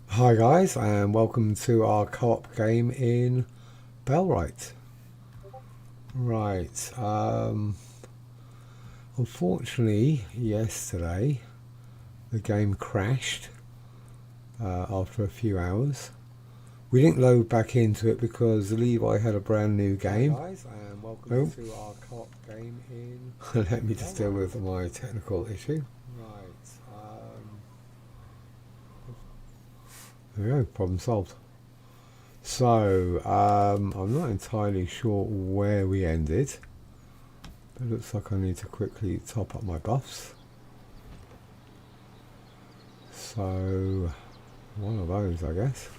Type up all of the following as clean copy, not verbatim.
Hi guys, and welcome to our co-op game in Bellwright. Right, unfortunately yesterday the game crashed after a few hours. We didn't load back into it because Levi had a brand new game. Hi guys, and welcome to our co-op game in let me just deal with my technical issue. Right, there we go, problem solved. So, I'm not entirely sure where we ended, but it looks like I need to quickly top up my buffs. So, one of those, I guess.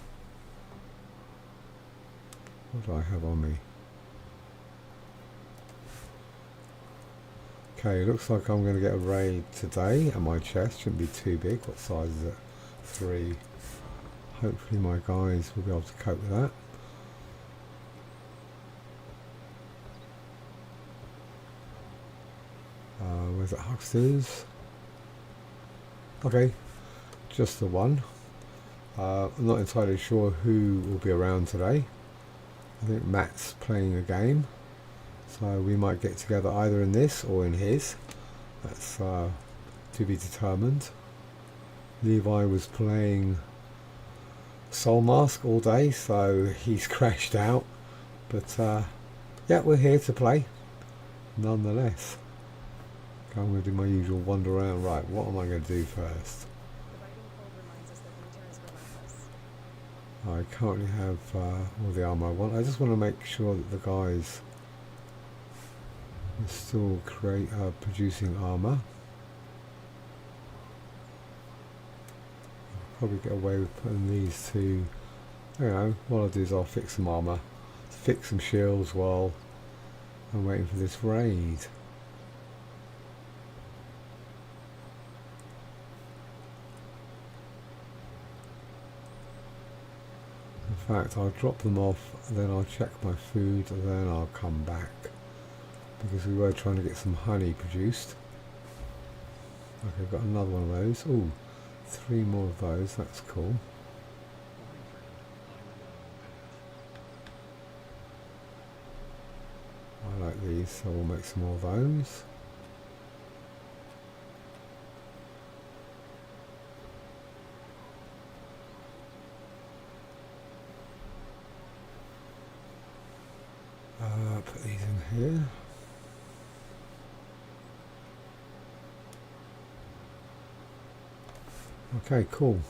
What do I have on me? Okay, looks like I'm going to get a raid today, and my chest shouldn't be too big. What size is it? 3. Hopefully my guys will be able to cope with that. Where's it? Hucksters? Okay, just the one. I'm not entirely sure who will be around today. I think Matt's playing a game, so we might get together either in this or in his. That's to be determined. Levi was playing Soul Mask all day, so he's crashed out, but yeah, we're here to play nonetheless. Okay, I'm going to do my usual wander around. Right, what am I going to do first? I currently have all the armor I want. I just want to make sure that the guys are still producing armor. Probably get away with putting these two. You know, what I'll do is I'll fix some armor, fix some shields while I'm waiting for this raid. In fact, I'll drop them off, then I'll check my food, and then I'll come back, because we were trying to get some honey produced. Okay, I've got another one of those. Ooh, 3 more of those, that's cool. I like these, so we'll make some more of those. Put these in here. Okay, cool.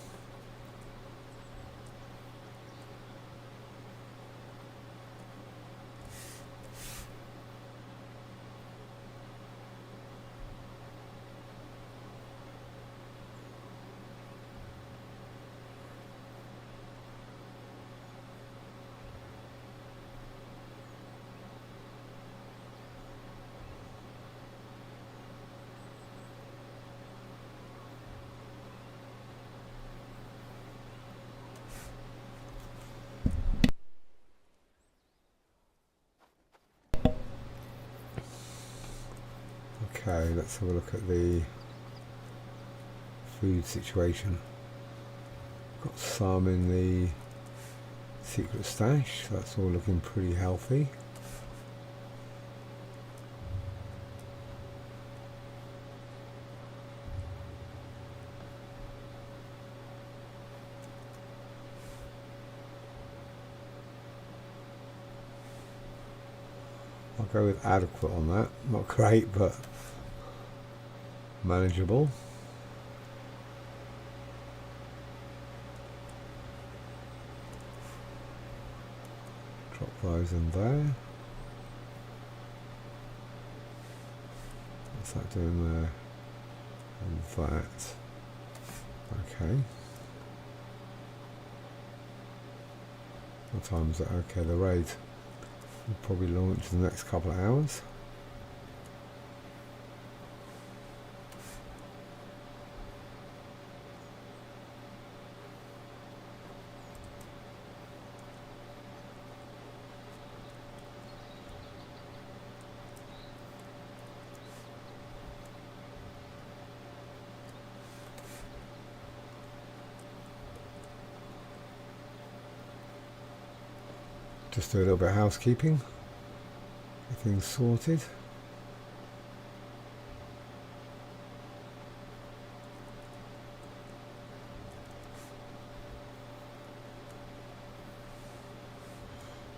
Okay, let's have a look at the food situation. Got some in the secret stash, that's all looking pretty healthy. I'll go with adequate on that. Not great, but manageable. Drop those in there. What's that doing there? And that. Okay. What time is it? Okay, the raid will probably launch in the next couple of hours. Just do a little bit of housekeeping. Get things sorted.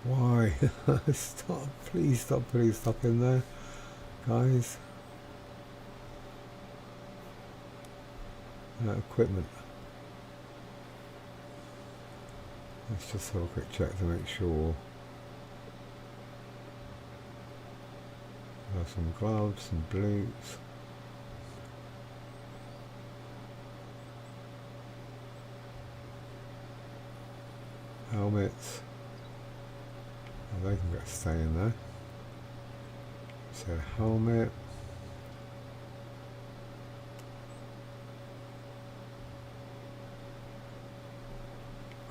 Why? Stop, please stop putting stuff in there, guys. Equipment. Let's just have a quick check to make sure. Some gloves, some boots. Helmets. Oh, they can stay in there. So helmet.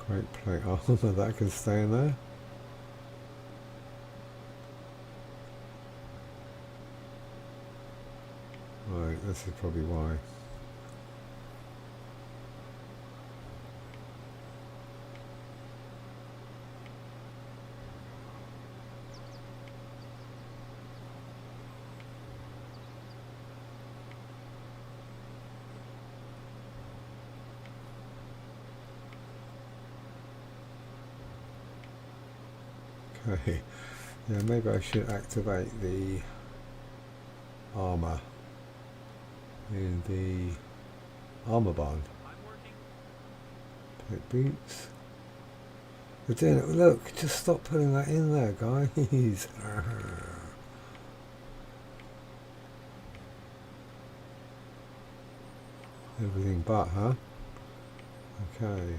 Great plate armor, that can stay in there. Right, this is probably why. Okay, yeah, maybe I should activate the armor in the armor barn. Plate boots. We're doing it. Look, just stop putting that in there, guys. Everything but, huh? Okay.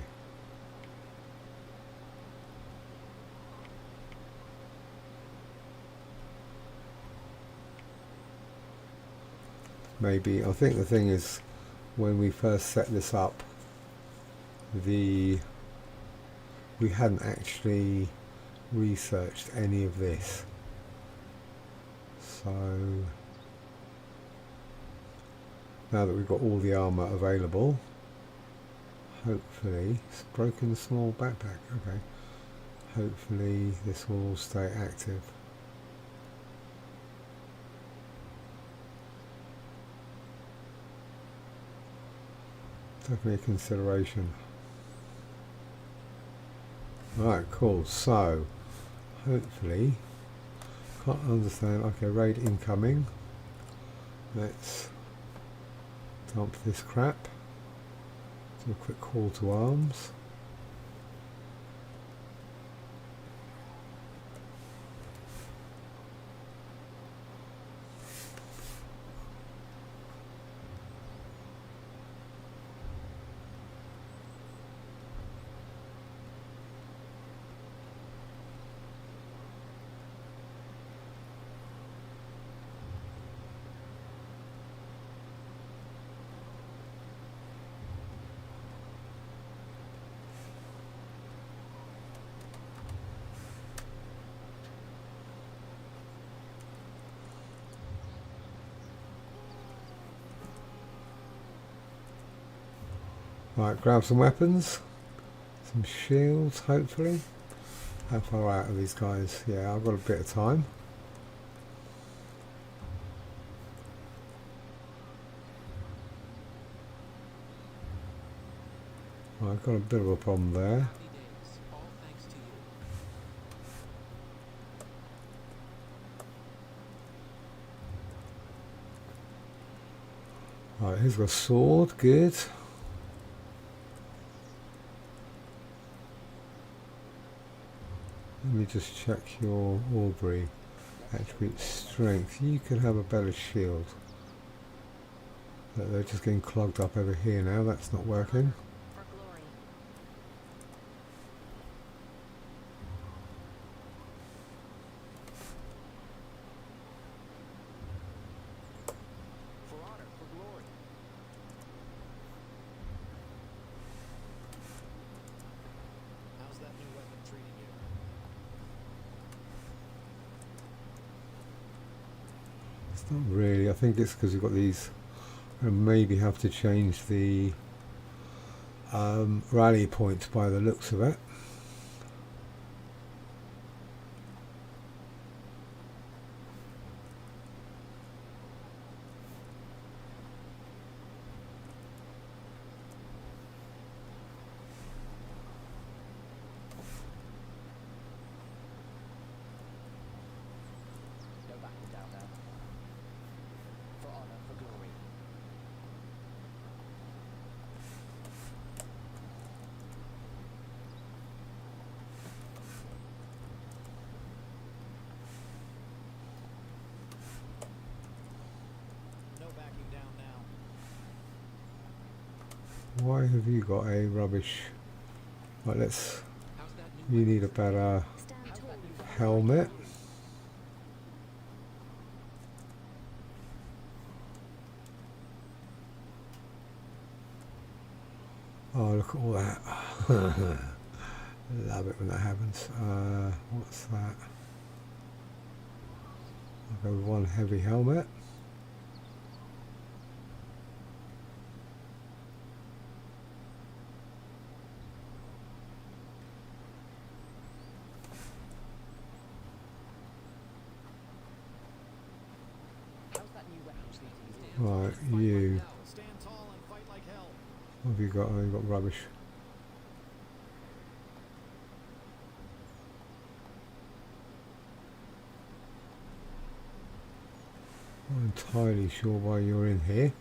Maybe, I think the thing is, when we first set this up, we hadn't actually researched any of this. So now that we've got all the armor available, hopefully, it's broken small backpack, okay. Hopefully this will all stay active. Definitely a consideration. Right, cool. So, hopefully, can't understand. Okay, raid incoming. Let's dump this crap. Do a quick call to arms. Right, grab some weapons, some shields, hopefully. How far out are these guys? Yeah, I've got a bit of time. Right, I've got a bit of a problem there. Right, he's got a sword, good. Let me just check your Aubrey attribute strength. You could have a better shield. They're just getting clogged up over here now. That's not working. Not really. I think it's because we've got these. And maybe have to change the rally point by the looks of it. Why have you got a rubbish? Right, let's. You need a better helmet. Oh, look at all that. Love it when that happens. What's that? I'll go with one heavy helmet. Right, you. What have you got? Oh, you've got rubbish. I'm not entirely sure why you're in here.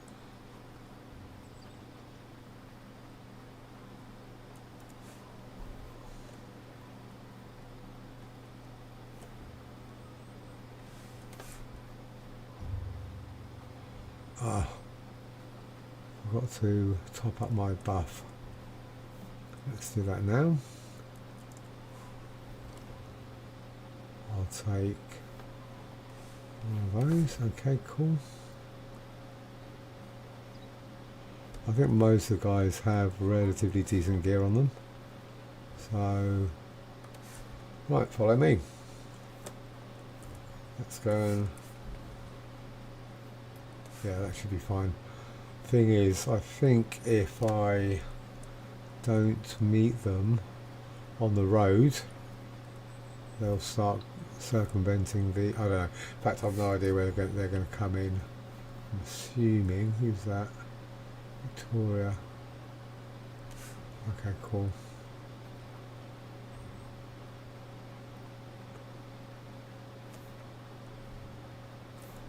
Ah, I've got to top up my buff. Let's do that now. I'll take one of those. Okay, cool. I think most of the guys have relatively decent gear on them. So, right, follow me. Let's go and... yeah, that should be fine. Thing is, I think if I don't meet them on the road, they'll start circumventing the... I don't know. In fact, I've no idea where they're going to come in. I'm assuming... who's that? Victoria. Okay, cool.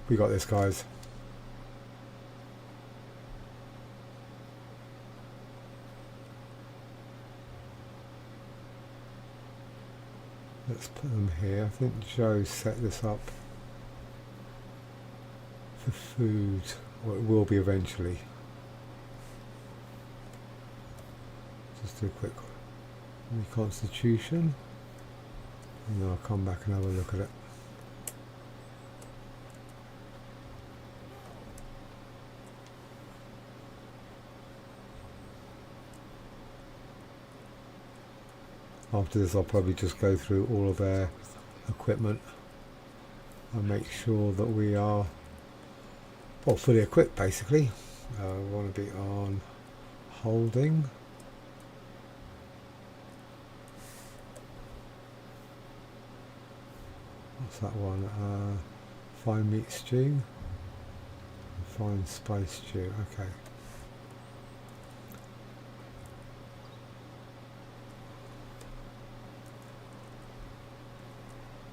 We got this, guys. Let's put them here. I think Joe set this up for food, or it will be eventually. Just do a quick reconstitution, and then I'll come back and have a look at it. After this, I'll probably just go through all of their equipment and make sure that we are, well, fully equipped basically. We want to be on holding. What's that one? Fine meat stew. Fine spice stew. Okay.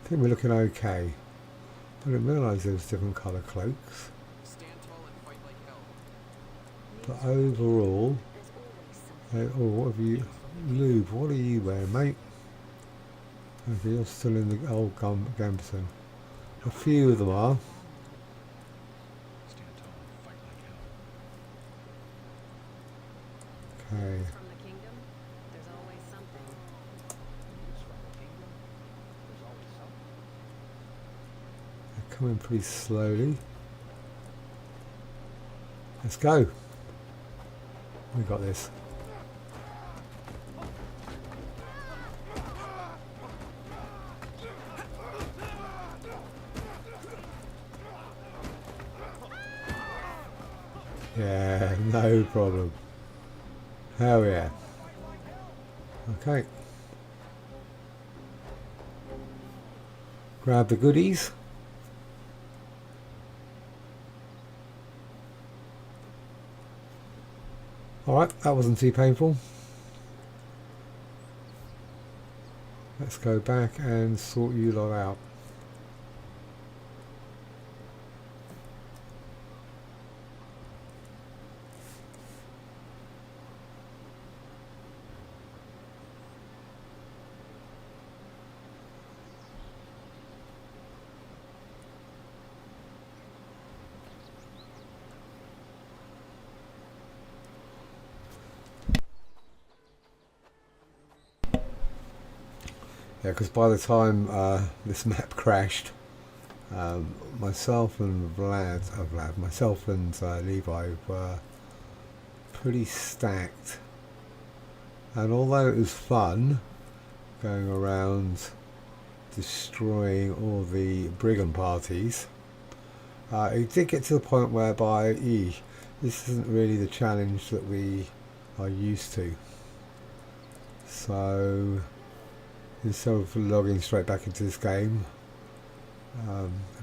I think we're looking okay. I didn't realise there was different colour cloaks. But overall, oh, what have you, Lube? What are you wearing, mate? Okay, you're still in the old Gamberson. A few of them are. Okay. Coming pretty slowly. Let's go. We got this. Yeah, no problem. Hell yeah. Okay. Grab the goodies. Alright, that wasn't too painful. Let's go back and sort you lot out. Yeah, because by the time this map crashed, myself and myself and Levi were pretty stacked. And although it was fun going around destroying all the brigand parties, it did get to the point whereby this isn't really the challenge that we are used to. So instead of logging straight back into this game,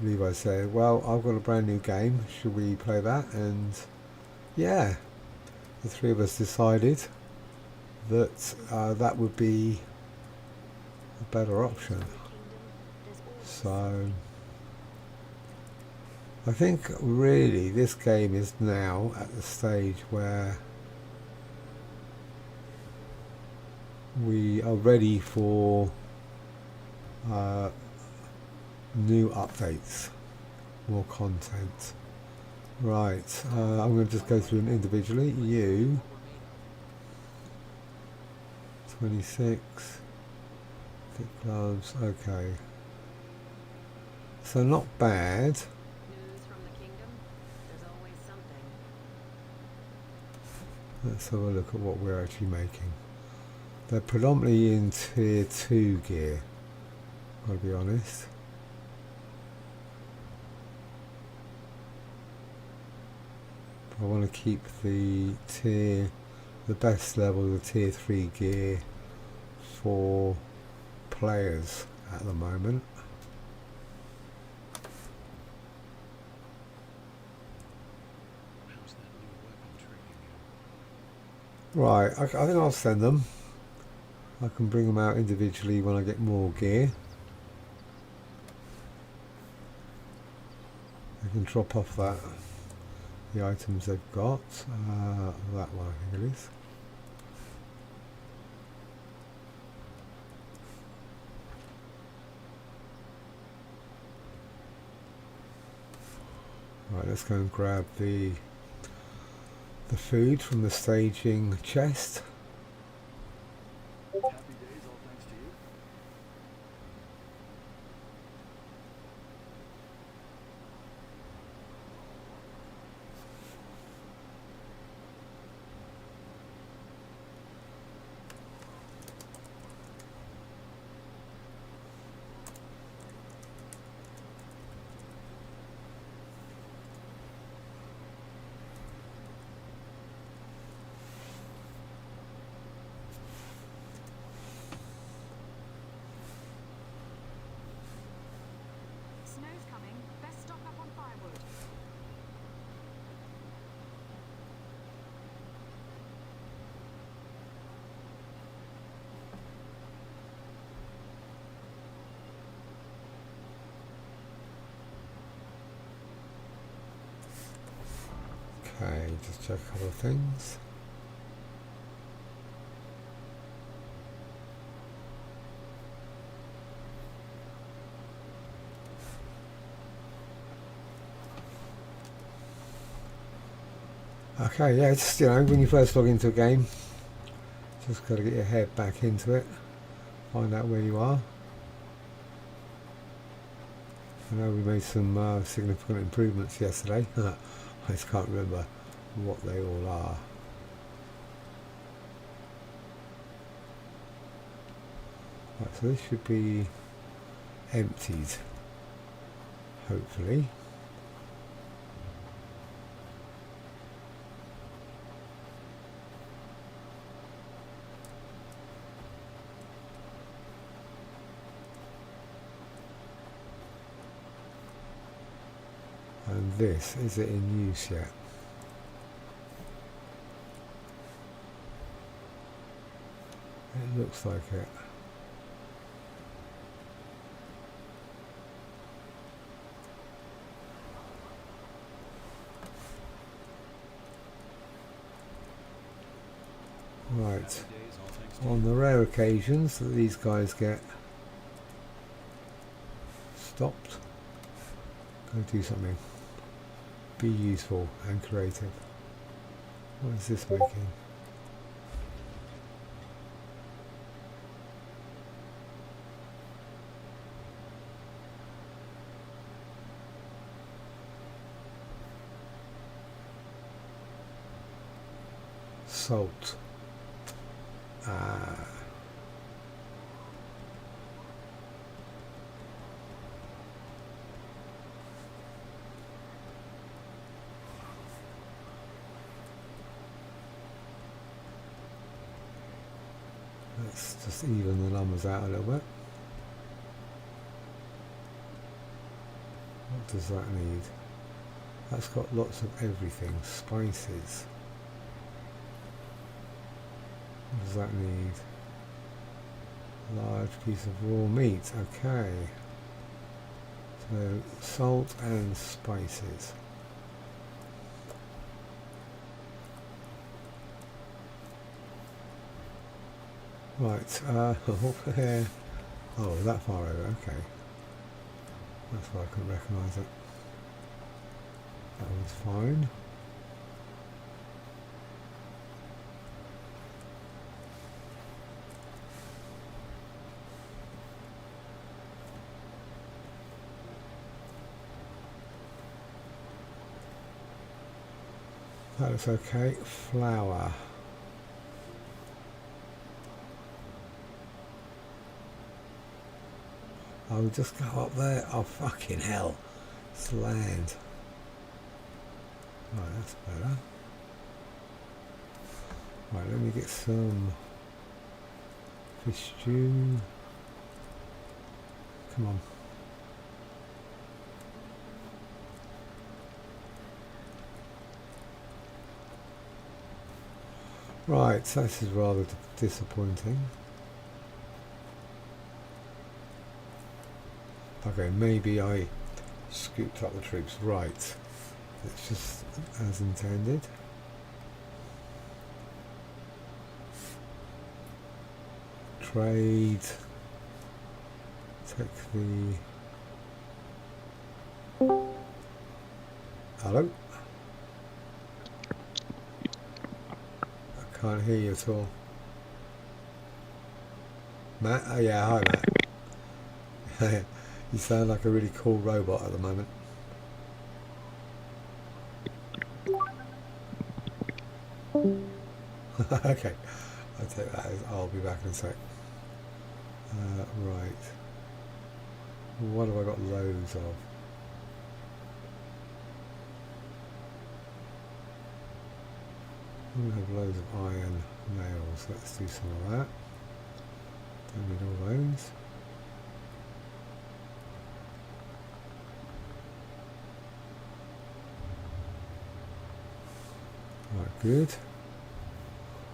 Levi said, well, I've got a brand new game, should we play that? And yeah, the three of us decided that that would be a better option. So I think really this game is now at the stage where we are ready for new updates, more content. Right, I'm going to just go through them individually. You 26 thick gloves, okay, so not bad. News from the kingdom? There's always something. Let's have a look at what we're actually making. They're predominantly in tier 2 gear, I'll be honest. I want to keep the best level of the tier 3 gear for players at the moment. Right, I think I'll send them. I can bring them out individually when I get more gear. I can drop off the items they've got. That one I think it is. Right, let's go and grab the food from the staging chest. Happy days, all thanks to you. Snow's coming. Best stock up on firewood. Okay, just check a couple of things. Okay, yeah, it's, you know, when you first log into a game, just got to get your head back into it, find out where you are. I know we made some significant improvements yesterday. I just can't remember what they all are. Right, so this should be emptied, hopefully. And this, is it in use yet? It looks like it. Right, on the rare occasions that these guys get stopped, go do something. Be useful and creative. What is this making? salt. Let's just even the numbers out a little bit. What does that need? That's got lots of everything. Spices. What does that need? Large piece of raw meat. Okay. So salt and spices. Right. Where? Oh, that far over. Okay. That's why I couldn't recognise it. That was fine. That looks okay. Flour. I'll just go up there. Oh, fucking hell. It's land. Right, that's better. Right, let me get some fish stew. Come on. Right, so this is rather disappointing. Okay, maybe I scooped up the troops. Right. It's just as intended. Trade. Take the... Hello? I can't hear you at all. Matt? Oh yeah, hi Matt. You sound like a really cool robot at the moment. Okay, I'll take that as I'll be back in a sec. Right. What have I got loads of? We have loads of iron nails. Let's do some of that. Don't need all those. Right, good.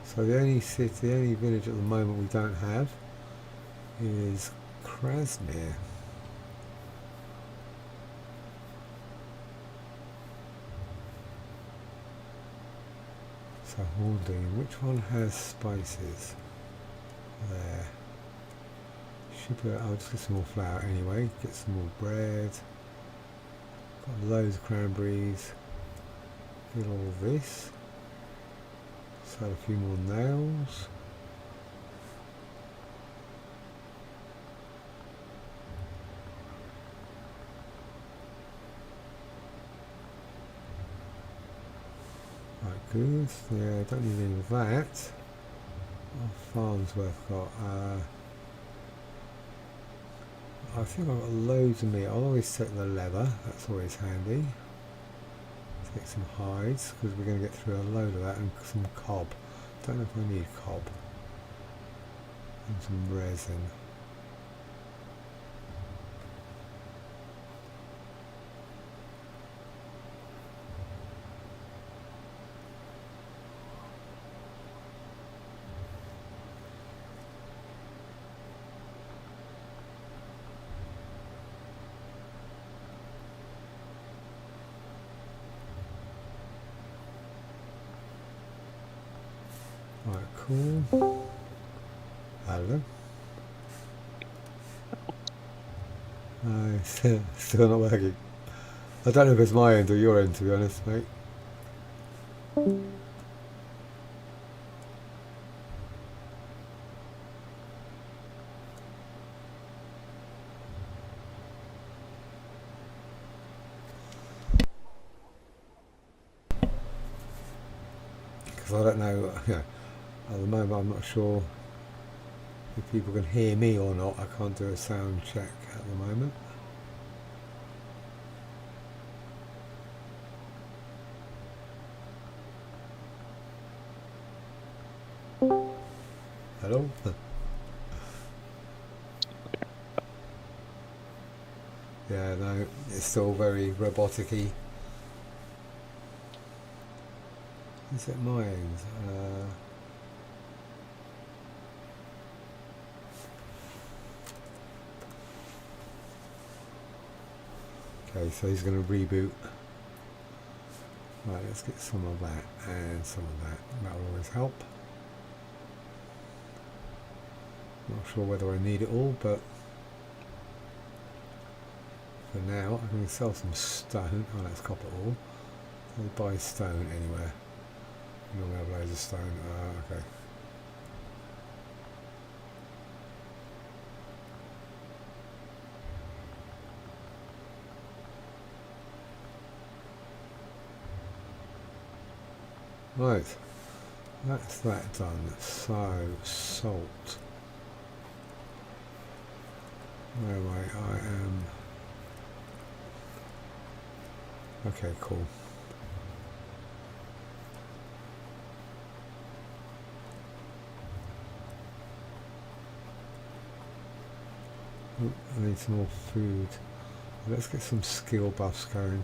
So the only city, the only village at the moment we don't have is Krasmir. So Haldane, which one has spices? There. Should be, I'll just get some more flour anyway, get some more bread. Got loads of cranberries. Get all this. Sell a few more nails. Right, good. Yeah, don't need any of that. What Farnsworth got? I think I've got loads of meat. I'll always take the leather. That's always handy. Get some hides because we're going to get through a load of that, and some cob. Don't know if I need cob. And some resin. Right, cool. Hello. Still not working. I don't know if it's my end or your end, to be honest, mate. Because because I don't know, at the moment I'm not sure if people can hear me or not. I can't do a sound check at the moment. Hello? Yeah, no, it's still very robotic-y. Is it my end? Okay, so he's going to reboot. Right, let's get some of that and some of that. That will always help. Not sure whether I need it all, but for now I'm going to sell some stone. Oh, that's copper ore. I'll buy stone anywhere. I normally have loads of stone. Okay. Right, that's that done. So, salt. Where am I? I am... Okay, cool. Ooh, I need some more food. Let's get some skill buffs going.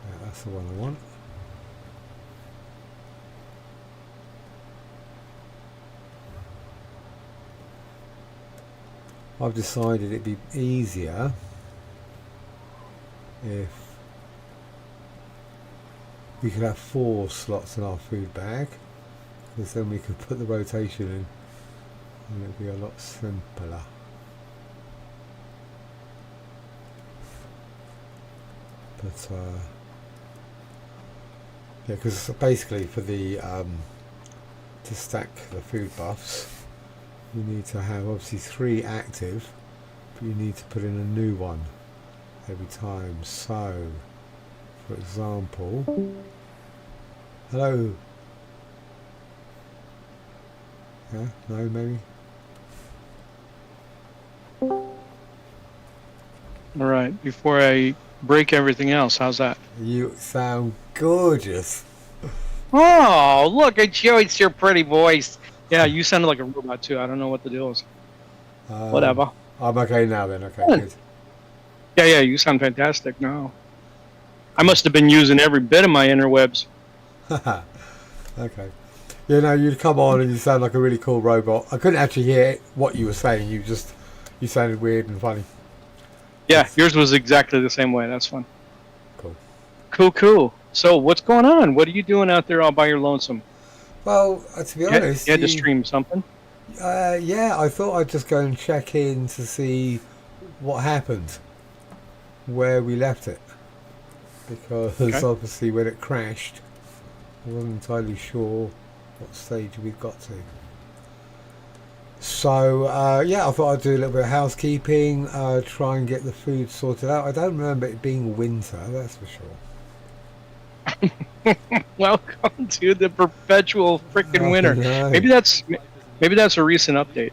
Yeah, that's the one I want. I've decided it'd be easier if we could have 4 slots in our food bag, because then we could put the rotation in and it'd be a lot simpler. But yeah, because basically for the to stack the food buffs, you need to have obviously 3 active, but you need to put in a new one every time. So, for example, hello. Yeah, no, maybe. All right, before I break everything else, how's that? You sound gorgeous. Oh, look at you. It's your pretty voice. Yeah, you sounded like a robot, too. I don't know what the deal is. Whatever. I'm okay now then, okay, Yeah. good. Yeah, you sound fantastic now. I must have been using every bit of my interwebs. Okay. You know, you'd come on and you sound like a really cool robot. I couldn't actually hear what you were saying. You sounded weird and funny. Yeah, yours was exactly the same way. That's fun. Cool. Cool. So, what's going on? What are you doing out there all by your lonesome? Well, to be honest... You had to stream something? Yeah, I thought I'd just go and check in to see what happened, where we left it. Because obviously when it crashed, I wasn't entirely sure what stage we'd got to. So, yeah, I thought I'd do a little bit of housekeeping, try and get the food sorted out. I don't remember it being winter, that's for sure. Welcome to the perpetual freaking winter. No. Maybe that's a recent update.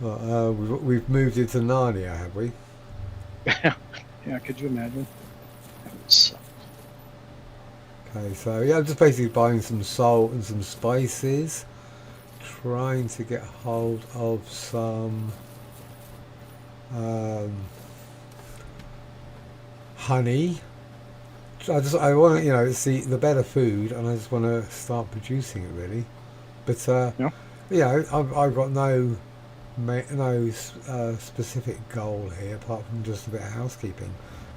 Well, we've moved into Narnia, have we? Yeah, could you imagine? Okay, so yeah, I'm just basically buying some salt and some spices, trying to get hold of some honey. I want to, you know, see the better food, and I just want to start producing it really. But Yeah. you know, I've got no specific goal here apart from just a bit of housekeeping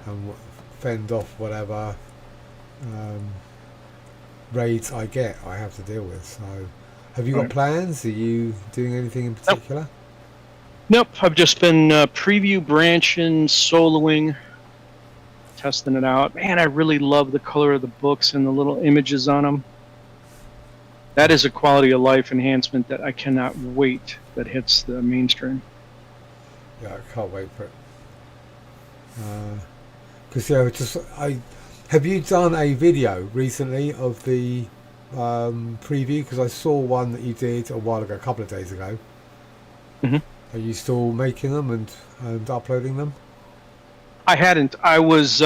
and fend off whatever raids I have to deal with. So, have you got plans? Are you doing anything in particular? Nope. I've just been preview branching, soloing, testing it out. Man, I really love the color of the books and the little images on them. That is a quality of life enhancement that I cannot wait that hits the mainstream. Yeah, I can't wait for it. Because have you done a video recently of the preview? Because I saw one that you did a while ago, a couple of days ago. Hmm. Are you still making them and uploading them? I hadn't. I was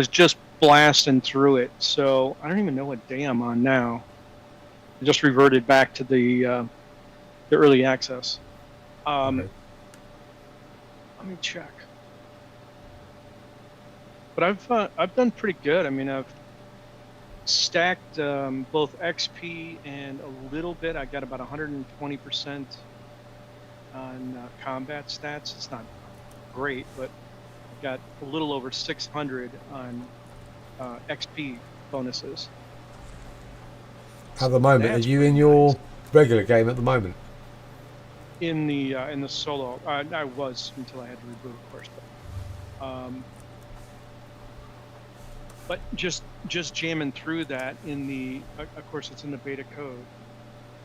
just blasting through it, so I don't even know what day I'm on now. I just reverted back to the early access. Okay. Um, Let me check. But I've done pretty good. I mean, I've stacked both XP and a little bit. I got about 120% on combat stats. It's not great, but I got a little over 600 on XP bonuses. At the So moment, are that's you pretty in nice. your regular game at the moment? In the solo, I was until I had to reboot, of course. But just jamming through that in the, of course, it's in the beta code.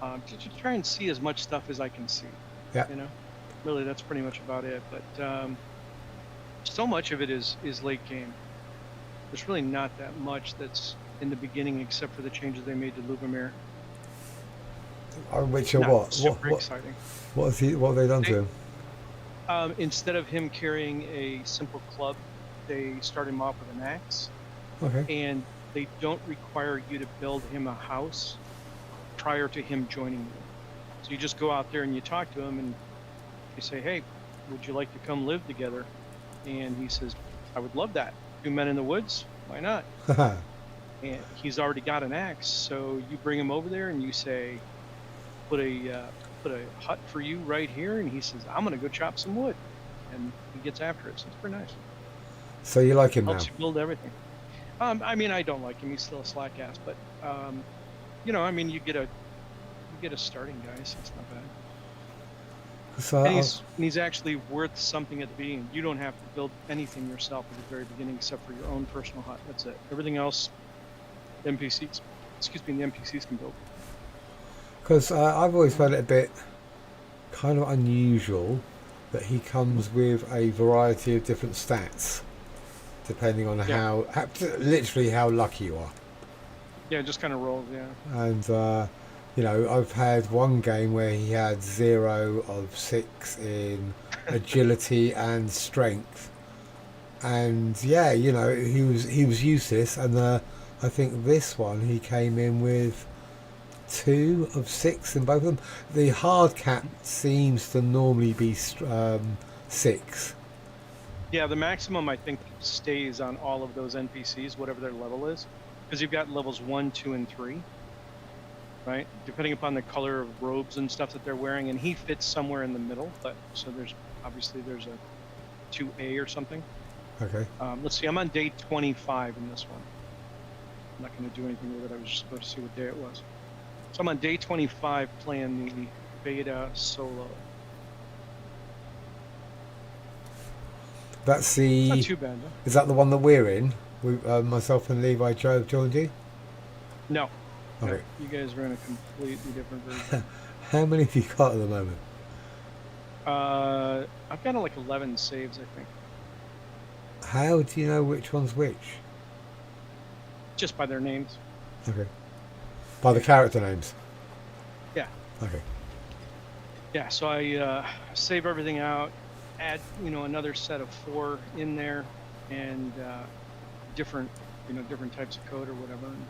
To try and see as much stuff as I can see. Yeah. You know, really, that's pretty much about it. But so much of it is late game. There's really not that much that's in the beginning, except for the changes they made to Lubomir. Which are Not what? super exciting. What have they done to They, him? instead of him carrying a simple club, they start him off with an axe, Okay. and they don't require you to build him a house prior to him joining you. So you just go out there and you talk to him and you say, "Hey, would you like to come live together?" And he says, "I would love that. Two men in the woods, why not?" And he's already got an axe, so you bring him over there and you say, put a hut for you right here," and he says, "I'm gonna go chop some wood," and he gets after it. So it's pretty nice. So you like him now? Helps you build everything. I mean, I don't like him. He's still a slack ass, but I mean, you get a starting guy, so it's not bad. So And he's actually worth something at the beginning. You don't have to build anything yourself at the very beginning except for your own personal hut. That's it. Everything else, the NPCs can build. because I've always found it a bit kind of unusual that he comes with a variety of different stats depending on Yeah, literally how lucky you are. yeah, it just kind of rolls. Yeah, And I've had one game where he had 0 of 6 in agility and strength, and yeah, he was useless. And I think this one he came in with 2 of 6 in both of them. The hard cap seems to normally be 6. yeah. The maximum I think stays on all of those NPCs, whatever their level is, because you've got levels 1, 2, and 3, right? Depending upon the color of robes and stuff that they're wearing, and he fits somewhere in the middle. But so there's a 2A or something. Okay. Let's see. I'm on day 25 in this one. I'm not going to do anything with it. I was just supposed to see what day it was. So I'm on day 25 playing the beta solo. That's It's not the. too bad though. Is that the one that we're in? Myself and Levi Joe joined you. No, no, Okay. you guys are in a completely different version. How many have you got at the moment? I've got like 11 saves, I think, How do you know which one's which? just by their names. Okay. By the character names. Yeah, Okay. yeah. So I save everything out, add another set of 4 in there, and different different types of code or whatever, and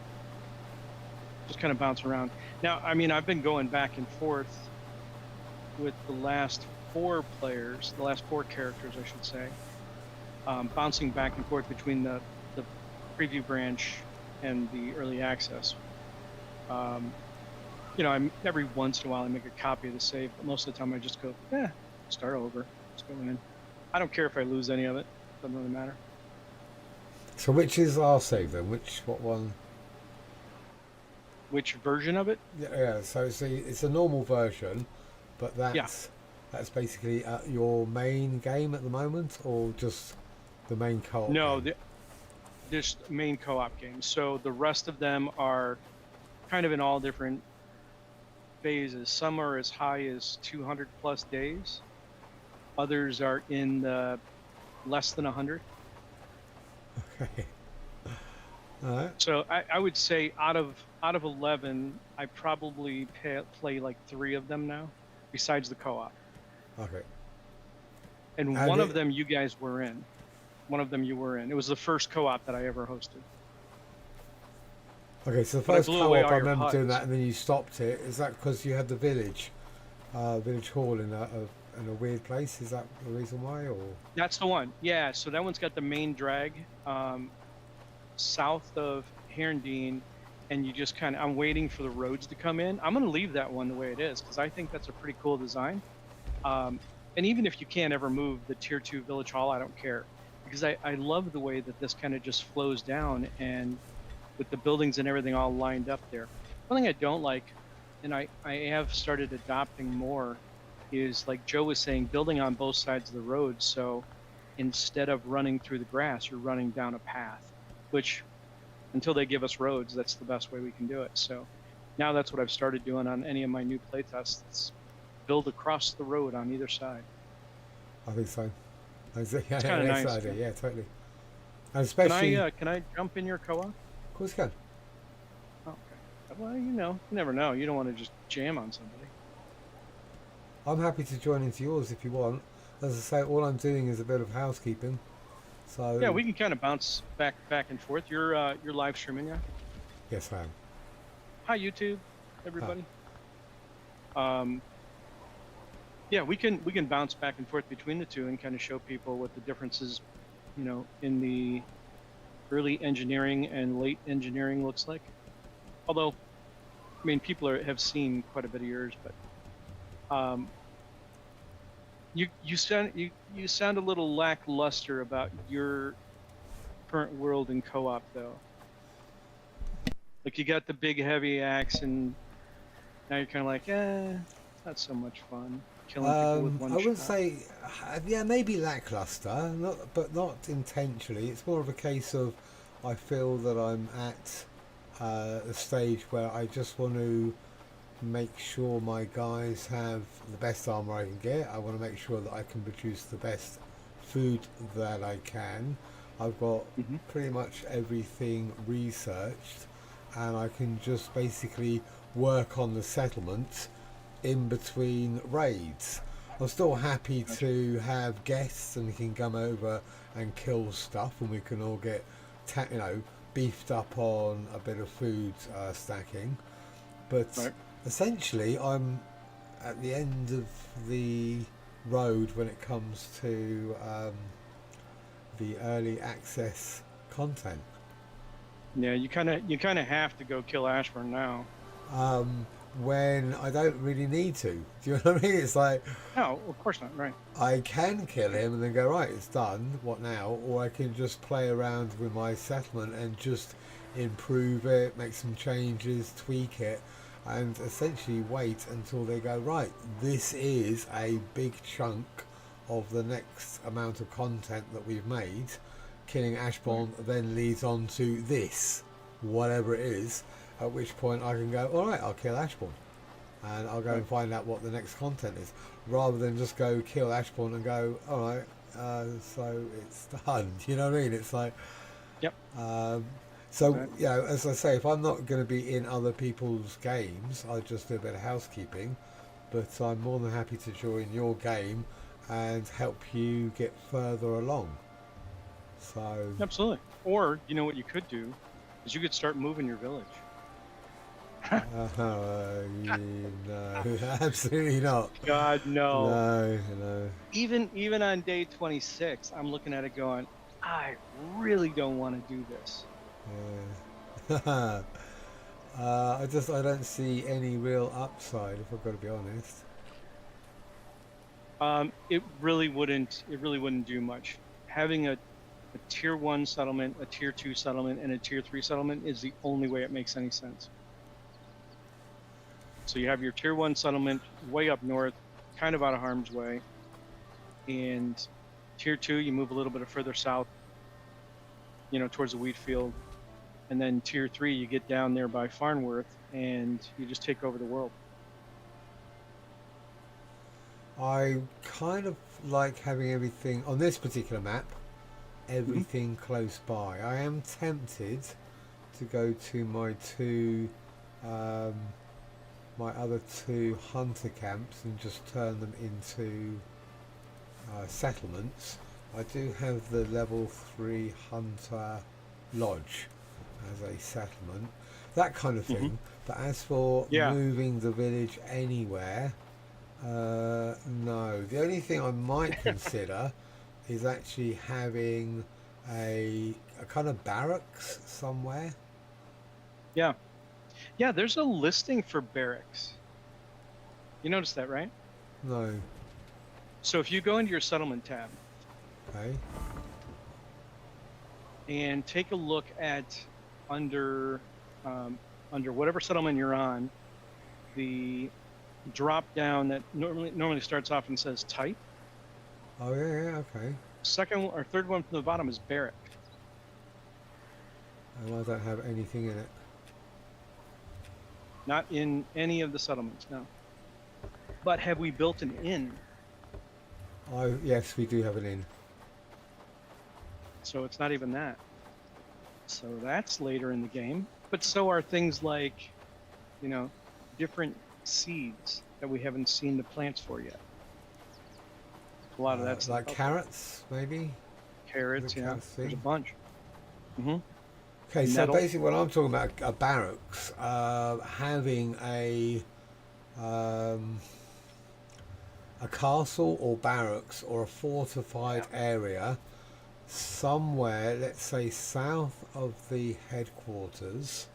just kind of bounce around. Now, I mean, I've been going back and forth with the last 4 players, the last 4 characters, I should say, bouncing back and forth between the preview branch and the early access. Um, I'm every once in a while I make a copy of the save, but most of the time I just go, start over, just go in. I don't care if I lose any of it; doesn't really matter. So which is our save then? What one? Which version of it? Yeah. So it's a normal version, but Yeah. that's basically your main game at the moment, or just the main co-op No, game? this main co-op game. So the rest of them are kind of in all different phases. Some are as high as 200 plus days. Others are in the less than 100. Okay. Alright. So I would say out of 11, I probably play like 3 of them now, besides the co-op. Okay. And And one of it, them you guys were in. One of them you were in. It was the first co-op that I ever hosted. okay, so the But I first blew away co-op, all I your remember doing HUDs. that, and then you stopped it. Is that because you had the village hall in a weird place? Is that the reason why, or? That's the one. Yeah, so that one's got the main drag south of Herondine, and you just kind of, I'm waiting for the roads to come in. I'm going to leave that one the way it is because I think that's a pretty cool design. Um, and even if you can't ever move the tier 2 village hall, I don't care because I love the way that this kind of just flows down and with the buildings and everything all lined up there. One thing I don't like, and I have started adopting more, is like Joe was saying, building on both sides of the road. So instead of running through the grass, you're running down a path, which until they give us roads, that's the best way we can do it. So now that's what I've started doing on any of my new playtests. It's build across the road on either side. I think so. Yeah, It's kind of that's the nice. idea. Yeah. Yeah, totally. And especially, Can I jump in your co-op? of course, you can. Oh, okay. Well, you never know. You don't want to just jam on somebody. I'm happy to join into yours if you want. As I say, all I'm doing is a bit of housekeeping. Yeah, So, we can kind of bounce back and forth. You're live streaming, yeah. yes, I am. Hi, YouTube, Ah, everybody. Um, yeah, we can bounce back and forth between the two and kind of show people what the differences, in the early engineering and late engineering looks like. Although, I mean, people have seen quite a bit of yours, but you sound a little lackluster about your current world in co-op, though. Like you got the big heavy axe, and now you're kind of like, it's not so much fun killing people with I one wouldn't shot. say, yeah, maybe lackluster, but not intentionally. It's more of a case of I feel that I'm at a stage where I just want to make sure my guys have the best armor I can get. I want to make sure that I can produce the best food that I can. I've got Hmm. pretty much everything researched, and I can just basically work on the settlement in between raids. I'm still happy Gotcha. to have guests and we can come over and kill stuff and we can all get beefed up on a bit of food stacking, but Right. essentially I'm at the end of the road when it comes to the early access content. Yeah, you kind of have to go kill Ashburn now. um, when I don't really need to. Do you know what I mean? It's like No, of course not. Right. I can kill him and then go, right, it's done, what now? Or I can just play around with my settlement and just improve it, make some changes, tweak it, and essentially wait until they go, right, this is a big chunk of the next amount of content that we've made. Killing Right. Ashbourne then leads on to this, whatever it is, at which point I can go, alright, I'll kill Ashbourne and I'll go Right. and find out what the next content is, rather than just go kill Ashbourne and go, all right, so it's done. You know what I mean? It's like, Yep. um, so Exactly. as I say, if I'm not going to be in other people's games, I just do a bit of housekeeping. But I'm more than happy to join your game and help you get further along. So, Absolutely. Or you know what you could do is you could start moving your village. no, absolutely not. God, no. No, no. Even on day 26, I'm looking at it going, I really don't want to do this. Yeah. I don't see any real upside, if I've got to be honest. It really wouldn't do much. Having a tier 1 settlement, a tier 2 settlement, and a tier 3 settlement is the only way it makes any sense. So you have your tier 1 settlement way up north, kind of out of harm's way, and tier 2 you move a little bit further south, towards the wheat field, and then tier 3 you get down there by Farnworth and you just take over the world. I kind of like having everything on this particular map. everything close by. I am tempted to go to my my other two hunter camps and just turn them into settlements. I do have the level 3 hunter lodge as a settlement, that kind of thing. But as for Yeah. moving the village anywhere, no. The only thing I might consider is actually having a kind of barracks somewhere. Yeah. Yeah, there's a listing for barracks. You noticed that, right? No. So if you go into your settlement tab Okay. and take a look at under whatever settlement you're on, the drop down that normally starts off and says type. Oh yeah, okay. Second or third one from the bottom is barrack. And I don't have anything in it. Not in any of the settlements, no. But have we built an inn? Yes, we do have an inn. So it's not even that. So that's later in the game. But so are things like, different seeds that we haven't seen the plants for yet. A lot of that's like carrots, maybe. Carrots, yeah. Carrots There's a bunch. Okay, so Nettle. basically, what I'm talking about a barracks, having a castle or barracks or a fortified area somewhere, let's say south of the headquarters,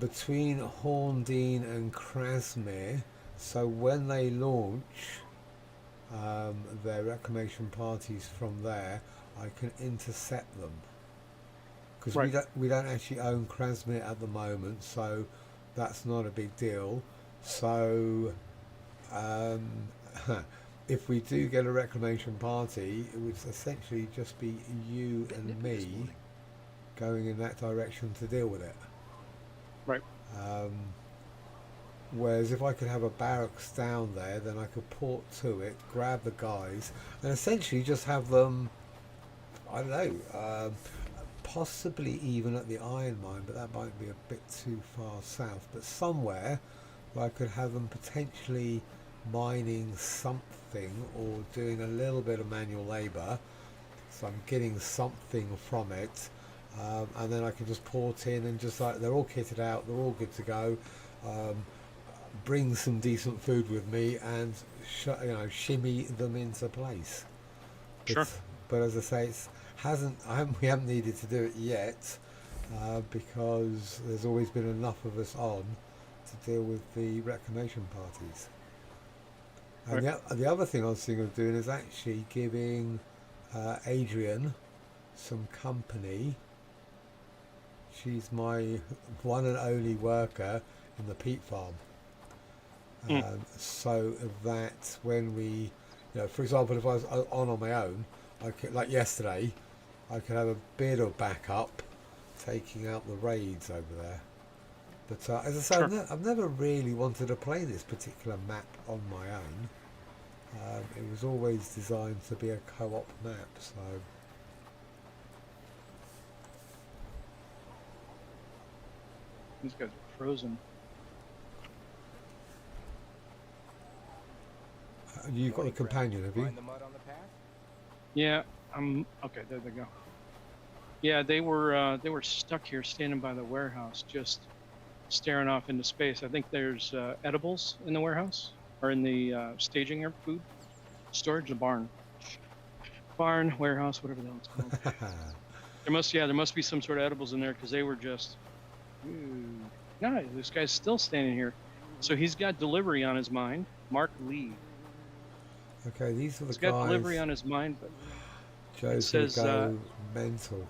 between Horndean and Krasmir, so when they launch their reclamation parties from there, I can intercept them, because we don't actually own Krasmir at the moment, so that's not a big deal. So if we do get a reclamation party, it would essentially just be you and me going in that direction to deal with it. Right. Whereas if I could have a barracks down there, then I could port to it, grab the guys, and essentially just have them, I don't know, possibly even at the iron mine, but that might be a bit too far south, but somewhere where I could have them potentially mining something or doing a little bit of manual labour, so I'm getting something from it, and then I can just port in and just like, they're all kitted out, they're all good to go, bring some decent food with me and shimmy them into place. Sure. But as I say, we haven't needed to do it yet, because there's always been enough of us on to deal with the reclamation parties. And the other thing I was thinking of doing is actually giving Adrian some company. She's my one and only worker in the peat farm. So that when we, for example, if I was on my own, I could, like yesterday, I could have a bit of backup taking out the raids over there. But as I say, I've never really wanted to play this particular map on my own. It was always designed to be a co-op map, so... These guys are frozen. You've got a companion, have you? Find the mud on the path? Yeah, okay, there they go. Yeah, they were stuck here standing by the warehouse, just staring off into space. I think there's edibles in the warehouse, or in the staging or food storage, the barn, warehouse, whatever the hell it's called. there must be some sort of edibles in there, because they were just, no, this guy's still standing here. So he's got delivery on his mind. Mark Lee. Okay, these are the guys. He's got delivery on his mind, but Joe's gonna go mental.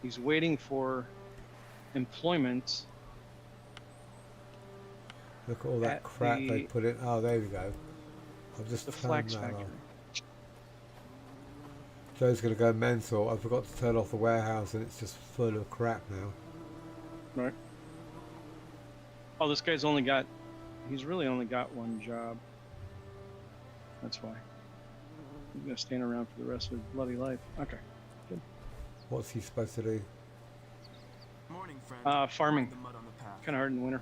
He's waiting for employment. Look at all that crap they put in. Oh, there we go. I've just the turned flax that factory. off. Joe's going to go mental. I forgot to turn off the warehouse and it's just full of crap now. Right. Oh, this guy's he's really only got one job. That's why. He's gonna stand around for the rest of his bloody life. Okay. Good. What's he supposed to do? Morning, friend. Farming. Mind the mud on the path. Kind of hard in the winter.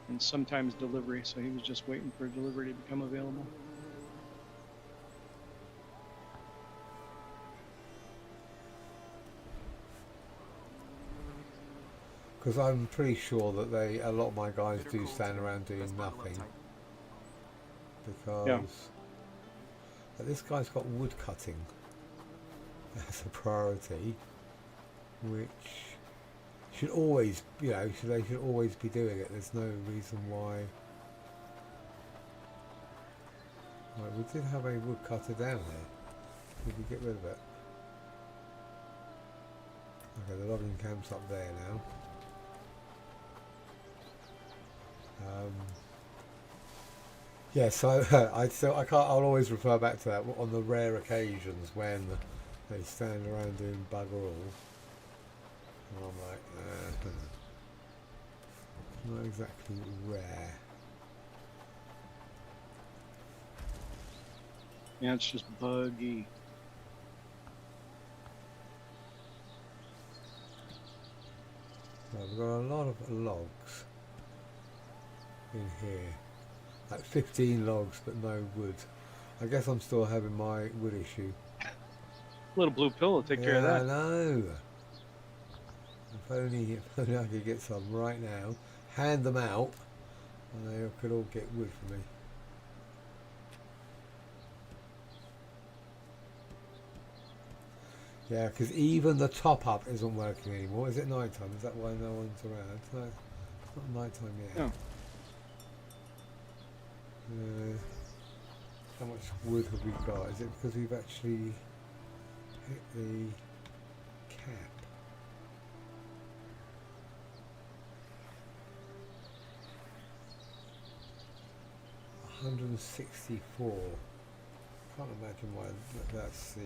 And sometimes delivery, so he was just waiting for delivery to become available. Because I'm pretty sure that a lot of my guys Bitter do cold. stand around doing Best bottle nothing. uptight. Because this guy's got wood cutting as a priority, which should always, you know, they should always be doing it. There's no reason why. Right, we did have a woodcutter down there. Did we get rid of it? Okay, the logging camp's up there now. Yeah, so I can't. I'll always refer back to that on the rare occasions when they stand around doing bugger all. And I'm like, not exactly rare. Yeah, it's just buggy. Right, we've got a lot of logs in here. Like 15 logs, but no wood. I guess I'm still having my wood issue. Little blue pill will take care of I that. know. If only I could get some right now, hand them out, and they could all get wood for me. Yeah, because even the top up isn't working anymore. Is it night time? Is that why no one's around? No, it's not night time yet. No. How much wood have we got? Is it because we've actually hit the cap? $164. Can't imagine why that's the.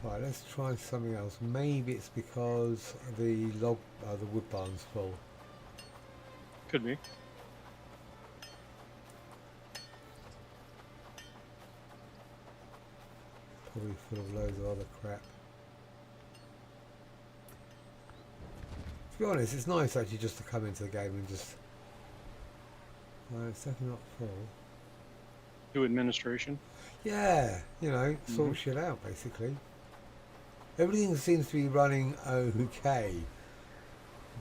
Right, let's try something else. Maybe it's because the wood barn's full. Could be. Probably full of loads of other crap. To be honest, it's nice actually just to come into the game and just. No, it's definitely not full. Do administration. Yeah, you know, sort shit out basically. Everything seems to be running okay,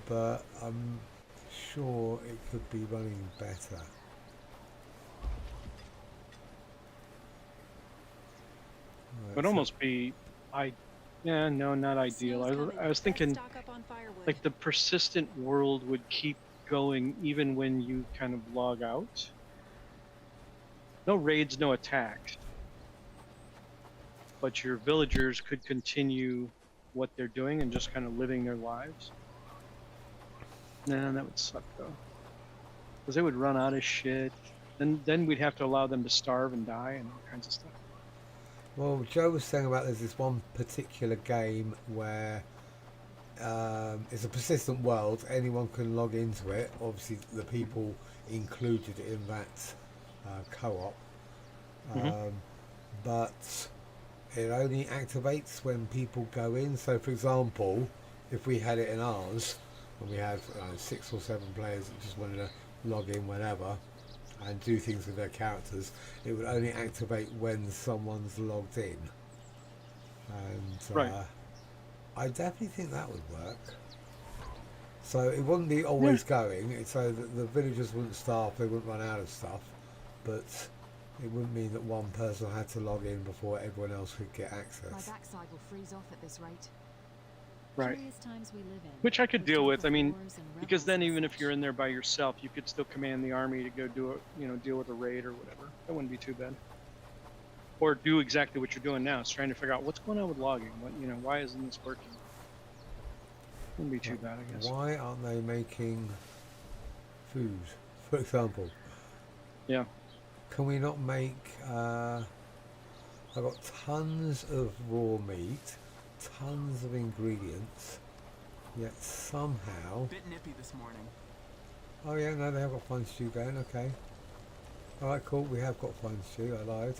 but I'm sure it could be running better. Right, Would almost be, yeah, no, not ideal. I was thinking, Stock up on firewood. like the persistent world would keep going even when you kind of log out. No raids, no attacks. But your villagers could continue what they're doing and just kind of living their lives. Nah, that would suck though. Because they would run out of shit. Then we'd have to allow them to starve and die and all kinds of stuff. Well, Joe was saying about there's this one particular game where it's a persistent world. Anyone can log into it. Obviously, the people included in that co-op, but it only activates when people go in. So, for example, if we had it in ours, and we had 6 or 7 players that just wanted to log in whenever and do things with their characters, it would only activate when someone's logged in. And Right. I definitely think that would work. So it wouldn't be always going, so that the villagers wouldn't starve, they wouldn't run out of stuff, but it wouldn't mean that one person had to log in before everyone else could get My access. backside will freeze off at this rate. Right. Curious times we live in. Which I could We deal talk with. of I mean, wars and because rebels then and even if such. you're in there by yourself, you could still command the army to go do deal with a raid or whatever. That wouldn't be too bad. Or do exactly what you're doing now. It's trying to figure out what's going on with logging. Why isn't this working? Wouldn't be too bad, I guess. Why aren't they making food, for example? Yeah. Can we not make, I've got tons of raw meat, tons of ingredients, yet somehow, Bit nippy this morning. oh yeah, no, they have got fun stew going, okay. Alright, cool, we have got fine stew, I lied.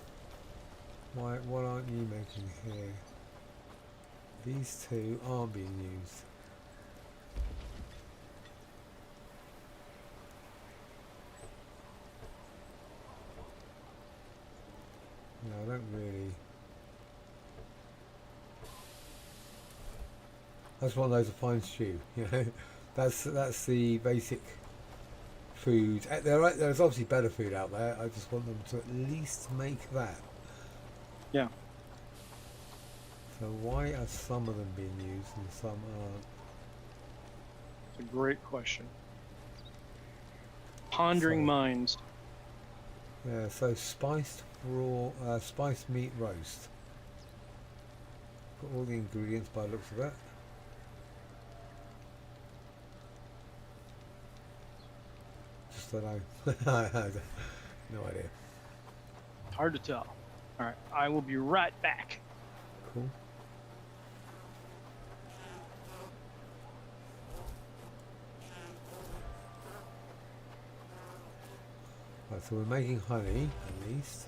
Why, what aren't you making here? These two aren't being used. No, I don't really. I just want loads of fine stew, you know. That's the basic food. There's obviously better food out there. I just want them to at least make that. Yeah. So why are some of them being used and some aren't? It's a great question. Pondering So- minds. Yeah, so spiced spiced meat roast. Got all the ingredients by the looks of it. Just don't know. I have no idea. Hard to tell. All right, I will be right back. Cool. Right, so we're making honey at least.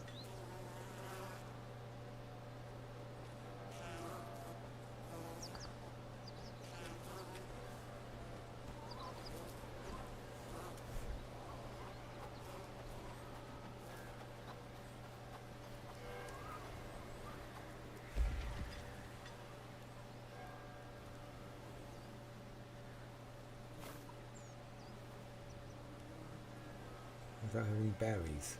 I don't have any berries.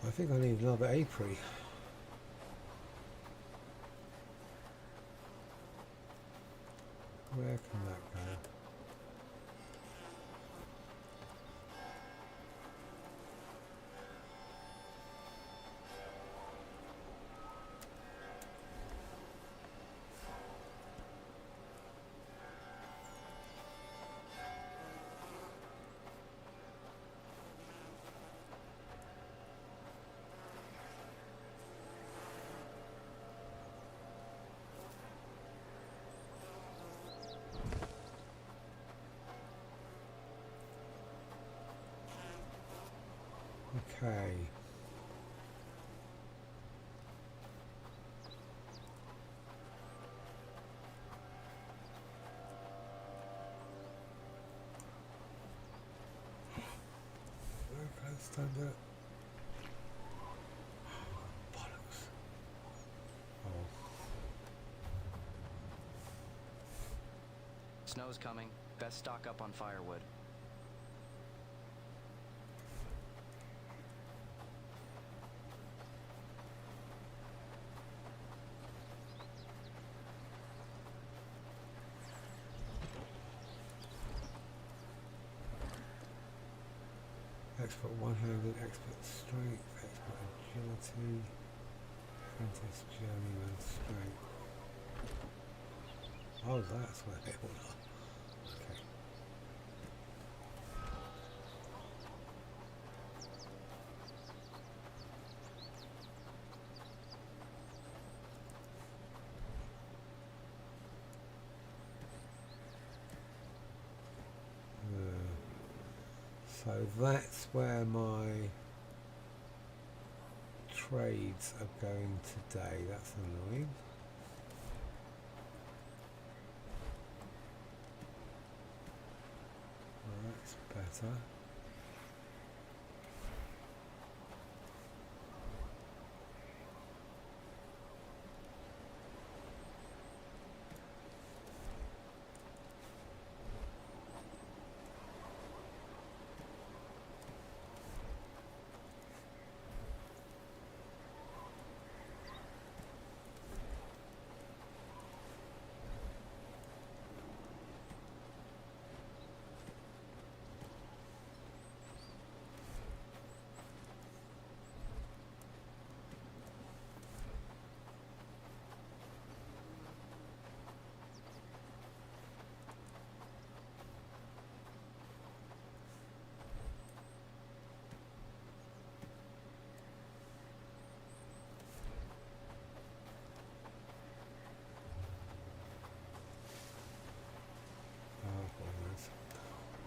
I think I need another apiary. Where can that go? Okay. Okay, let's time that. Bollocks. Oh. Snow's coming. Best stock up on firewood. Expert one-handed, expert strength, expert agility, apprentice journeyman strength. Oh, that's where they all are. Okay. So that's where my trades are going today. That's annoying. Well, that's better.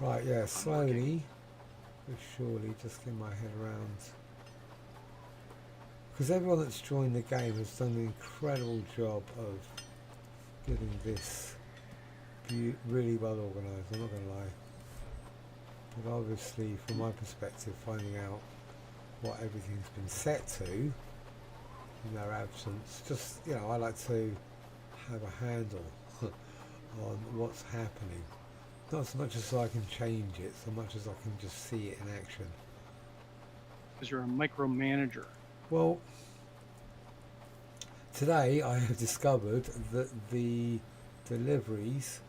Right, yeah, slowly but surely just get my head around. Because everyone that's joined the game has done an incredible job of getting this really well organised, I'm not going to lie. But obviously, from my perspective, finding out what everything's been set to in their absence, just, you know, I like to have a handle on what's happening. Not so much as so I can change it, so much as I can just see it in action. Because you're a micromanager. Well, today I have discovered that the deliveries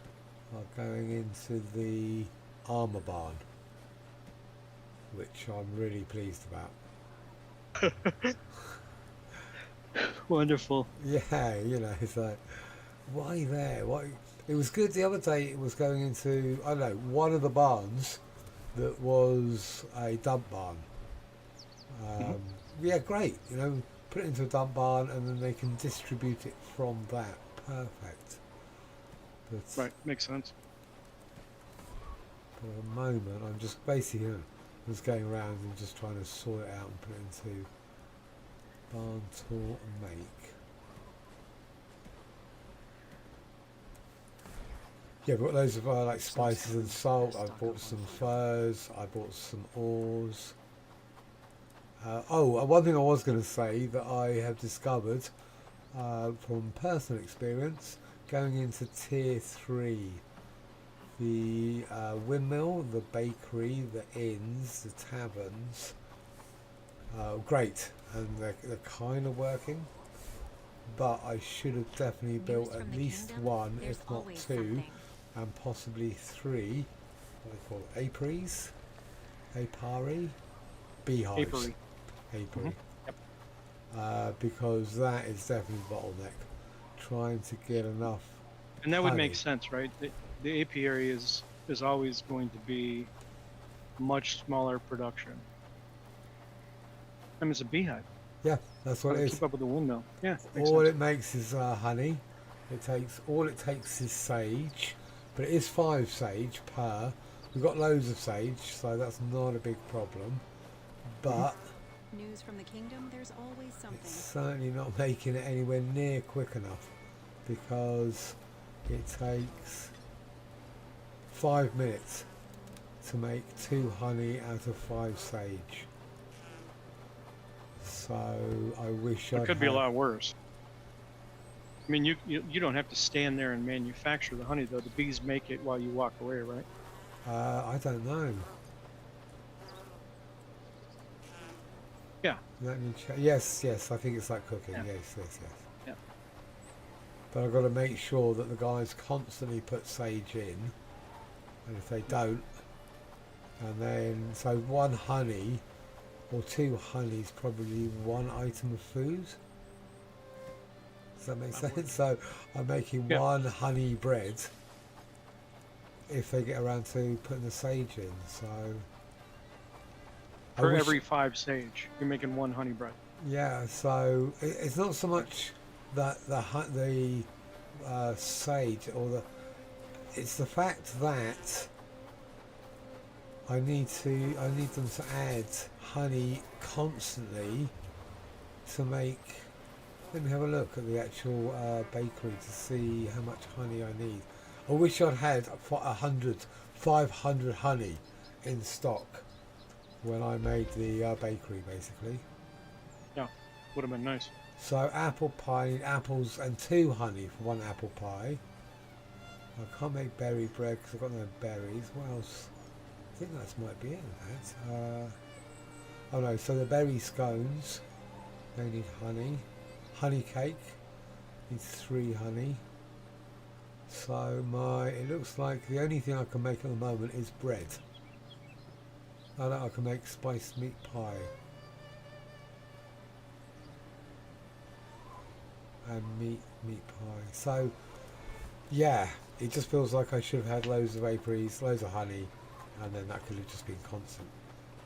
are going into the armour barn, which I'm really pleased about. Wonderful. Yeah, you know, it's like, why there? Why? It was good the other day. It was going into, I don't know, one of the barns that was a dump barn. Yeah, great. You know, put it into a dump barn and then they can distribute it from that. Perfect. But Right, makes sense. for the moment, I'm just basically just going around and just trying to sort it out and put it into barn tool make. Yeah, but loads of like spices and salt. I bought some furs. I bought some ores. One thing I was going to say that I have discovered from personal experience going into tier 3, the windmill, the bakery, the inns, the taverns, great, and they're kind of working, but I should have definitely built at least one, if not two, and possibly 3, what do they call it, apiaries, apari, beehives. Apiary. Apiary. Yep. Because that is definitely bottleneck. Trying to get enough. And that would honey. make sense, right? The apiary is always going to be much smaller production. I mean, it's a beehive. Yeah, that's what Gotta it is. keep up with the windmill. Yeah. Makes All sense. it makes is honey. All it takes is sage, but it is 5 sage per. We've got loads of sage, so that's not a big problem. But News from the kingdom, there's always something. it's certainly not making it anywhere near quick enough, because it takes 5 minutes to make 2 honey out of 5 sage. So I wish It I'd could be a had- lot worse. I mean, you don't have to stand there and manufacture the honey, though. The bees make it while you walk away, right? I don't know. Yeah. Let me check. Yes, I think it's like cooking. Yeah. Yes. Yeah. But I've got to make sure that the guys constantly put sage in, and if they don't, and then so 1 honey or 2 honeys, probably 1 item of food. Does that make sense? So I'm making 1 honey bread if they get around to putting the sage in. So I For wish- every 5 sage, you're making 1 honey bread. Yeah, so it's not so much that the sage it's the fact that I need them to add honey constantly to make. Let me have a look at the actual bakery to see how much honey I need. I wish I'd had 500 honey in stock when I made the bakery, basically. Yeah, would have been nice. So apple pie, I need apples and 2 honey for 1 apple pie. I can't make berry bread because I've got no berries. What else? I think that might be it. Oh no, so the berry scones, they need honey. Honey cake needs 3 honey. So it looks like the only thing I can make at the moment is bread. I can make spiced meat pie. And meat pie. So yeah, it just feels like I should have had loads of apiaries, loads of honey, and then that could have just been constant.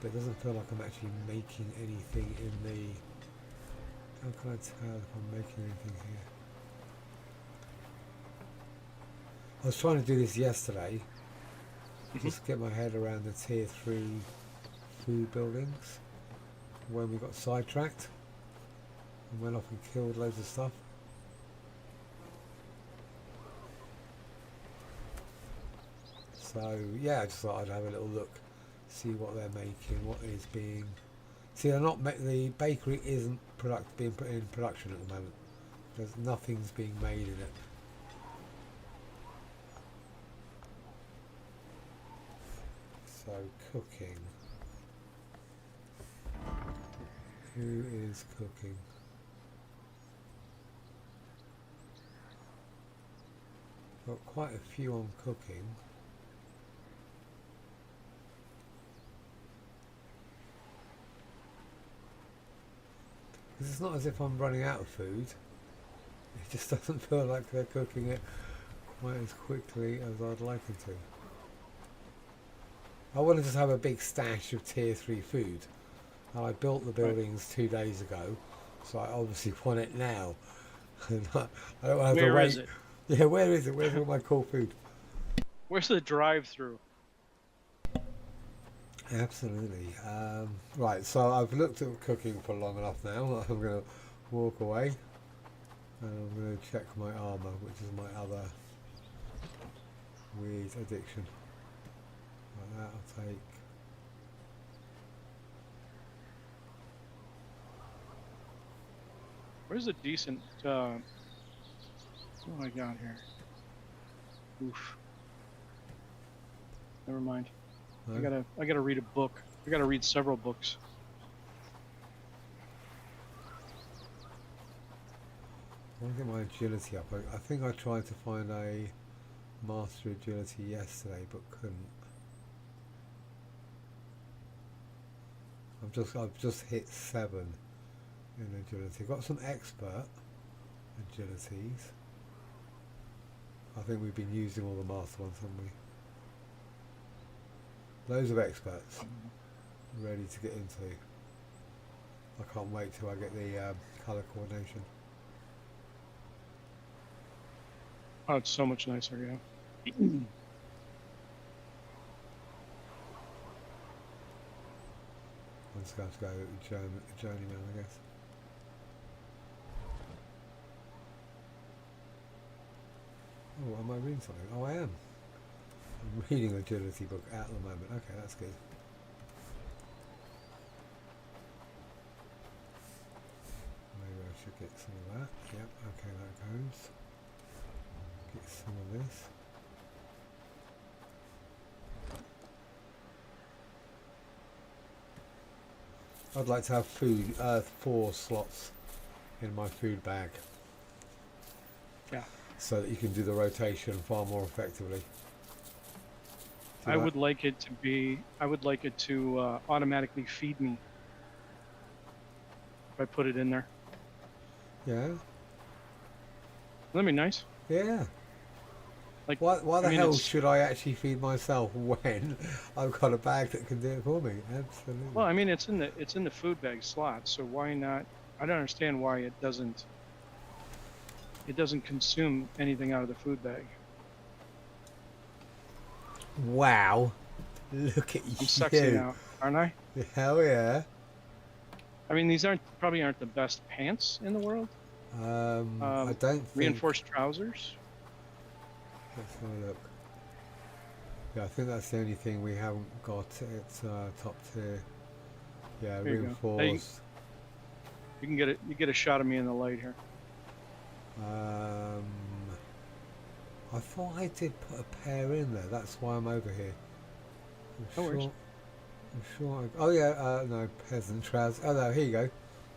But it doesn't feel like I'm actually making anything in the. How can I tell if I'm making anything here? I was trying to do this yesterday, just get my head around the tier 3 food buildings when we got sidetracked and went off and killed loads of stuff. So yeah, I just thought I'd have a little look, see what they're making, what is being. See, they're not the bakery isn't being put in production at the moment. There's nothing's being made in it. So cooking. Who is cooking? Got quite a few on cooking. Because it's not as if I'm running out of food. It just doesn't feel like they're cooking it quite as quickly as I'd like them to. I want to just have a big stash of tier 3 food. And I built the buildings 2 days ago, so I obviously want it now. And I don't want to have to wait. Where is it? Yeah, where is it? Where's all my cool food? Where's the drive-through? Absolutely. Right, so I've looked at cooking for long enough now. I'm going to walk away and I'm going to check my armour, which is my other weird addiction. Like that, I'll take. Where's a decent? What do I got here? Oof. Never mind. No? I gotta read a book. I gotta read several books. I want to get my agility up. I think I tried to find a master agility yesterday, but couldn't. I've just hit 7 in agility. Got some expert agilities. I think we've been using all the master ones, haven't we? Loads of experts ready to get into. I can't wait till I get the colour coordination. Oh, it's so much nicer, yeah. I'm just going to go journeyman, I guess. Oh, am I reading something? Oh, I am. I'm reading an agility book at the moment. Okay, that's good. Maybe I should get some of that. Yep, okay, that goes. Get some of this. I'd like to have food, 4 slots in my food bag. Yeah. So that you can do the rotation far more effectively. I would like it to automatically feed me if I put it in there. Yeah. That'd be nice. Yeah. Like, Why the I mean, hell it's- should I actually feed myself when I've got a bag that can do it for me? Absolutely. Well, I mean, it's in the food bag slot, so why not? I don't understand why it doesn't consume anything out of the food bag. Wow. Look at I'm you. sexy now, aren't I? Hell yeah. I mean, these probably aren't the best pants in the world. I don't think... Reinforced trousers. Let's have a look. Yeah, I think that's the only thing we haven't got. It's top tier. Yeah, There you go. reinforced. You can get it. You get a shot of me in the light here. I thought I did put a pair in there. That's why I'm over here. No worries. I'm sure. Oh yeah, no, peasant trousers. Oh no, here you go.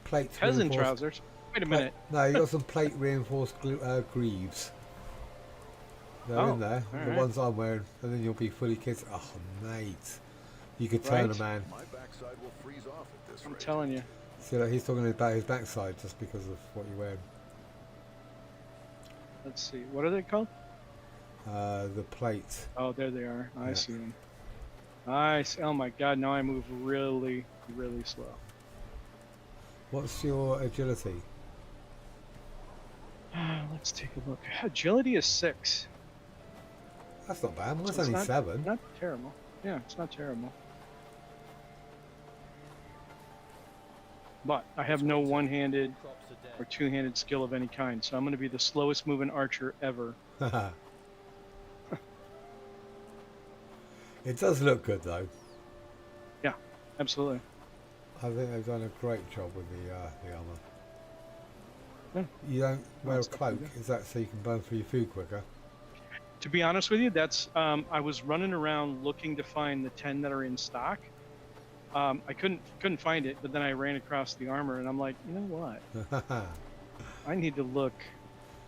Plate Peasant reinforced- trousers. Wait a minute. No, you got some plate reinforced greaves. They're Oh, in there. all The right. ones I'm wearing, and then you'll be fully kitted. Oh mate, you could turn Right. a man. My backside will freeze off at this I'm rate. telling you. See, like, he's talking about his backside just because of what you're wearing. Let's see. What are they called? The plate. Oh, there they are. I Yeah. see them. I see. Oh my God! Now I move really, really slow. What's your agility? Let's take a look. Agility is 6. That's not bad. Mine's So it's only not, 7. Not terrible. Yeah, it's not terrible. But I have no one-handed or two-handed skill of any kind, so I'm going to be the slowest moving archer ever. It does look good though. Yeah, absolutely. I think they've done a great job with the armour. Yeah. You don't wear a That's cloak, definitely is that so you can burn through your food quicker? To be honest with you, that's I was running around looking to find the 10 that are in stock. I couldn't find it, but then I ran across the armor, and I'm like, you know what? I need to look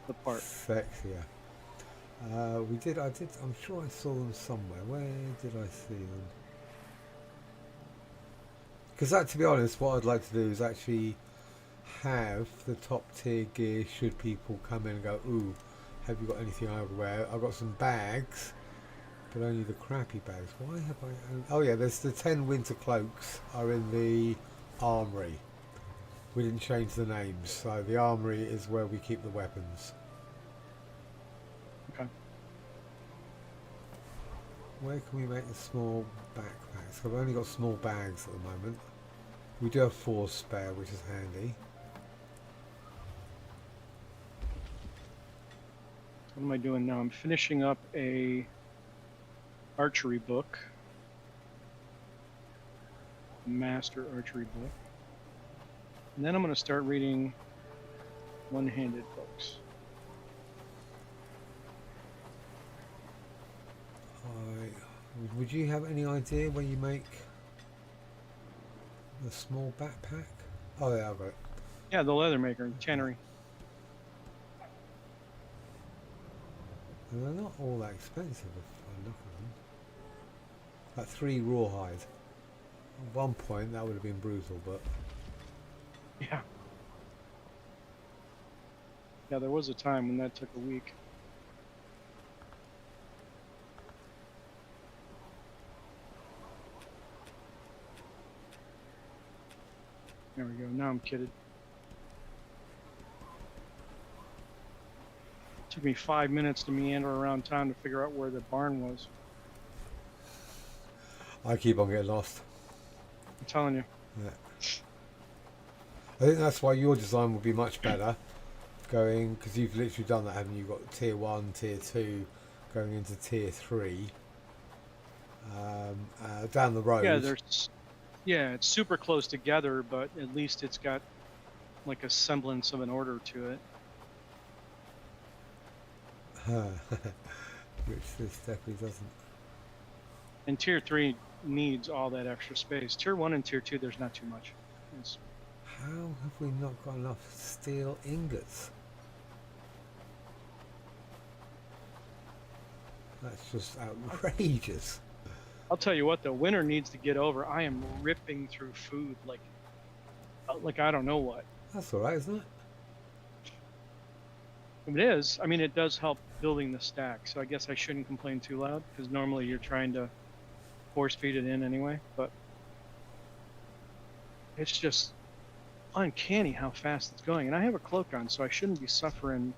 the part. Sexier. I'm sure I saw them somewhere. Where did I see them? Because that, to be honest, what I'd like to do is actually have the top tier gear should people come in and go, ooh, have you got anything I would wear? I've got some bags, but only the crappy bags. Why have I... Oh yeah, there's the 10 winter cloaks are in the armory. We didn't change the names, so the armory is where we keep the weapons. Okay. Where can we make the small backpacks? I've only got small bags at the moment. We do have 4 spare, which is handy. What am I doing now? I'm finishing up a archery book, a master archery book, and then I'm going to start reading one-handed books. Would you have any idea where you make the small backpack? Oh yeah, I've got it. Yeah, the leather maker, tannery. And they're not all that expensive if I look at them. Like 3 rawhide. At one point that would have been brutal, but Yeah. Yeah, there was a time when that took a week. There we go. Now I'm kidded. Took me 5 minutes to meander around town to figure out where the barn was. I keep on getting lost. I'm telling you. Yeah. I think that's why your design would be much better going, because you've literally done that, haven't you? You've got tier 1, tier 2 going into tier 3 down the road. Yeah, it's super close together, but at least it's got like a semblance of an order to it. Which this definitely doesn't. And tier 3 needs all that extra space. Tier 1 and tier 2, there's not too much. How have we not got enough steel ingots? That's just outrageous. I'll tell you what, though, winter needs to get over. I am ripping through food like I don't know what. That's alright, isn't it? It is. I mean, it does help building the stack, so I guess I shouldn't complain too loud, because normally you're trying to force feed it in anyway, but it's just uncanny how fast it's going. And I have a cloak on, so I shouldn't be suffering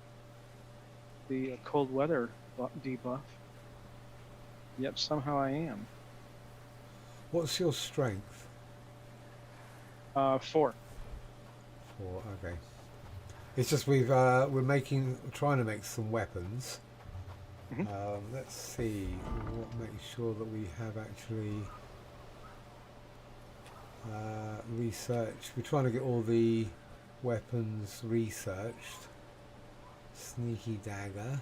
the cold weather debuff. Yet somehow I am. What's your strength? 4. 4, okay. It's just we're trying to make some weapons. Mhm. Let's see, make sure that we have actually researched. We're trying to get all the weapons researched. Sneaky dagger.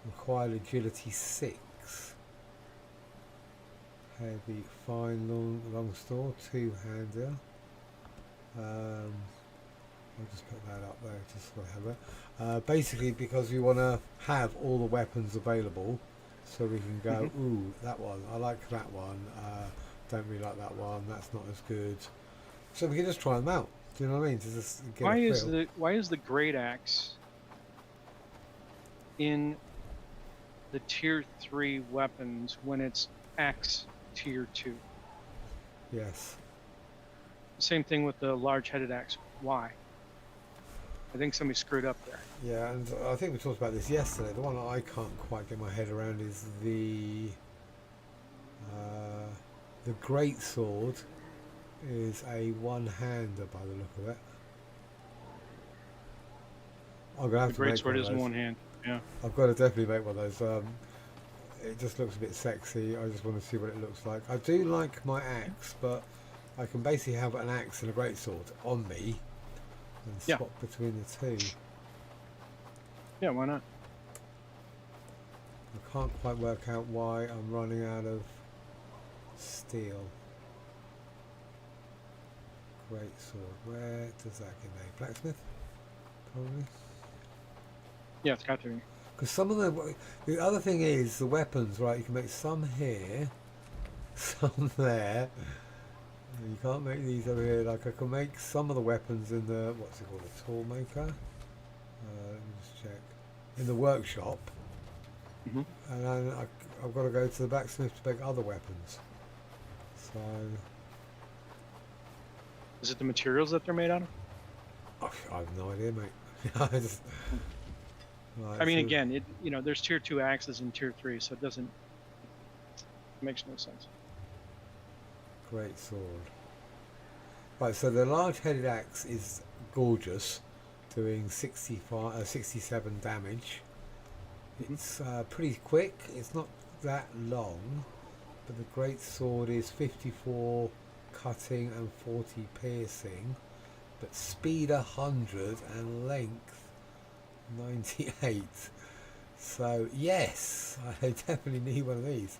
Required agility 6. Heavy, fine, long store, 2-hander. I'll just put that up there just so I have it. Basically because we want to have all the weapons available so we can go, ooh, that one, I like that one, don't really like that one, that's not as good. So we can just try them out. Do you know what I mean? To just get a feel. Why is the great axe in the tier 3 weapons when it's axe tier 2? Yes. Same thing with the large headed axe. Why? I think somebody screwed up there. Yeah, and I think we talked about this yesterday. The one that I can't quite get my head around is the great sword is a one-hander by the look of it. I'm gonna have The to make great sword one is of in those. one hand. Yeah. I've got to definitely make one of those. It just looks a bit sexy. I just want to see what it looks like. I do like my axe, but I can basically have an axe and a great sword on me and Yeah. swap between the two. Yeah, why not? I can't quite work out why I'm running out of steel. Great sword. Where does that get made? Blacksmith? Probably. Yeah, it's got to be. Because some of the other thing is the weapons, right? You can make some here, some there. You can't make these over here. Like I can make some of the weapons in the, what's it called, a tool maker. Let me just check. In the workshop. Mhm. And then I've got to go to the blacksmith to make other weapons. So Is it the materials that they're made out of? I have no idea, mate. I just, right, I mean, so- again, there's tier 2 axes and tier 3, so it makes no sense. Great sword. Right, so the large-headed axe is gorgeous, doing 67 damage. It's pretty quick. It's not that long, but the great sword is 54 cutting and 40 piercing, but speed 100 and length 98. So yes, I definitely need one of these.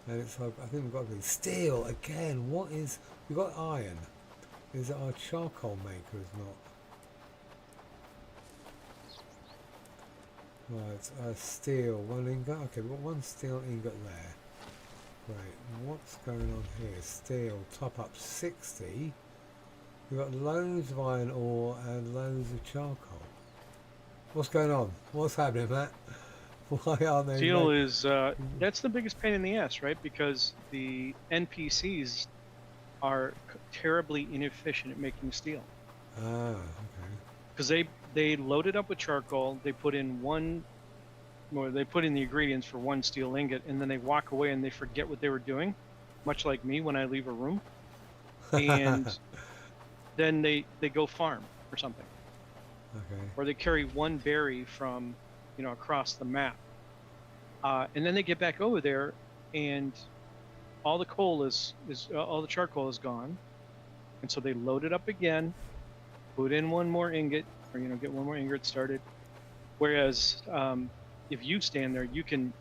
And it's like, I think we've got to be steel again. What is, we've got iron. Is it our charcoal maker is not? Right, steel, one ingot. Okay, we've got one steel ingot there. Right, what's going on here? Steel, top up 60. We've got loads of iron ore and loads of charcoal. What's going on? What's happening, Matt? Why aren't they? Steel is, that's the biggest pain in the ass, right? Because the NPCs are terribly inefficient at making steel. Ah, okay. Because they load it up with charcoal, they put in the ingredients for one steel ingot, and then they walk away and they forget what they were doing, much like me when I leave a room. And then they go farm or something. Okay. Or they carry one berry from, across the map. And then they get back over there and all the coal all the charcoal is gone. And so they load it up again, put in one more ingot, or get one more ingot started. Whereas if you stand there, you can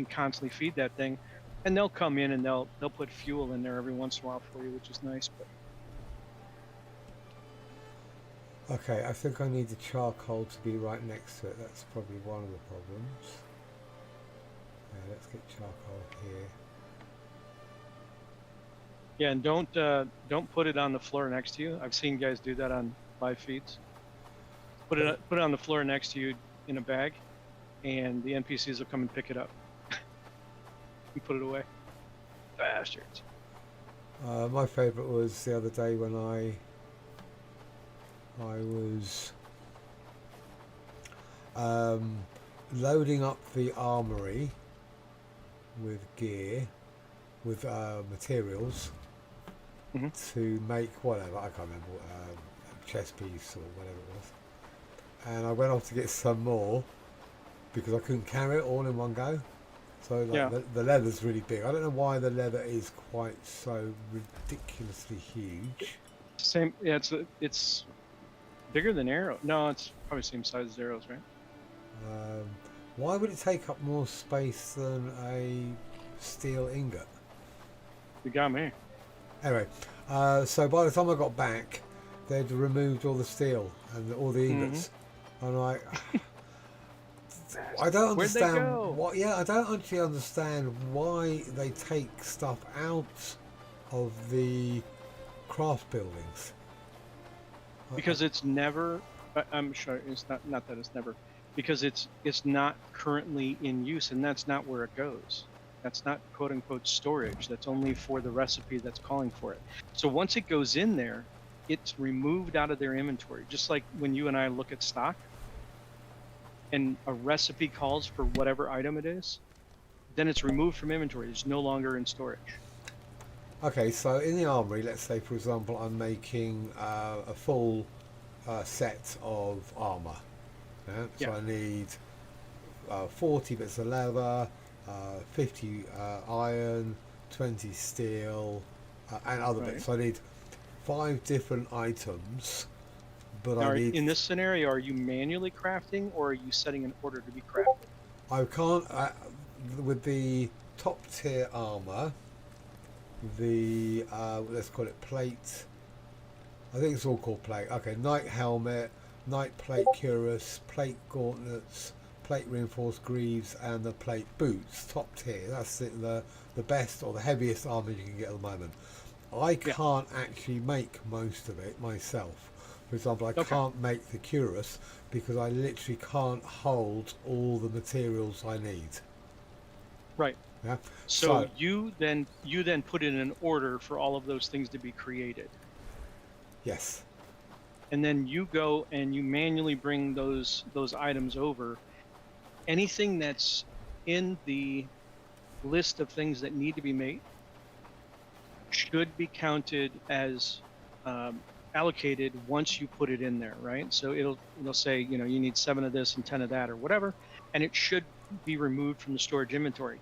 constantly feed that thing, and they'll come in and they'll put fuel in there every once in a while for you, which is nice. But Okay, I think I need the charcoal to be right next to it. That's probably one of the problems. Yeah, let's get charcoal here. yeah, and don't put it on the floor next to you. I've seen guys do that on live feeds. Put it on the floor next to you in a bag, and the NPCs will come and pick it up and put it away. Bastards. My favourite was the other day when I was loading up the armory with gear, with materials to make whatever, I can't remember, a chest piece or whatever it was. And I went off to get some more because I couldn't carry it all in one go. So like Yeah. the leather's really big. I don't know why the leather is quite so ridiculously huge. Same. Yeah, it's bigger than arrow. No, it's probably same size as arrows, right? Why would it take up more space than a steel ingot? You got me. Anyway, so by the time I got back, they'd removed all the steel and all the ingots. I'm like, I don't Where'd they understand go? what. Yeah, I don't actually understand why they take stuff out of the craft buildings. Because it's never. I'm sure it's not that it's never, because it's not currently in use, and that's not where it goes. That's not quote unquote storage. That's only for the recipe that's calling for it. So once it goes in there, it's removed out of their inventory. Just like when you and I look at stock and a recipe calls for whatever item it is, then it's removed from inventory. It's no longer in storage. Okay, so in the armory, let's say for example, I'm making a full set of armor. Yeah? So Yeah. I need 40 bits of leather, 50 iron, 20 steel, and other Right. bits. So I need 5 different items, but Now, I need. in this scenario, are you manually crafting or are you setting an order to be crafted? I can't with the top tier armor. The let's call it plate. I think it's all called plate. Okay, knight helmet, knight plate cuirass, plate gauntlets, plate reinforced greaves, and the plate boots. Top tier. That's the best or the heaviest armor you can get at the moment. I can't actually make most of it myself. For example, I can't make the cuirass because I literally can't hold all the materials I need. Right. Yeah. So you then put in an order for all of those things to be created. Yes. And then you go and you manually bring those items over. Anything that's in the list of things that need to be made should be counted as allocated once you put it in there, right? So it'll say, you know, you need 7 of this and 10 of that or whatever, and it should be removed from the storage inventory.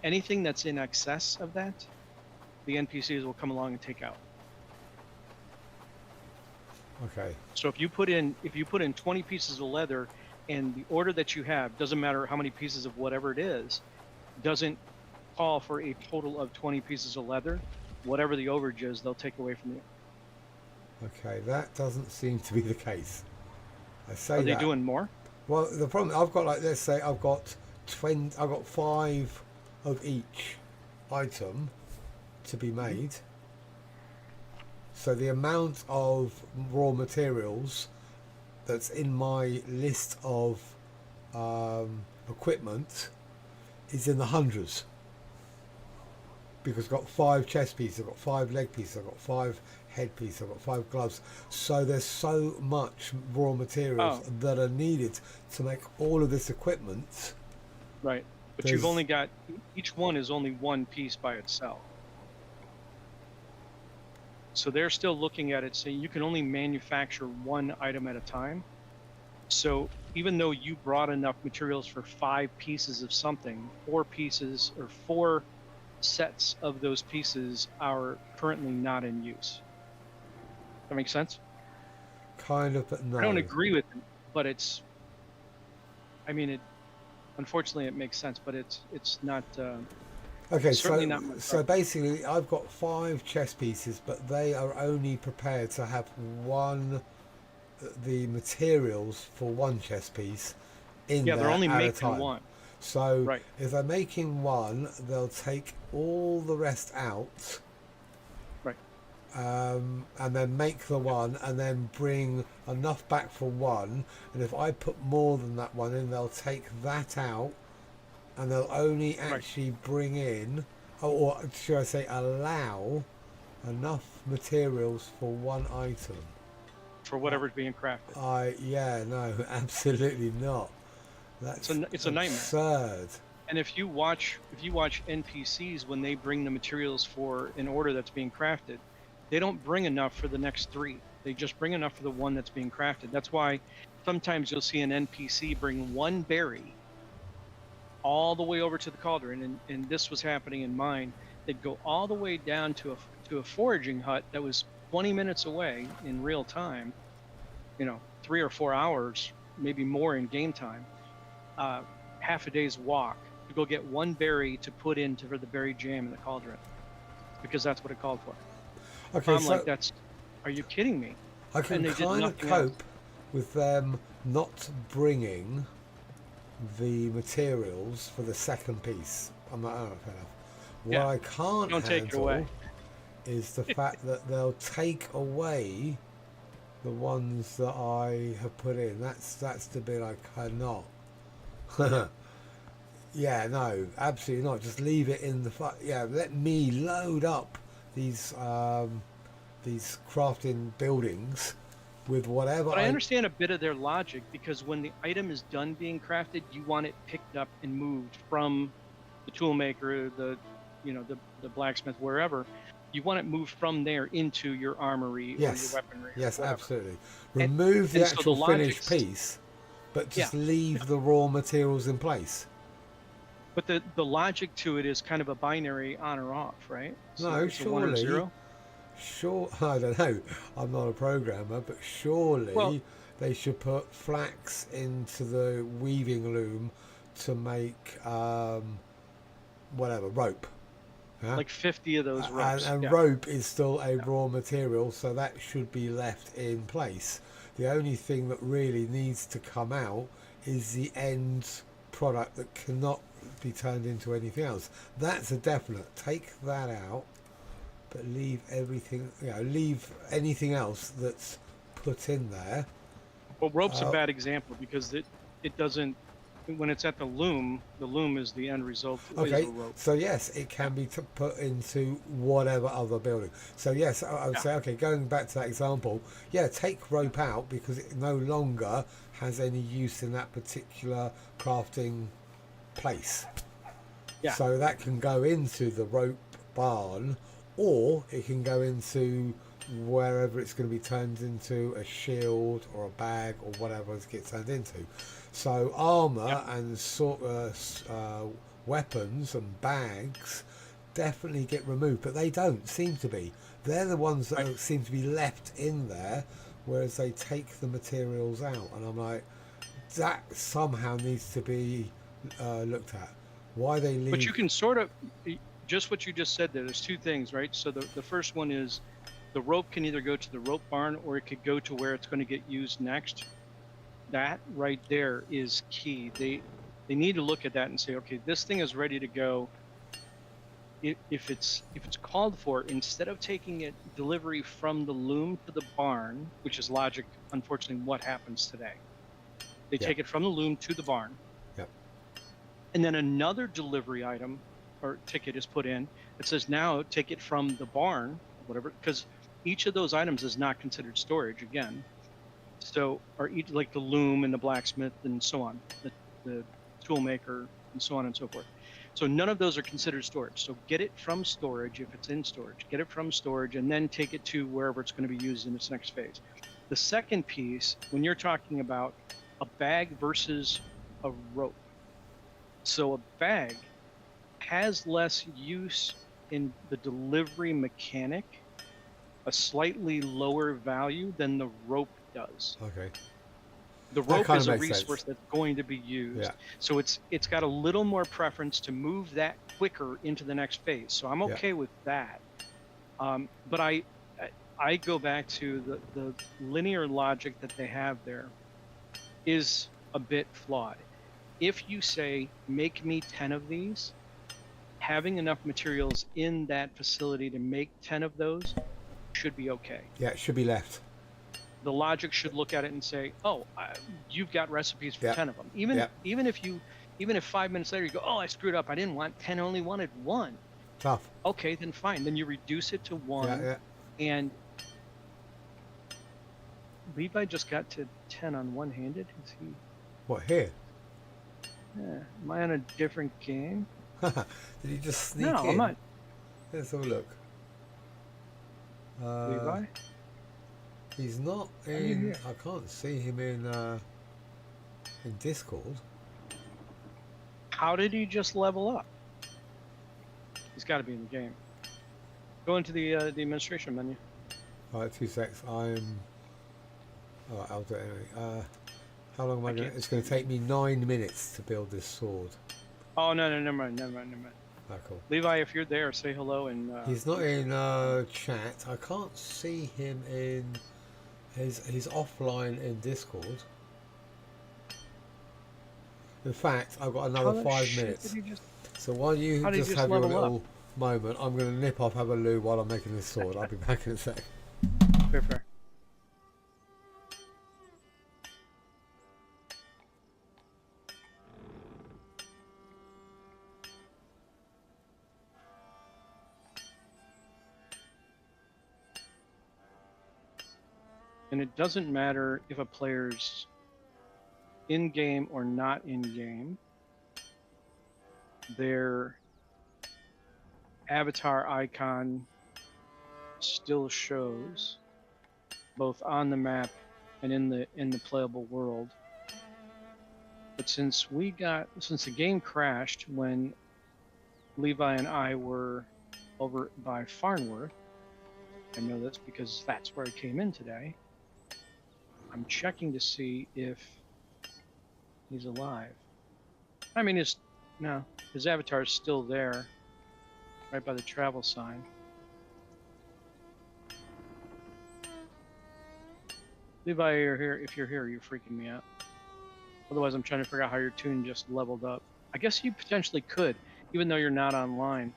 Anything that's in excess of that, the NPCs will come along and take out. Okay. So if you put in 20 pieces of leather, and the order that you have, doesn't matter how many pieces of whatever it is, doesn't call for a total of 20 pieces of leather, whatever the overage is, they'll take away from you. Okay, that doesn't seem to be the case. I say Are they that. doing more? Well, the problem I've got, like, let's say I've got 5 of each item to be made. So the amount of raw materials that's in my list of equipment is in the hundreds. Because I've got 5 chest pieces, I've got 5 leg pieces, I've got 5 head pieces, I've got 5 gloves. So there's so much raw materials that are needed to make all of this equipment. Right. But you've only got, each one is only one piece by itself. So they're still looking at it saying you can only manufacture one item at a time. So even though you brought enough materials for 5 pieces of something, 4 pieces or 4 sets of those pieces are currently not in use. That makes sense? Kind of, but no. I don't agree with it, but it's, I mean, unfortunately it makes sense, but it's not, okay, certainly not my so basically I've got 5 chess pieces, but they are only prepared to have the materials for 1 chess piece in there they're only at a making time. one. So Right. if they're making one, they'll take all the rest out, Right. and then make the one, and then bring enough back for one. And if I put more than that one in, they'll take that out, and they'll only actually bring in, or should I say, allow enough materials for 1 item. For whatever's being crafted. No, absolutely not. That's It's a nightmare. Absurd. And if you watch NPCs when they bring the materials for an order that's being crafted, they don't bring enough for the next 3. They just bring enough for the one that's being crafted. That's why sometimes you'll see an NPC bring 1 berry all the way over to the cauldron, and this was happening in mine. They'd go all the way down to a foraging hut that was 20 minutes away in real time, 3 or 4 hours, maybe more in game time. Half a day's walk to go get 1 berry to put into for the berry jam in the cauldron, because that's what it called for. Okay, I'm like, are you kidding me? I can kind of cope with them not bringing the materials for the second piece. I'm like, oh, fair enough. What I can't handle is the fact that they'll take away the ones that I have put in. That's the bit I cannot. Yeah, no, absolutely not. Just leave it in the let me load up these these crafting buildings with whatever. But I understand a bit of their logic, because when the item is done being crafted, you want it picked up and moved from the tool maker, the blacksmith, wherever. You want it moved from there into your armory or your Yes, weaponry. yes, or whatever. absolutely. Remove the and so actual the finished logic's- piece, but just Yeah. leave the raw materials in place. But the logic to it is kind of a binary on or off, right? So No, it's a 1 or surely. 0. Sure, I don't know. I'm not a programmer, but surely Well- they should put flax into the weaving loom to make whatever rope. Huh? Like 50 of those ropes. And yeah. rope is still a raw material, so that should be left in place. The only thing that really needs to come out is the end product that cannot be turned into anything else. That's a definite. Take that out, but leave everything, leave anything else that's put in there. Well, rope's a bad example, because it doesn't, when it's at the loom is the end result. Okay, Is a rope. so yes, it can be put into whatever other building. So yes, I would say, okay, going back to that example, yeah, take rope out because it no longer has any use in that particular crafting place. Yeah. So that can go into the rope barn, or it can go into wherever it's going to be turned into a shield or a bag or whatever it gets turned into. So armor and weapons and bags definitely get removed, but they don't seem to be. They're the ones that seem to be left in there, whereas they take the materials out. And I'm like, that somehow needs to be looked at. Why they leave? But you can sort of, just what you just said there, there's two things, right? So the first one is the rope can either go to the rope barn or it could go to where it's going to get used next. That right there is key. They need to look at that and say, okay, this thing is ready to go. If it's called for, instead of taking it delivery from the loom to the barn, which is logic, unfortunately, what happens today. They take it from the loom to the barn. Yep. And then another delivery item or ticket is put in. It says now take it from the barn, whatever, because each of those items is not considered storage again. So, or each, like the loom and the blacksmith and so on, the tool maker and so on and so forth. So none of those are considered storage. So get it from storage if it's in storage. Get it from storage and then take it to wherever it's going to be used in its next phase. The second piece, when you're talking about a bag versus a rope. So a bag has less use in the delivery mechanic, a slightly lower value than the rope does. Okay. The rope is a makes resource sense. that's going to be used. Yeah. So it's got a little more preference to move that quicker into the next phase. So I'm okay with that. But I go back to the linear logic that they have there is a bit flawed. If you say, make me 10 of these, having enough materials in that facility to make 10 of those should be okay. Yeah, it should be left. The logic should look at it and say, oh, you've got recipes for 10 of them. Even if 5 minutes later you go, oh, I screwed up. I didn't want 10, I only wanted 1. Tough. Okay, then fine. Then you reduce it to 1. Yeah. And Levi just got to 10 on one-handed. Is he? What, here? Yeah. Am I on a different game? Did he just sneak No, in? I'm not. Let's have a look. Levi? He's not you in. here? I can't see him in Discord. How did he just level up? He's got to be in the game. Go into the administration menu. All right, 2 secs. I'm. Oh, I'll do it anyway. How long am I going? can't It's going to take me 9 minutes to build this sword. Oh no, never mind. Ah, cool. Levi, if you're there, say hello and. He's not in chat. I can't see him in. He's offline in Discord. In fact, I've got How another the 5 shit minutes. did he just- So while you How did he just just have your level up? little moment, I'm going to nip off, have a loo while I'm making this sword. I'll be back in a sec. Fair. And it doesn't matter if a player's in-game or not in-game. Their avatar icon still shows both on the map and in the playable world. But since the game crashed when Levi and I were over by Farnworth, I know this because that's where I came in today. I'm checking to see if he's alive. I mean, his avatar is still there, right by the travel sign. Levi, you're here. If you're here, you're freaking me out. Otherwise, I'm trying to figure out how your tune just leveled up. I guess you potentially could, even though you're not online.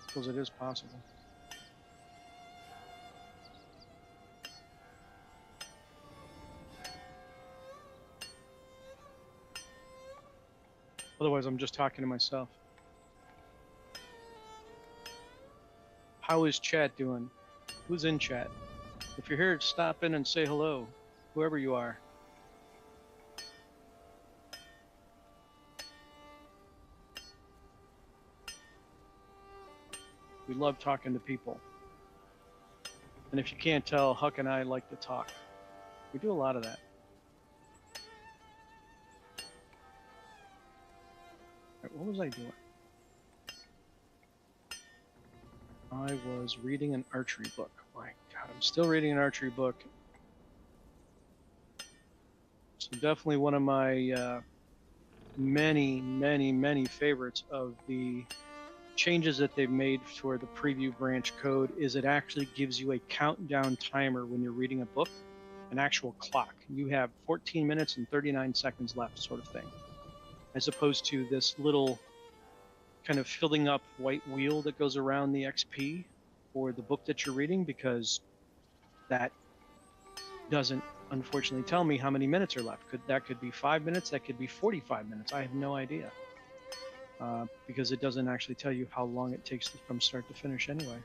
Because it is possible. Otherwise, I'm just talking to myself. How is chat doing? Who's in chat? If you're here, stop in and say hello, whoever you are. We love talking to people. And if you can't tell, Huck and I like to talk. We do a lot of that. Right, what was I doing? I was reading an archery book. My God, I'm still reading an archery book. So definitely one of my many favorites of the changes that they've made for the preview branch code is it actually gives you a countdown timer when you're reading a book, an actual clock. You have 14 minutes and 39 seconds left, sort of thing, as opposed to this little kind of filling up white wheel that goes around the XP for the book that you're reading, because that doesn't unfortunately tell me how many minutes are left. That could be 5 minutes, that could be 45 minutes. I have no idea. Because it doesn't actually tell you how long it takes from start to finish anyway.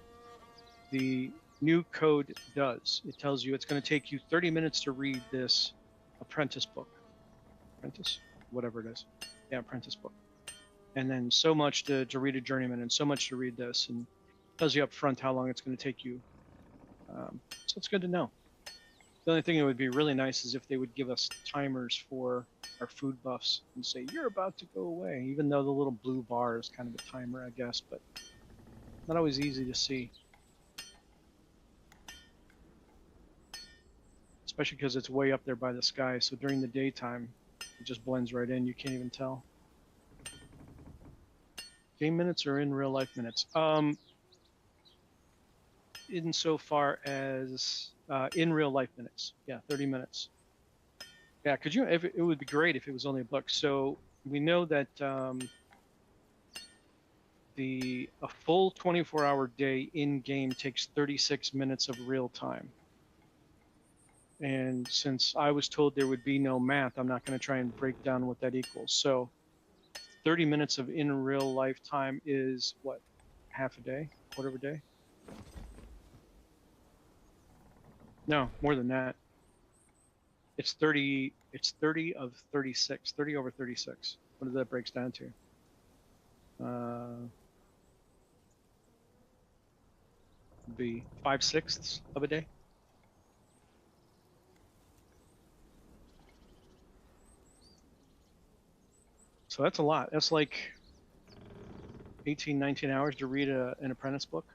The new code does. It tells you it's going to take you 30 minutes to read this apprentice book. Apprentice? Whatever it is. Yeah, apprentice book. And then so much to read a journeyman, and so much to read this, and it tells you up front how long it's going to take you. So it's good to know. The only thing that would be really nice is if they would give us timers for our food buffs and say, you're about to go away, even though the little blue bar is kind of a timer, I guess, but not always easy to see. Especially because it's way up there by the sky, so during the daytime, it just blends right in. You can't even tell. Game minutes or in real life minutes? Insofar as in real life minutes, yeah, 30 minutes. Yeah, could you? It would be great if it was only a book. So we know that a full 24-hour day in game takes 36 minutes of real time. And since I was told there would be no math, I'm not going to try and break down what that equals. So 30 minutes of in real life time is what? Half a day? Quarter of a day? No, more than that. It's 30 of 36, 30 over 36. What does that breaks down to? Be 5/6 of a day. So that's a lot. That's like 18, 19 hours to read an apprentice book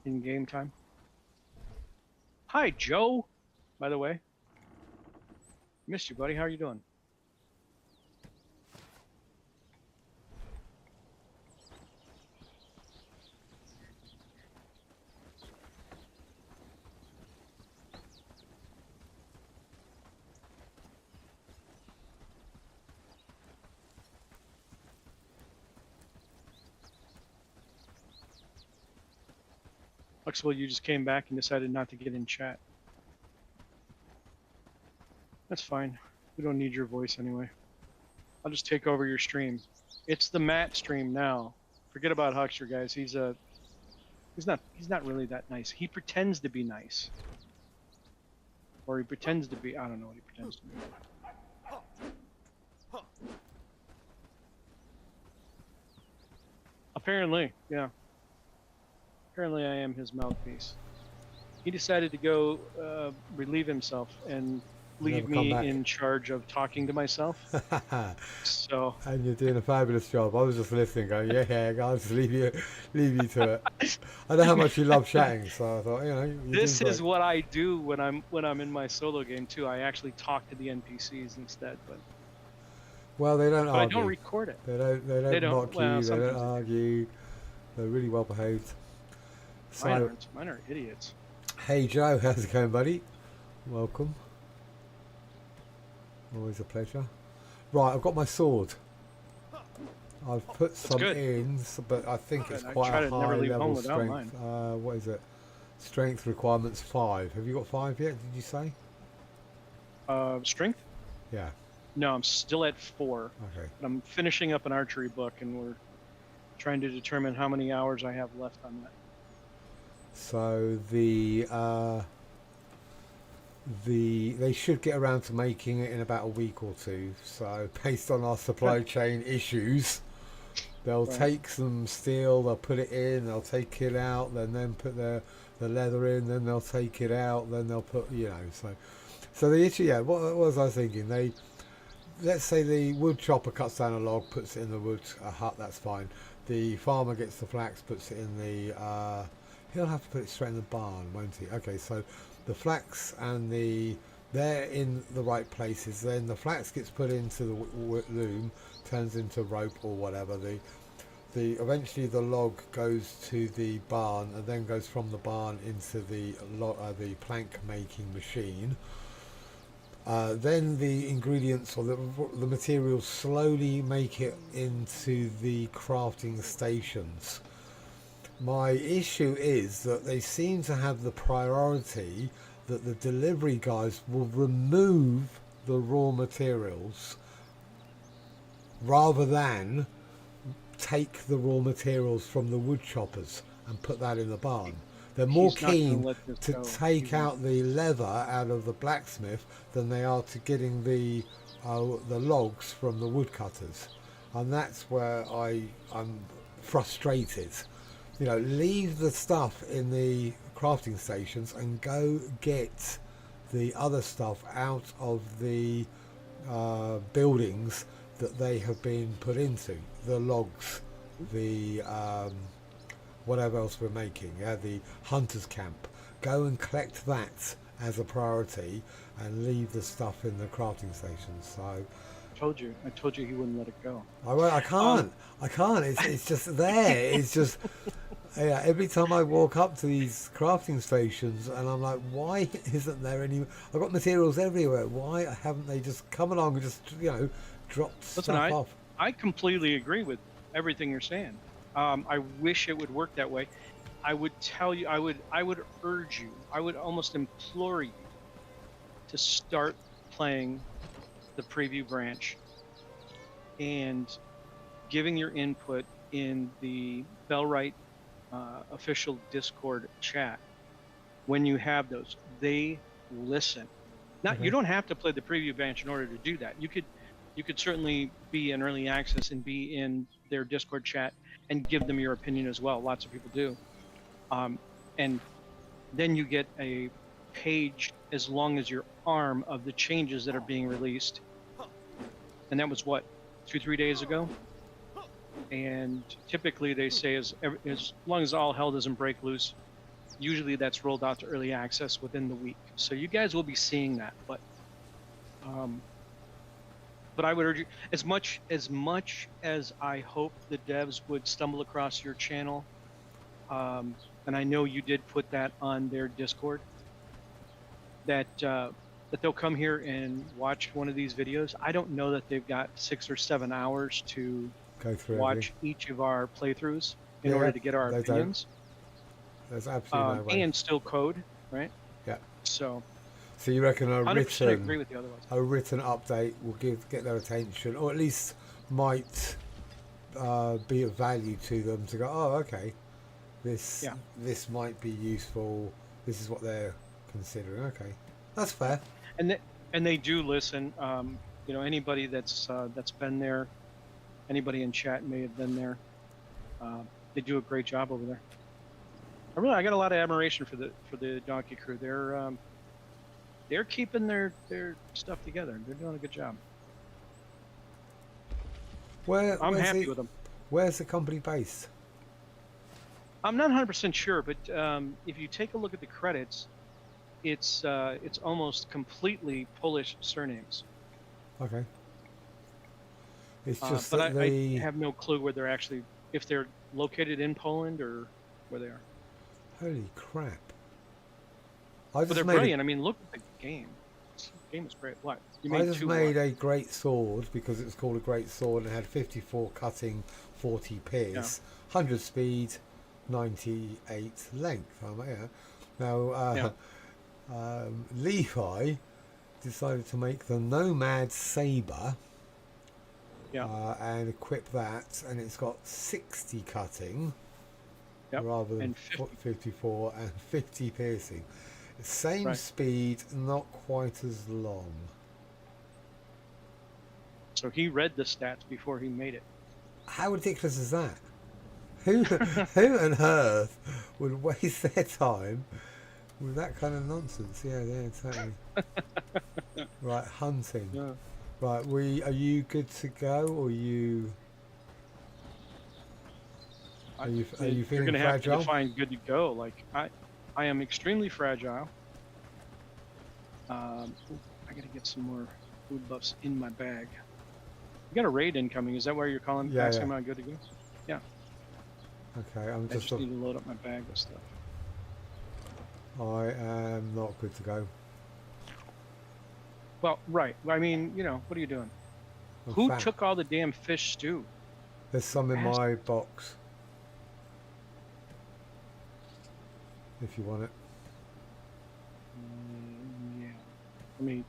in game time. Hi, Joe, by the way. Missed you, buddy. How are you doing? Flexible, you just came back and decided not to get in chat. That's fine. We don't need your voice anyway. I'll just take over your stream. It's the Matt stream now. Forget about Huckster, guys. He's He's not really that nice. He pretends to be nice. Or he pretends to be, I don't know what he pretends to be. Apparently, yeah. Apparently I am his mouthpiece. He decided to go relieve himself and leave Never come me back. in charge of talking to myself. So And you're doing a fabulous job. I was just listening, going, yeah, I'll just leave you to it. I know how much you love chatting, so I thought, you're this doing is great. what I do when I'm in my solo game too. I actually talk to the NPCs instead, but Well, they don't I argue. don't record it. They don't They don't- mock well, you. They don't sometimes they do. argue. They're really well behaved. So, Mine are idiots. hey Joe, how's it going, buddy? Welcome. Always a pleasure. Right, I've got my sword. I've put some good. in, but I think it's Good. I quite try a to never high leave home level without strength. What is it? Strength requirements 5. Have you got 5 yet? Did you say? Strength? Yeah. No, I'm still at 4. Okay. I'm finishing up an archery book, and we're trying to determine how many hours I have left on that. So they should get around to making it in about a week or two. So based on our supply chain issues, they'll Right. take some steel, they'll put it in, they'll take it out, then put the leather in, then they'll take it out, then they'll put, so the issue, what was I thinking? Let's say the wood chopper cuts down a log, puts it in the wood hut, that's fine. The farmer gets the flax, puts it in the he'll have to put it straight in the barn, won't he? Okay, so the flax and they're in the right places. Then the flax gets put into the loom, turns into rope or whatever. Eventually the log goes to the barn and then goes from the barn into the plank making machine. Then the ingredients or the materials slowly make it into the crafting stations. My issue is that they seem to have the priority that the delivery guys will remove the raw materials rather than take the raw materials from the wood choppers and put that in the barn. They're more He's not gonna keen let this to go. take out the leather out of the blacksmith than they are to getting the logs from the woodcutters, and that's where I'm frustrated. Leave the stuff in the crafting stations and go get the other stuff out of the buildings that they have been put into, the logs, the whatever else we're making, the hunter's camp. Go and collect that as a priority and leave the stuff in the crafting stations. So I told you he wouldn't let it go. I can't. It's just there. It's just every time I walk up to these crafting stations and I'm like, why isn't there any? I've got materials everywhere. Why haven't they just come along and just dropped stuff off? I completely agree with everything you're saying. I wish it would work that way. I would tell you, I would urge you, I would almost implore you to start playing the preview branch and giving your input in the Bellwright official Discord chat. When you have those, they listen. Not You don't have to play the preview branch in order to do that. You could certainly be in early access and be in their Discord chat and give them your opinion as well. Lots of people do. And then you get a page as long as your arm of the changes that are being released. And that was what, 2-3 days ago? And typically they say as long as all hell doesn't break loose, usually that's rolled out to early access within the week. So you guys will be seeing that, but I would urge you, as much as I hope the devs would stumble across your channel, and I know you did put that on their Discord, that they'll come here and watch one of these videos. I don't know that they've got 6 or 7 hours to Go through watch each of our playthroughs in order to get our they opinions. There's absolutely no way. And still code, right? Yeah. So you reckon 100% agree with the other ones. a written update will get their attention, or at least might be of value to them to go, oh, okay, this Yeah. this might be useful. This is what they're considering. Okay, that's fair. And they do listen. You know, anybody that's been there, anybody in chat may have been there. They do a great job over there. I got a lot of admiration for the Donkey Crew. They're keeping their stuff together. They're doing a good job. I'm Where's happy with them. Where's the company based? I'm not 100% sure, but if you take a look at the credits, it's almost completely Polish surnames. Okay. It's just But that I have no clue where they're actually, if they're located in Poland or where they are. Holy crap! But they're brilliant. I mean, look at the game. The game is great. What? You made I just two made what? a great sword because it was called a great sword and had 54 cutting, 40 pierce, 100 speed, 98 length. Yeah. Now, Levi decided to make the Nomad Saber and equip that, and it's got 60 cutting rather than And 54 and 50 piercing. Same Right. speed, not quite as long. So he read the stats before he made it. How ridiculous is that? Who on earth would waste their time with that kind of nonsense? Yeah, exactly. Right, hunting. Yeah. Right, are you good to go, or you? Are you You're feeling going to have to fragile? define good to go. Like I am extremely fragile. I got to get some more food buffs in my bag. You got a raid incoming. Is that where you're calling? Yeah, asking yeah. am I good to go? Yeah. Okay, I'm I just. just need to load up my bag with stuff. I am not good to go. Well, right. I mean, you know, what are you doing? I'm Who fat. took all the damn fish stew? There's some in Bastard. my box. If you want it. Yeah. Let me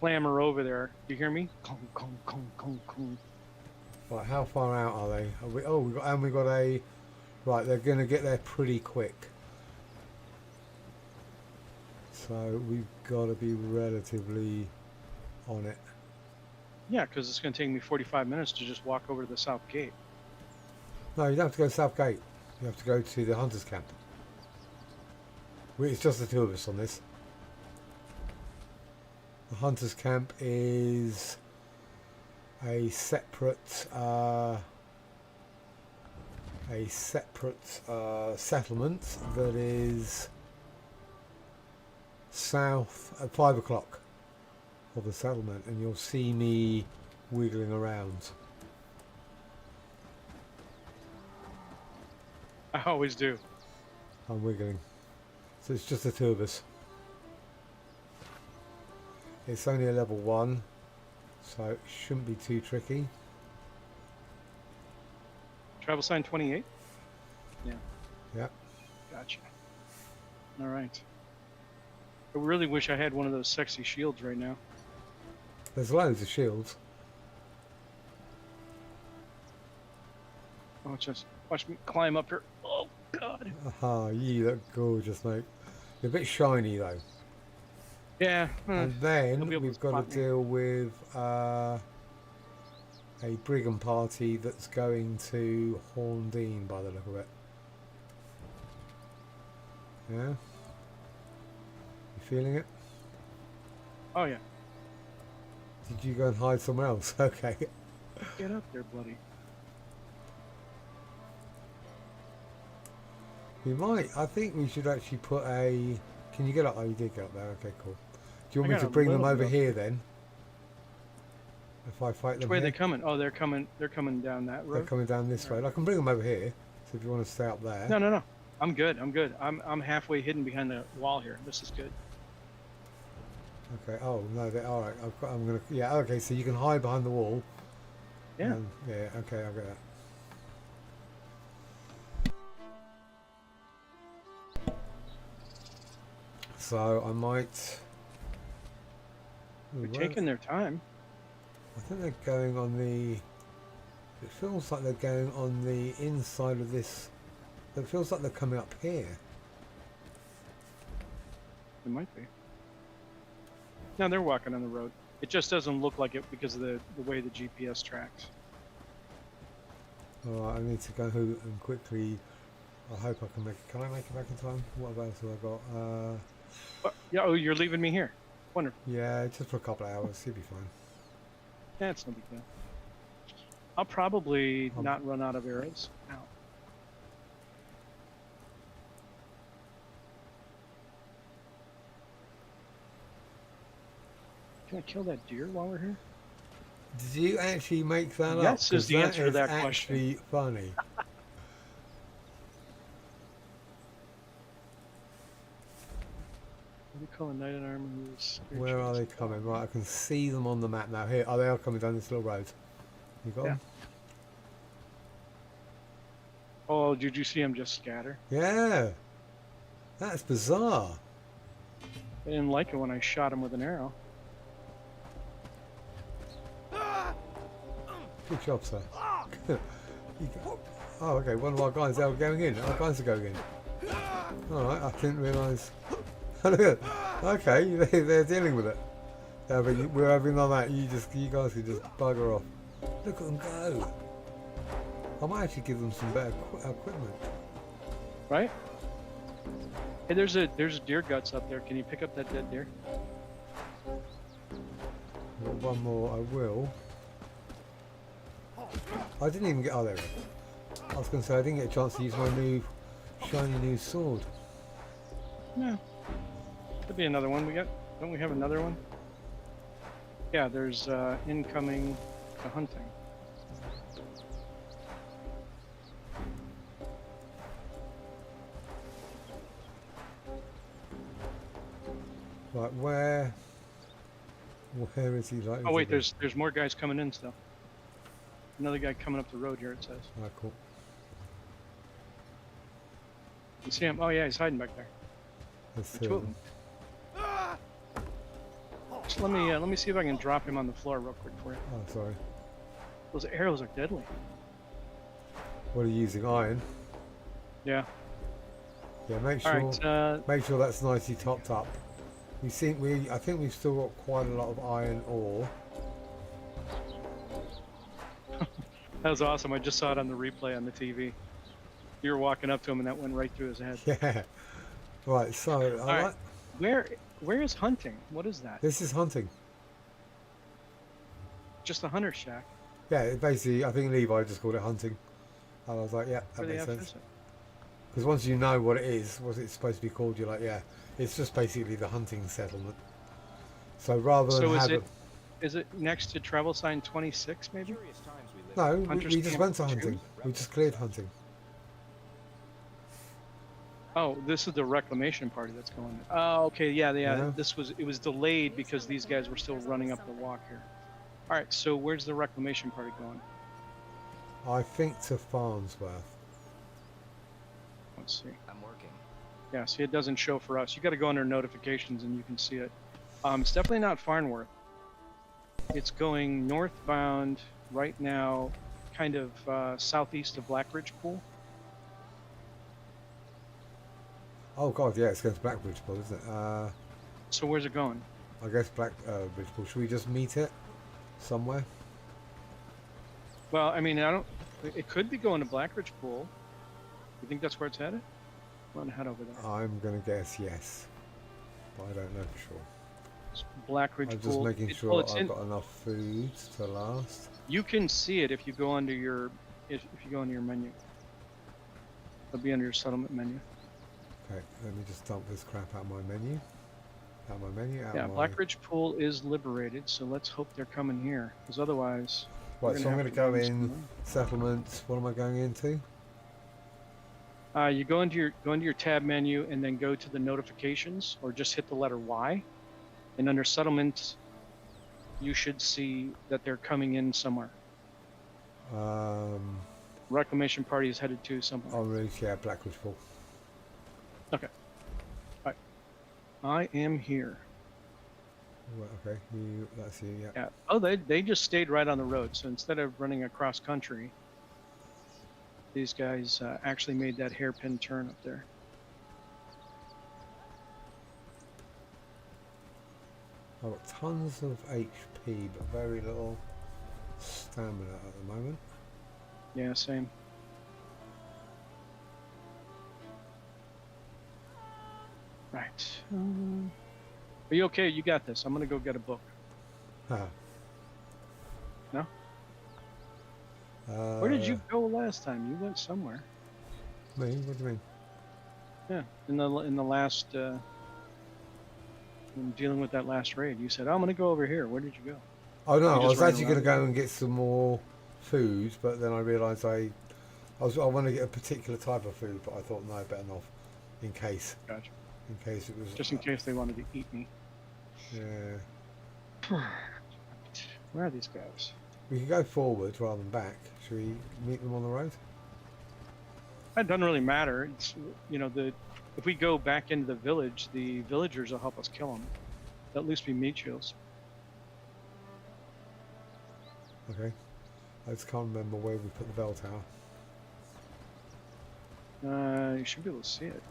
clamber over there. Do you hear me? Clunk, clunk, clunk, clunk, clunk. Right, how far out are they? We got a. Right, they're going to get there pretty quick. So we've got to be relatively on it. Yeah, because it's going to take me 45 minutes to just walk over to the south gate. No, you don't have to go South Gate. You have to go to the Hunters Camp. It's just the two of us on this. The Hunters Camp is a separate settlement that is south at 5 o'clock of the settlement, and you'll see me wiggling around. I always do. I'm wiggling. So it's just the two of us. It's only a level 1, so it shouldn't be too tricky. Travel sign 28? Yeah. Yeah. Gotcha. All right. I really wish I had one of those sexy shields right now. There's loads of shields. Watch me climb up here. Oh, God. Aha, you look gorgeous, mate. You're a bit shiny though. Yeah. And then You'll be able to we've got spot to me. deal with a brigand party that's going to Horndean by the look of it. Yeah? You feeling it? Oh, yeah. Did you go and hide somewhere else? Okay. Get up there, buddy. We might. I think we should actually put a... Can you get up? Oh, you did get up there. Okay, cool. Do you want I me to got a bring them little over bit. here then? If I fight Which them way are here? they coming? Oh, they're coming down that They're road. coming down this road. I can bring them over here. So if you want to stay up there. No. I'm good. I'm halfway hidden behind the wall here. This is good. Okay. Oh no. All right. I'm gonna. Yeah. Okay. So you can hide behind the wall. Yeah. Yeah. Okay. I'll get that. So I might. They're taking their time. I think they're going on the. It feels like they're going on the inside of this It feels like they're coming up here. It might be. No, they're walking on the road. It just doesn't look like it because of the way the GPS tracks. Alright, I need to go and quickly. I hope I can make it. Can I make it back in time? What else have I got? Yeah, oh, you're leaving me here. Wonderful. Yeah, just for a couple of hours. You'll be fine. Yeah, it's no big deal. I'll probably not run out of arrows. Ow. Can I kill that deer while we're here? Did you actually make that up? Yes, is 'Cause the answer to that actually funny. What do you call a knight in armor who's... Where are they coming? Right, I can see them on the map now. Here, oh, they are coming down this little road. You got them? Oh, did you see him just scatter? Yeah. That's bizarre. I didn't like it when I shot him with an arrow. Good job, sir. Oh, okay. One of our guys are going in. Our guys are going in. Alright, I didn't realise. Look at that. Okay, they're dealing with it. Yeah, but we're having none of that. You guys can just bugger off. Look at them go. I might actually give them some better equipment. Right? Hey, there's a deer guts up there. Can you pick up that dead deer? Got one more. I will. I didn't even get. Oh, there we go. I was going to say I didn't get a chance to use my new shiny new sword. No. Could be another one we got. Don't we have another one? Yeah, there's incoming to hunting. Right, where is he likely? Oh wait, to be? there's more guys coming in still. Another guy coming up the road here, it says. Ah, cool. You see him? Oh yeah, he's hiding back there. Let's Two of them. Just let me see if I can drop him on the floor real quick for you. Oh, sorry. Those arrows are deadly. What are you using? Iron. Yeah. Yeah, make All sure right. make sure that's nicely topped up. I think we've still got quite a lot of iron ore. That was awesome. I just saw it on the replay on the TV. You were walking up to him and that went right through his head. Yeah. Right. So All right. Where is hunting? What is that? this is hunting. Just a hunter shack. Yeah, basically, I think Levi just called it hunting. And I was like, yeah, that Where they makes have sense. this? Because once you know what it is, what it's supposed to be called, you're like, yeah, it's just basically the hunting settlement. So rather than So have is it next to travel sign 26 maybe? Curious times we live. no, Hunters we just Camp went to 2? hunting. We just cleared hunting. Oh, this is the reclamation party that's going. Oh, okay, yeah. Yeah. It was delayed because these guys were still running up the walk here. All right, so where's the reclamation party going? I think to Farnsworth. Let's see. I'm working. Yeah, see, it doesn't show for us. You got to go under notifications and you can see it. It's definitely not Farnworth. It's going northbound right now, kind of southeast of Blackridge Pool. Oh god, yeah, it's going to Blackbridge Pool, isn't it? So where's it going? I guess Blackbridge Pool. Should we just meet it somewhere? Well, I mean, I don't. It could be going to Blackridge Pool. You think that's where it's headed? Run head over there. I'm going to guess yes, but I don't know for sure. It's Blackridge I'm Pool. just making Well, sure it's I've in- got enough food to last. You can see it if you go under your if you go into your menu. It'll be under your settlement menu. Okay, let me just dump this crap out of my menu. Out of my menu, out Yeah, of my... Blackridge Pool is liberated, so let's hope they're coming here, because otherwise. we're Right, so I'm have going to go run in some settlements. What am I going into? more. You go into your tab menu and then go to the notifications, or just hit the letter Y, and under settlements, you should see that they're coming in somewhere. Reclamation party is headed to somewhere. Oh, really? Yeah, Blackwood Pool. Okay. All right. I am here. Right, okay, that's you, yeah. Yeah. Oh, they just stayed right on the road. So instead of running across country, These guys actually made that hairpin turn up there. I've got tons of HP, but very little stamina at the moment. Yeah, same. Right. Are you okay? You got this. I'm gonna go get a book. Huh. No? Where did you go last time? You went somewhere. Me? What do you mean? Yeah, in the last when dealing with that last raid, you said, "Oh, I'm gonna go over here." Where did you go? Oh no, You I just was ran actually going to around? go and get some more food, but then I realised I want to get a particular type of food, but I thought no, better not, in case Gotcha. it was Just in case they wanted to eat me. Yeah, Where are these guys? we could go forward rather than back. Should we meet them on the road? It doesn't really matter. It's if we go back into the village, the villagers will help us kill them. At least we meet shields. Okay, I just can't remember where we put the bell tower. You should be able to see it.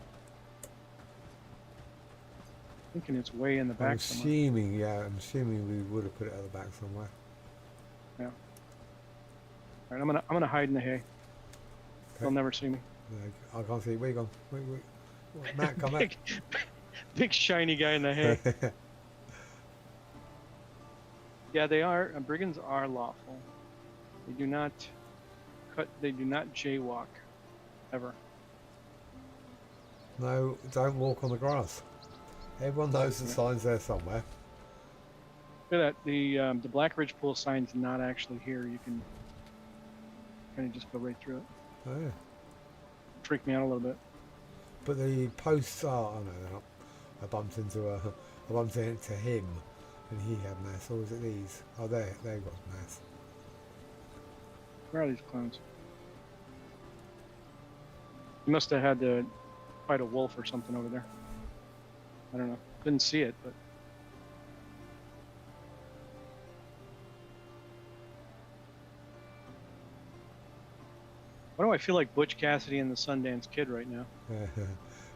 Thinking it's way in the I'm back somewhere. assuming we would have put it at the back somewhere. Yeah. All right, I'm gonna hide in the hay. They'll never see me. I can't see. Where you gone? Wait. Matt, come back. Big shiny guy in the hay. Yeah, they are. Brigands are lawful. They do not cut. They do not jaywalk, ever. No, don't walk on the grass. Everyone knows the sign's there somewhere. Look at that. The Black Ridge Pool sign's not actually here. You can kind of just go right through it. Oh yeah. Freaked me out a little bit. But the posts are. Oh no, they're not. I bumped into him, and he had mass. Or was it these? Oh, they got mass. Where are these clowns? You must have had to fight a wolf or something over there. I don't know. Didn't see it, but. Why do I feel like Butch Cassidy and the Sundance Kid right now?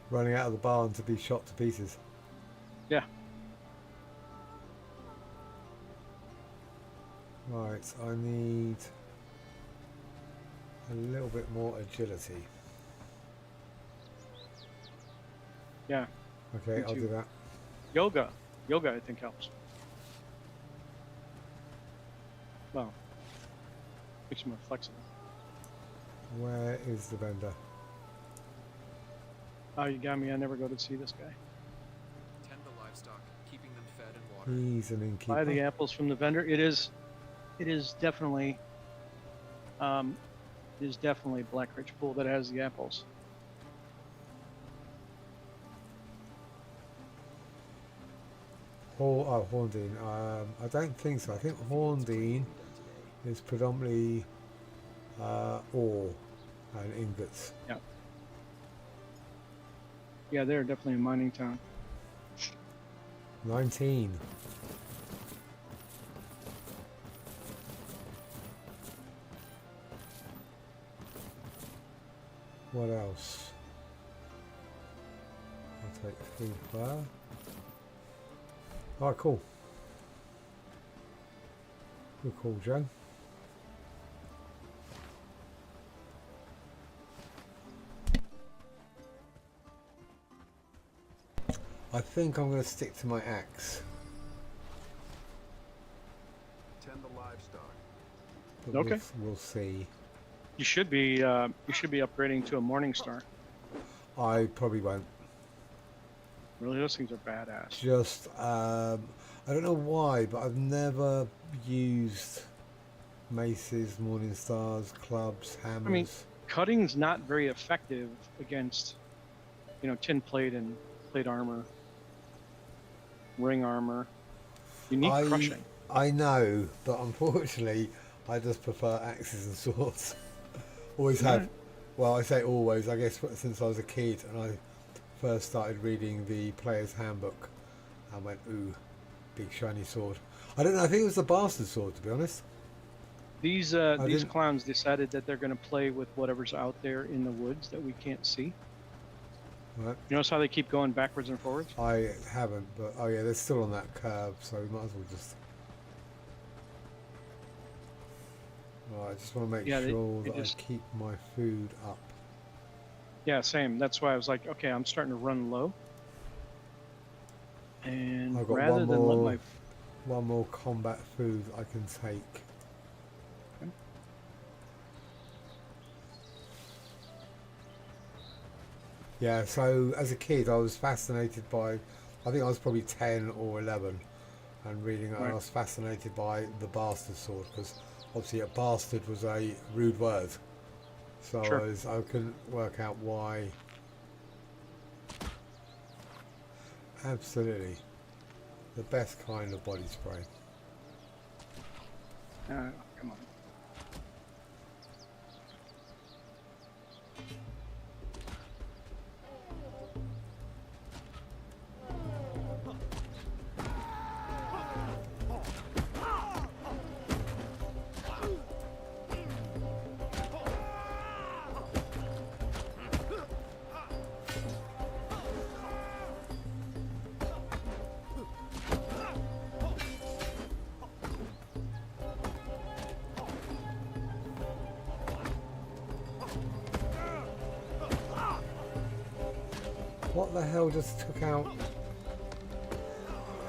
Running out of the barn to be shot to pieces. Yeah. Right, I need a little bit more agility. Yeah. Okay, Me I'll too. do that. Yoga, I think helps. Well, makes you more flexible. Where is the vendor? Oh, you got me. I never go to see this guy. Tend the livestock, keeping them fed and watered. He's an innkeeper. Buy the apples from the vendor. It is definitely, Black Ridge Pool that has the apples. Horndean. I don't think so. I think Horndean is predominantly ore and ingots. Yeah. Yeah, they're definitely a mining town. 19. What else? I'll take 3 fire. Alright, cool. Good call, Joe. I think I'm going to stick to my axe. Tend the livestock. But Okay. We'll see. You should be upgrading to a Morning Star. I probably won't. Really, those things are badass. Just, I don't know why, but I've never used maces, morning stars, clubs, hammers. I mean, cutting's not very effective against, tin plate and plate armor, ring armor. You need crushing. I know, but unfortunately, I just prefer axes and swords. Always have. Right. Well, I say always, I guess since I was a kid and I first started reading the Player's Handbook, I went, ooh, big shiny sword. I don't know, I think it was the bastard sword, to be honest. These didn't- clowns decided that they're going to play with whatever's out there in the woods that we can't see. Right. You notice how they keep going backwards and forwards? I haven't, but oh yeah, they're still on that curve, so we might as well just. Right, I just want to make Yeah, sure they that just- I keep my food up. Yeah, same. That's why I was like, okay, I'm starting to run low. And I've got rather than let my one more combat food I can take. Okay. Yeah, so as a kid I was fascinated by, I think I was probably 10 or 11 and reading it, and I Right. was fascinated by the bastard sword, because obviously a bastard was a rude word. So Sure. I couldn't work out why. Absolutely. The best kind of body spray. come on. What the hell just took out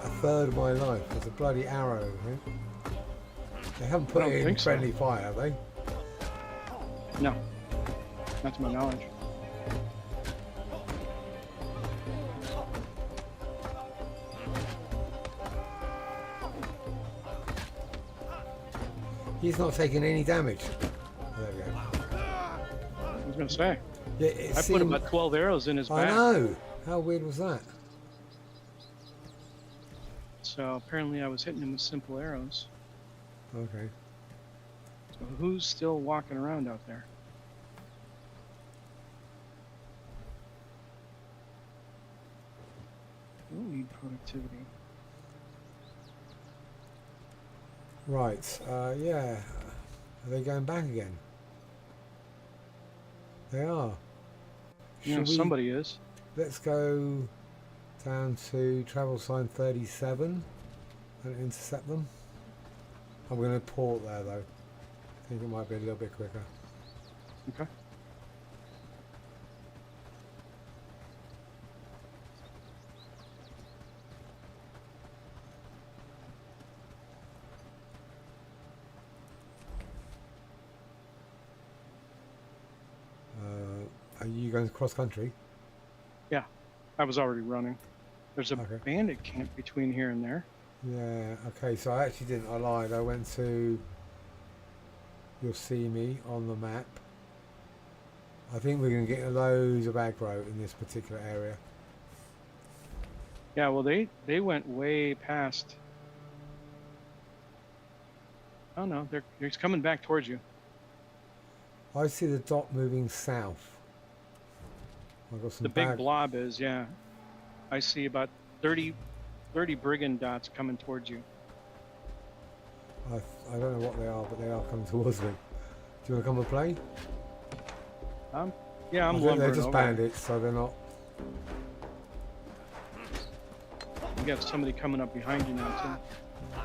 a third of my life? There's a bloody arrow, I think. They haven't put I don't it in think so. friendly fire, have they? No, not to my knowledge. He's not taking any damage. There we go. I was going to say, Yeah, it I put seemed- about 12 arrows in his I back. know. How weird was that? So apparently I was hitting him with simple arrows. Okay. So who's still walking around out there? We'll need productivity. Right. Yeah. Are they going back again? They are. You know, Should we- somebody is. Let's go down to travel sign 37 and intercept them. I'm going to port there though. I think it might be a little bit quicker. Okay. Are you going cross country? Yeah, I was already running. There's a Okay. bandit camp between here and there. Yeah, okay, so I actually didn't, I lied. I went to, you'll see me on the map. I think we're going to get loads of aggro in this particular area. Yeah, well, they went way past. Oh no, he's coming back towards you. I see the dot moving south. I've got some The big bag- blob is, yeah. I see about 30 brigand dots coming towards you. I don't know what they are, but they are coming towards me. Do you want to come and play? Yeah, I'm I think lumbering they're just over. bandits, so they're not. You got somebody coming up behind you now too.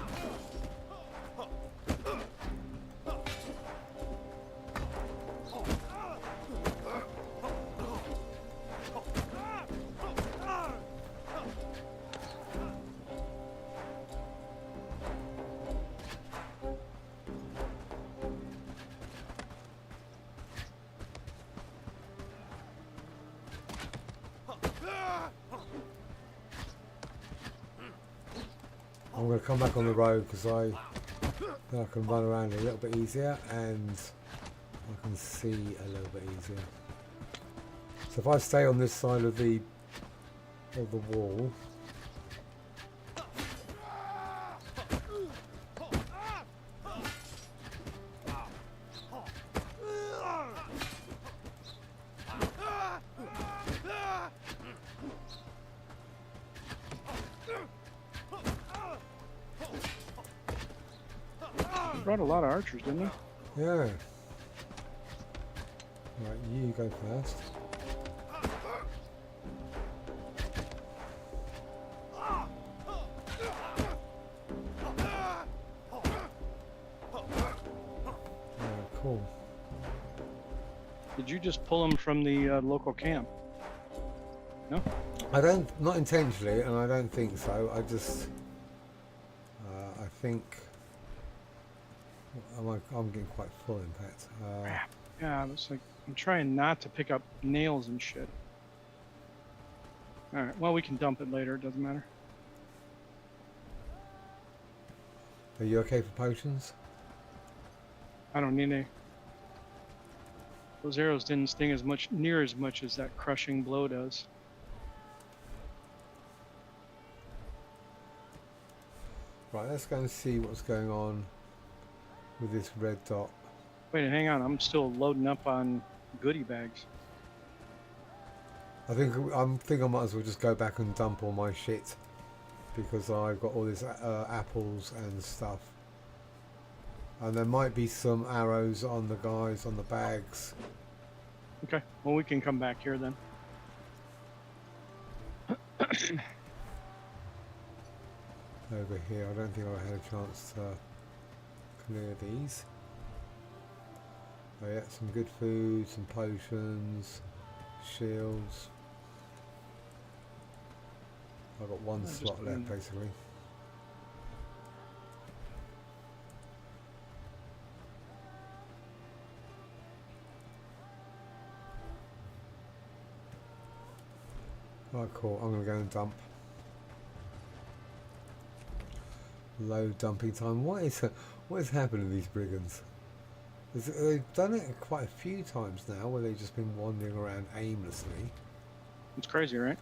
I'm going to come back on the road because then I can run around a little bit easier and I can see a little bit easier. So if I stay on this side of the wall, brought a lot of archers, didn't he? Yeah. Right, you go first. Yeah, cool. Did you just pull him from the local camp? No? I don't, not intentionally, and I don't think so. I just, I think I'm getting quite full, in fact. Crap. Yeah, it's like I'm trying not to pick up nails and shit. All right. Well, we can dump it later. It doesn't matter. Are you okay for potions? I don't need any. Those arrows didn't sting as much, near as much as that crushing blow does. Right, let's go and see what's going on with this red dot. Wait, hang on. I'm still loading up on goodie bags. I think I might as well just go back and dump all my shit because I've got all these apples and stuff. And there might be some arrows on the guys on the bags. Okay. Well, we can come back here then. Over here, I don't think I had a chance to clear these. Oh yeah, some good food, some potions, shields. I've got one slot left basically. Right, cool. I'm going to go and dump. Low dumping time. What is happening to these brigands? They've done it quite a few times now where they've just been wandering around aimlessly. It's crazy, right?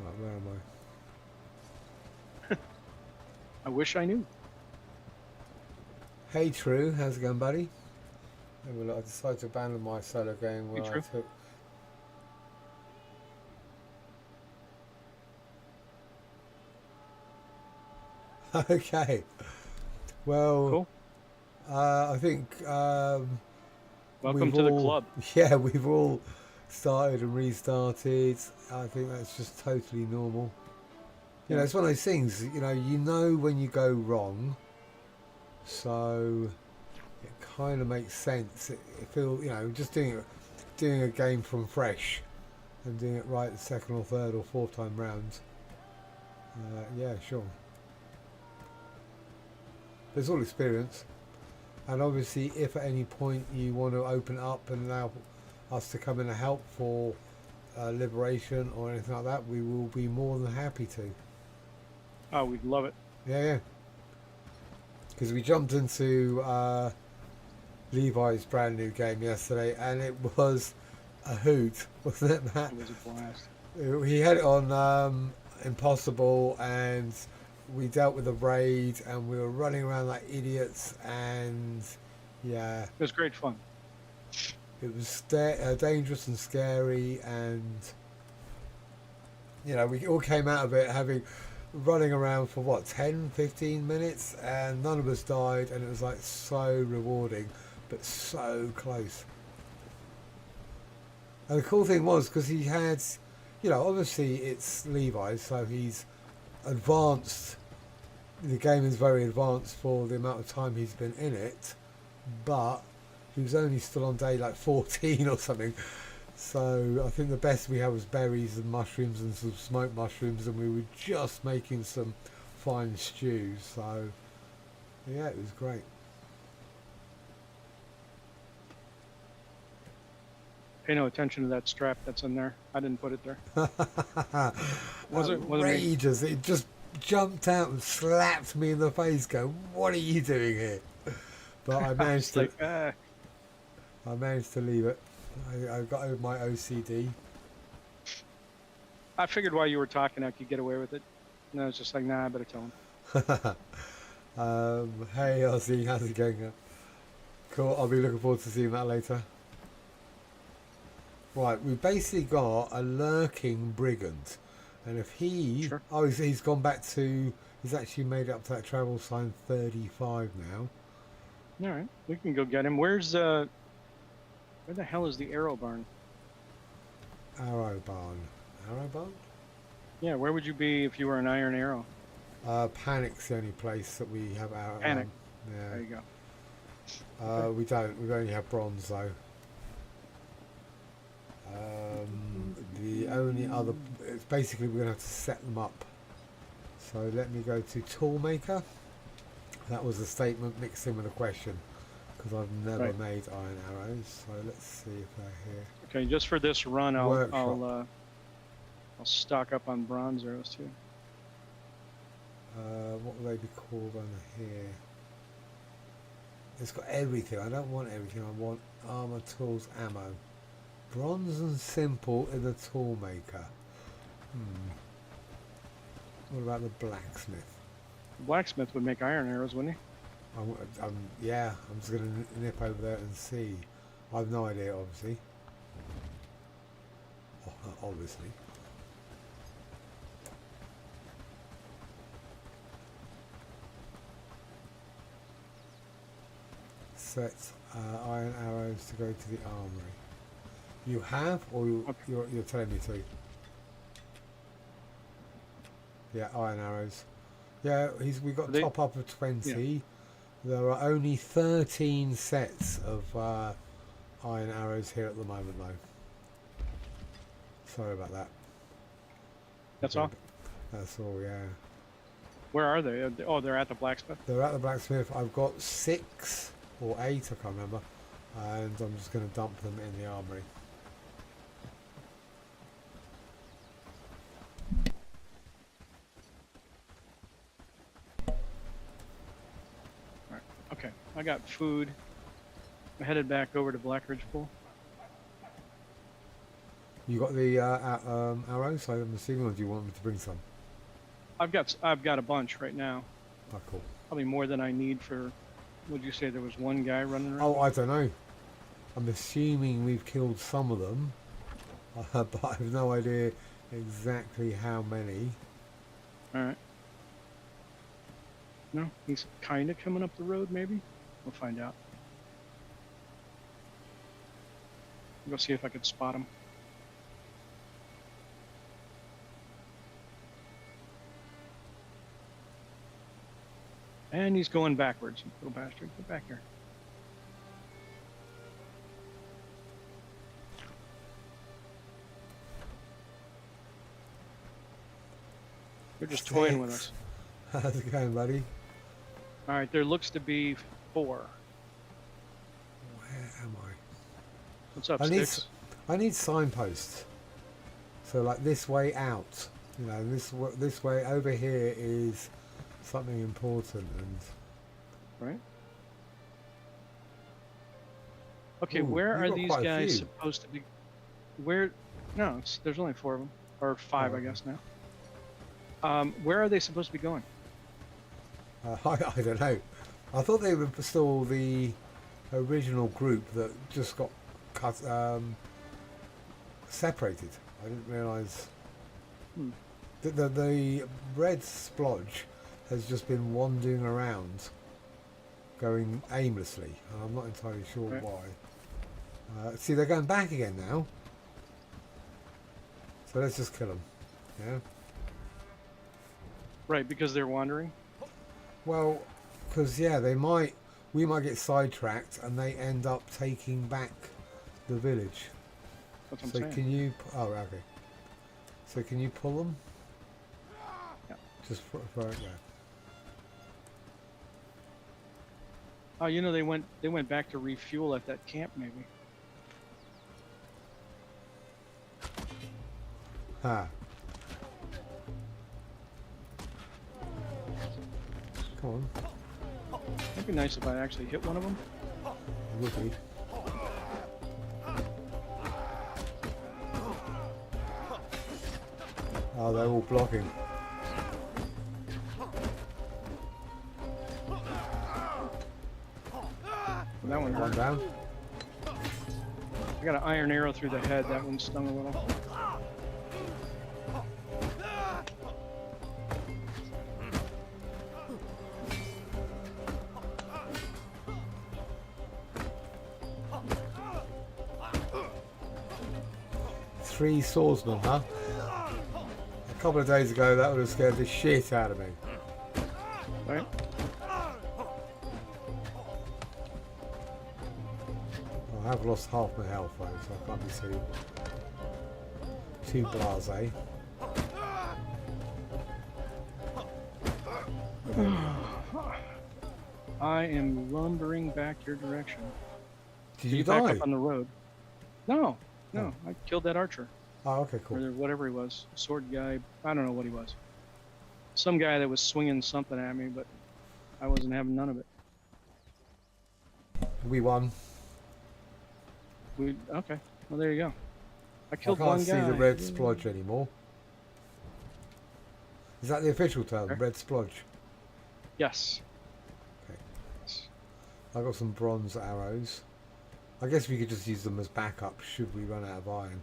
Right, where am I? I wish I knew. Hey True, how's it going, buddy? And well, I decided to abandon my solo game where Hey, I True. took... Okay. Well, Cool. I think Welcome we've to the all- club. Yeah, we've all started and restarted. I think that's just totally normal. You know, it's one of those things, you know when you go wrong, so it kind of makes sense. It feels, just doing a game from fresh and doing it right the second or third or fourth time round. Yeah, sure. There's all experience. And obviously, if at any point you want to open up and allow us to come in and help for liberation or anything like that, we will be more than happy to. Oh, we'd love it. Yeah. Because we jumped into Levi's brand new game yesterday, and it was a hoot, wasn't it, Matt? It was a blast. He had it on Impossible, and we dealt with a raid, and we were running around like idiots, and yeah, It was great fun. it was dangerous and scary, and we all came out of it running around for what, 10-15 minutes, and none of us died, and it was like so rewarding but so close. And the cool thing was, because he had, obviously it's Levi, so he's advanced. The game is very advanced for the amount of time he's been in it, but he was only still on day like 14 or something. So I think the best we had was berries and mushrooms and some smoked mushrooms, and we were just making some fine stews. So yeah, it was great. Pay no attention to that strap that's in there. I didn't put it there. Wasn't me. Outrageous. It just jumped out and slapped me in the face going, what are you doing here? But I managed It's to like, I managed to leave it. I got over my OCD. I figured while you were talking, I could get away with it. No, it's just like, nah, I better tell him. Hey Ozzy, how's it going? Cool, I'll be looking forward to seeing that later. Right, we've basically got a lurking brigand. And if he... Sure. Oh, he's gone back to... He's actually made it up to that travel sign 35 now. All right, we can go get him. Where the hell is the arrow barn? Arrow barn. Arrow barn? Yeah, where would you be if you were an iron arrow? Panic's the only place that we have our... Panic. Yeah. There you go. We don't. We only have bronze though. The only other... It's basically we're going to have to set them up. So let me go to Toolmaker. That was a statement mixed in with a question. Because I've never Right. made iron arrows. So let's see if they're here. Okay, just for this run, I'll Workshop. I'll stock up on bronze arrows too. What will they be called on here? It's got everything. I don't want everything. I want armor, tools, ammo. Bronze and simple in the tool maker. What about the blacksmith? The blacksmith would make iron arrows, wouldn't he? Yeah, I'm just going to nip over there and see. I have no idea, obviously. Obviously. Set iron arrows to go to the armory. You have, or you're telling me to? Yeah, iron arrows. Yeah, we got top up of 20. Yeah. There are only 13 sets of iron arrows here at the moment, though. Sorry about that. That's all? That's all, yeah. Where are they? Oh, they're at the blacksmith? They're at the blacksmith. I've got 6 or 8, I can't remember. And I'm just going to dump them in the armory. Alright, okay. I got food. I'm headed back over to Blackridge Pool. You got the arrows, I'm assuming, or do you want me to bring some? I've got a bunch right now. Oh, cool. Probably more than I need for... Would you say there was one guy running around? Oh, I don't know. I'm assuming we've killed some of them, but I have no idea exactly how many. Alright. No, he's kind of coming up the road, maybe? We'll find out. I'll go see if I could spot him. And he's going backwards, you little bastard. Get back here. They're just toying with us. How's it going, buddy? Alright, there looks to be 4. Where am I? What's up, I Sticks? need signposts. So like this way out. You know, this way over here is something important and... Right. Okay, Ooh, where are got these quite a guys few. supposed to be? Where? No, there's only 4 of them, or 5, Oh, I guess now. Where are they supposed to be going? I don't know. I thought they were still the original group that just got cut, separated. I didn't realise. The red splodge has just been wandering around, going aimlessly, and I'm not entirely sure Right. why. See, they're going back again now. So let's just kill them. Yeah. Right, because they're wandering. Well, because yeah, we might get sidetracked, and they end up taking back the village. That's what I'm So saying. can you? Oh, okay. So can you pull them? Yeah. Just for it there. Oh, you know they went back to refuel at that camp, maybe. Ha. Come on. It'd be nice if I actually hit one of them. It would be. Oh, they're all blocking. That one One hurt. down. I got an iron arrow through the head. That one stung a little. Three swordsmen, huh? A couple of days ago, that would have scared the shit out of me. Right? I have lost half my health though, so I can't be too blasé. I am lumbering back your direction. Did Get you back die? up on the road. No, no, I killed that archer. Oh, okay, cool. Or whatever he was. Sword guy. I don't know what he was. Some guy that was swinging something at me, but I wasn't having none of it. We won. Okay. Well, there you go. I I killed can't one see guy. the red splodge anymore. Is that the official term? Where? Red splodge. Yes. Okay. I got some bronze arrows. I guess we could just use them as backup should we run out of iron.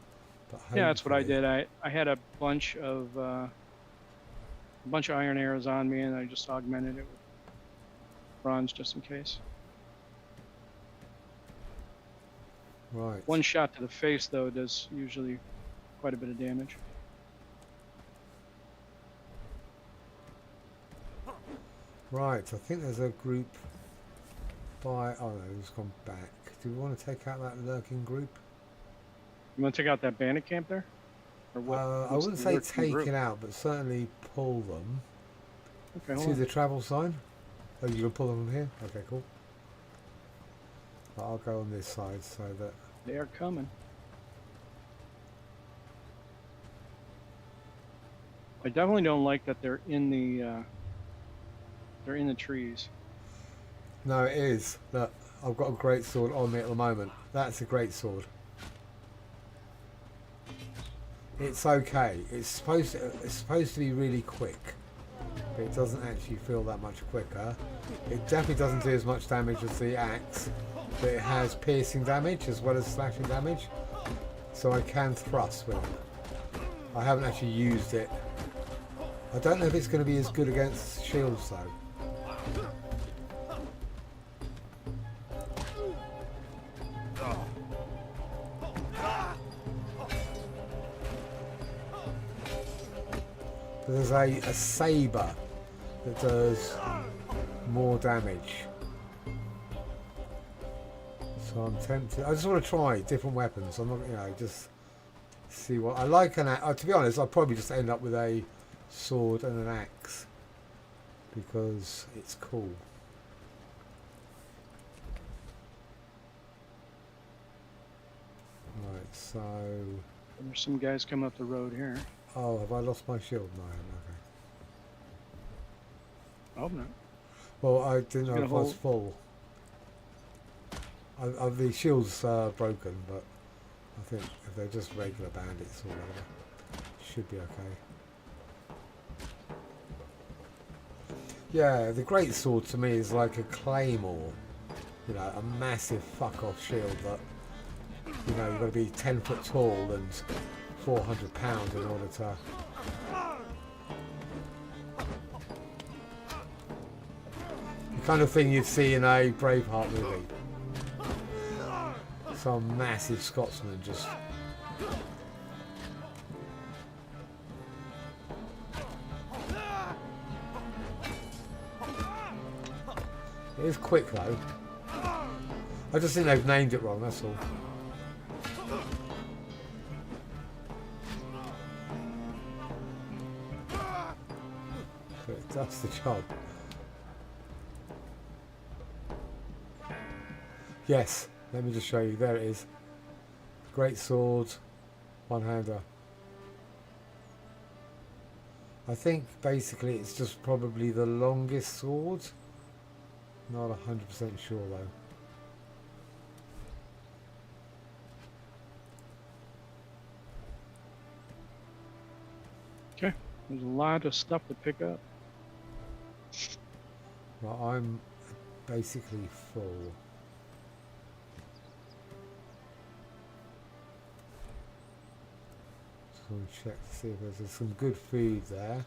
But Yeah, that's what I hopefully- did. I had a bunch of iron arrows on me, and I just augmented it with bronze just in case. Right. One shot to the face, though, does usually quite a bit of damage. Right, I think there's a group by... Oh no, it's gone back. Do we want to take out that lurking group? You want to take out that bandit camp there? Or what? I what's wouldn't the say lurking take group? it out, but certainly pull them. Okay, See hold on. the travel sign? Oh, you can pull them from here? Okay, cool. I'll go on this side so that... They are coming. I definitely don't like that they're in the trees. No, it is. Look, I've got a great sword on me at the moment. That's a great sword. It's okay. It's supposed to be really quick, but it doesn't actually feel that much quicker. It definitely doesn't do as much damage as the axe, but it has piercing damage as well as slashing damage, so I can thrust with it. I haven't actually used it. I don't know if it's going to be as good against shields though. There's a saber that does more damage. So I'm tempted. I just want to try different weapons. I'm not, just see what I like. To be honest, I'll probably just end up with a sword and an axe because it's cool. Right, so There's some guys coming up the road here. oh, have I lost my shield? No, I haven't. Okay. Oh no. Well, I didn't know gonna if I was hold- full. The shield's broken, but I think if they're just regular bandits or whatever, should be okay. Yeah, the great sword to me is like a claymore. You know, a massive fuck off shield that, you've got to be 10 foot tall and 400 pounds in order to... The kind of thing you'd see in a Braveheart movie. Some massive Scotsman just... It is quick though. I just think they've named it wrong, that's all. But it does the job. Yes, let me just show you. There it is. Great sword, one-hander. I think basically it's just probably the longest sword. Not 100% sure though. Okay. There's a lot of stuff to pick up. Well, I'm basically full. just want to check to see if there's some good food there.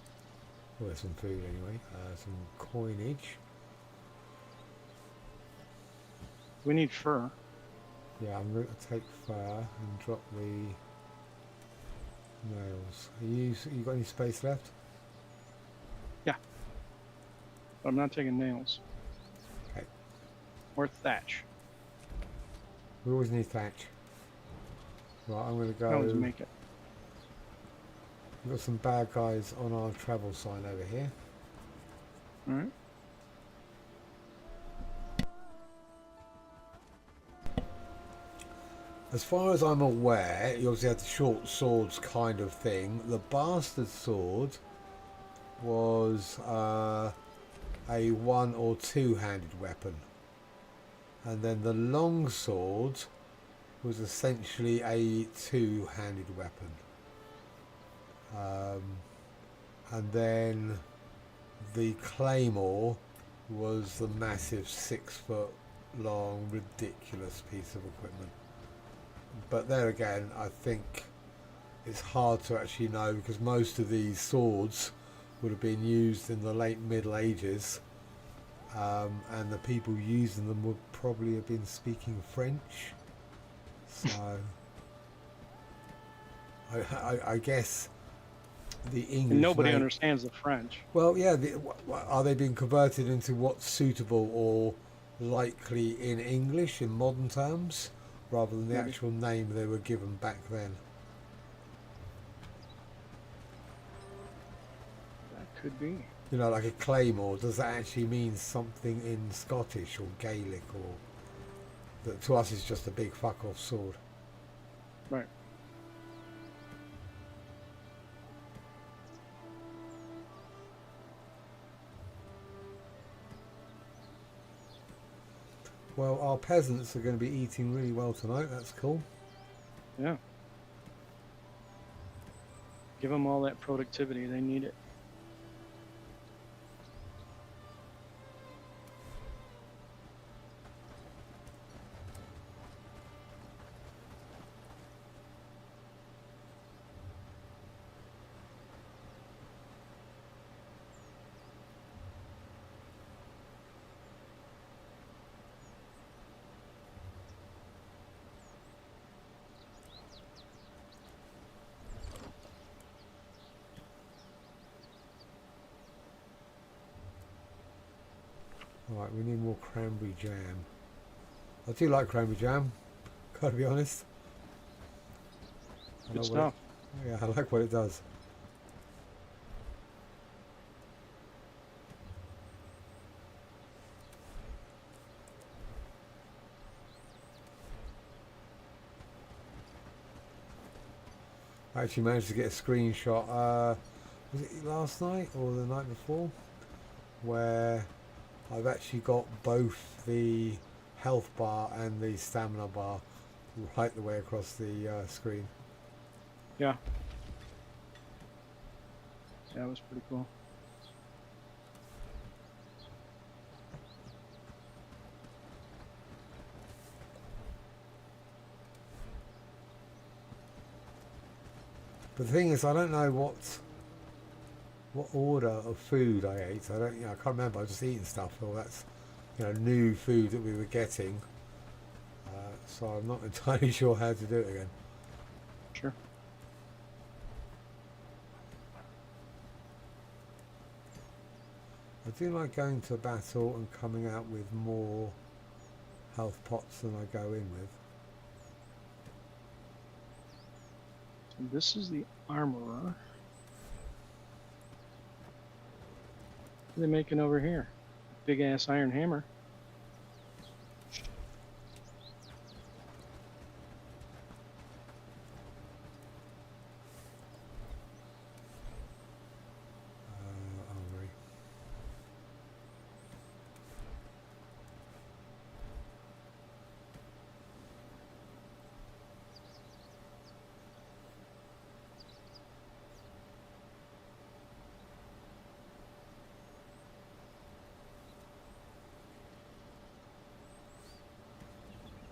Well, there's some food anyway. Some coinage. We need fur. Yeah, I'm going to take fur and drop the nails. You got any space left? Yeah. But I'm not taking nails. Okay. Or thatch. We always need thatch. Right, I'm going to I always go. make it. We've got some bad guys on our travel sign over here. Alright. As far as I'm aware, you obviously had the short swords kind of thing. The bastard sword was a one or two-handed weapon. And then the long sword was essentially a two-handed weapon. And then the claymore was the massive 6-foot long ridiculous piece of equipment. But there again, I think it's hard to actually know because most of these swords would have been used in the late Middle Ages, and the people using them would probably have been speaking French. So I guess the English And nobody name, understands the French. well, yeah, are they being converted into what's suitable or likely in English in modern terms, rather than the Maybe. actual name they were given back then? That could be. You know, like a claymore, does that actually mean something in Scottish or Gaelic, or that to us is just a big fuck off sword? Right. Well, our peasants are going to be eating really well tonight. That's cool. Yeah. Give them all that productivity. They need it. Alright, we need more cranberry jam. I do like cranberry jam, gotta be honest. Good stuff. Yeah, I like what it does. I actually managed to get a screenshot, was it last night or the night before, where I've actually got both the health bar and the stamina bar right the way across the screen. Yeah. That was pretty cool. But the thing is, I don't know what order of food I ate. I don't, I can't remember. I was just eating stuff. Well, that's, new food that we were getting. So I'm not entirely sure how to do it again. Sure. I do like going to battle and coming out with more health pots than I go in with. So this is the armorer. What are they making over here? Big ass iron hammer. Armory.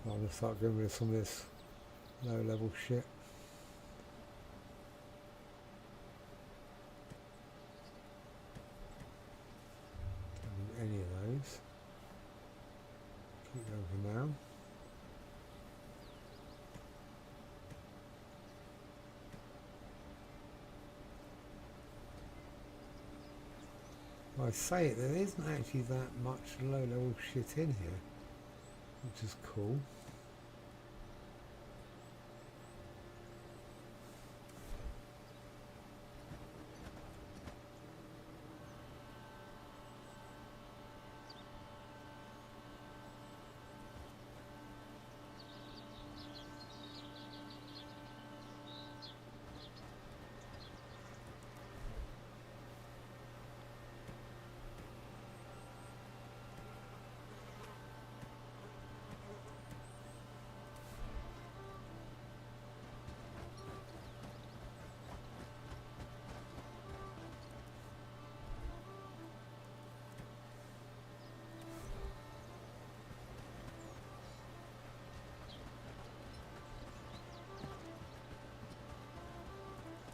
I'm gonna start getting rid of some of this low level shit. for now. I say it, there isn't actually that much low level shit in here, which is cool.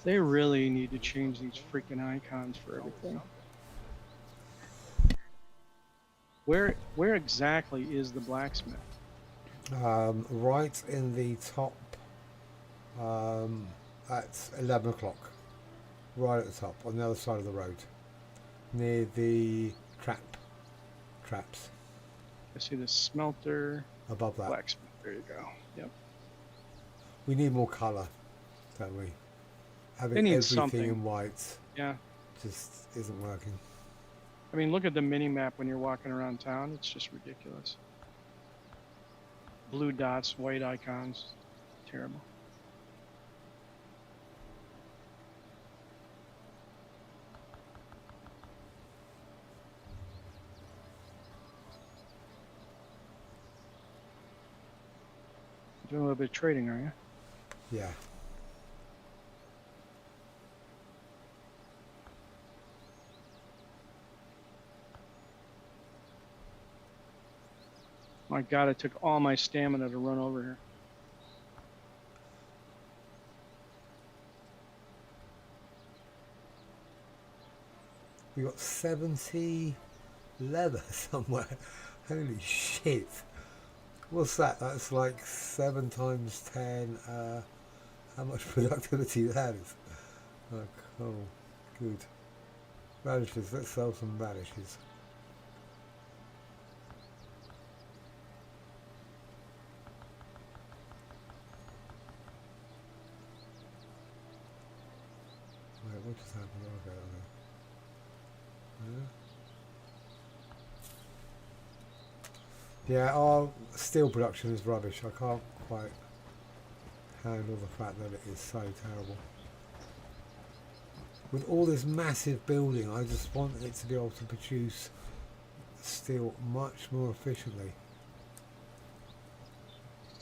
They really need to change these freaking icons for everything. Where exactly is the blacksmith? Right in the top at 11 o'clock. Right at the top, on the other side of the road. Near the traps. I see the smelter, Above that. blacksmith. There you go. Yep. We need more colour, don't we? Having They need everything something. in white Yeah. just isn't working. I mean, look at the mini map when you're walking around town. It's just ridiculous. Blue dots, white icons. Terrible. Doing a little bit of trading, are you? Yeah. My God, it took all my stamina to run over here. We got 70 leather somewhere. Holy shit. What's that? That's like 7 times 10. How much productivity that is. Oh, cool. Good. Radishes. Let's sell some radishes. Wait, what just happened? Okay, okay. Yeah, our steel production is rubbish. I can't quite handle the fact that it is so terrible. With all this massive building, I just want it to be able to produce steel much more efficiently.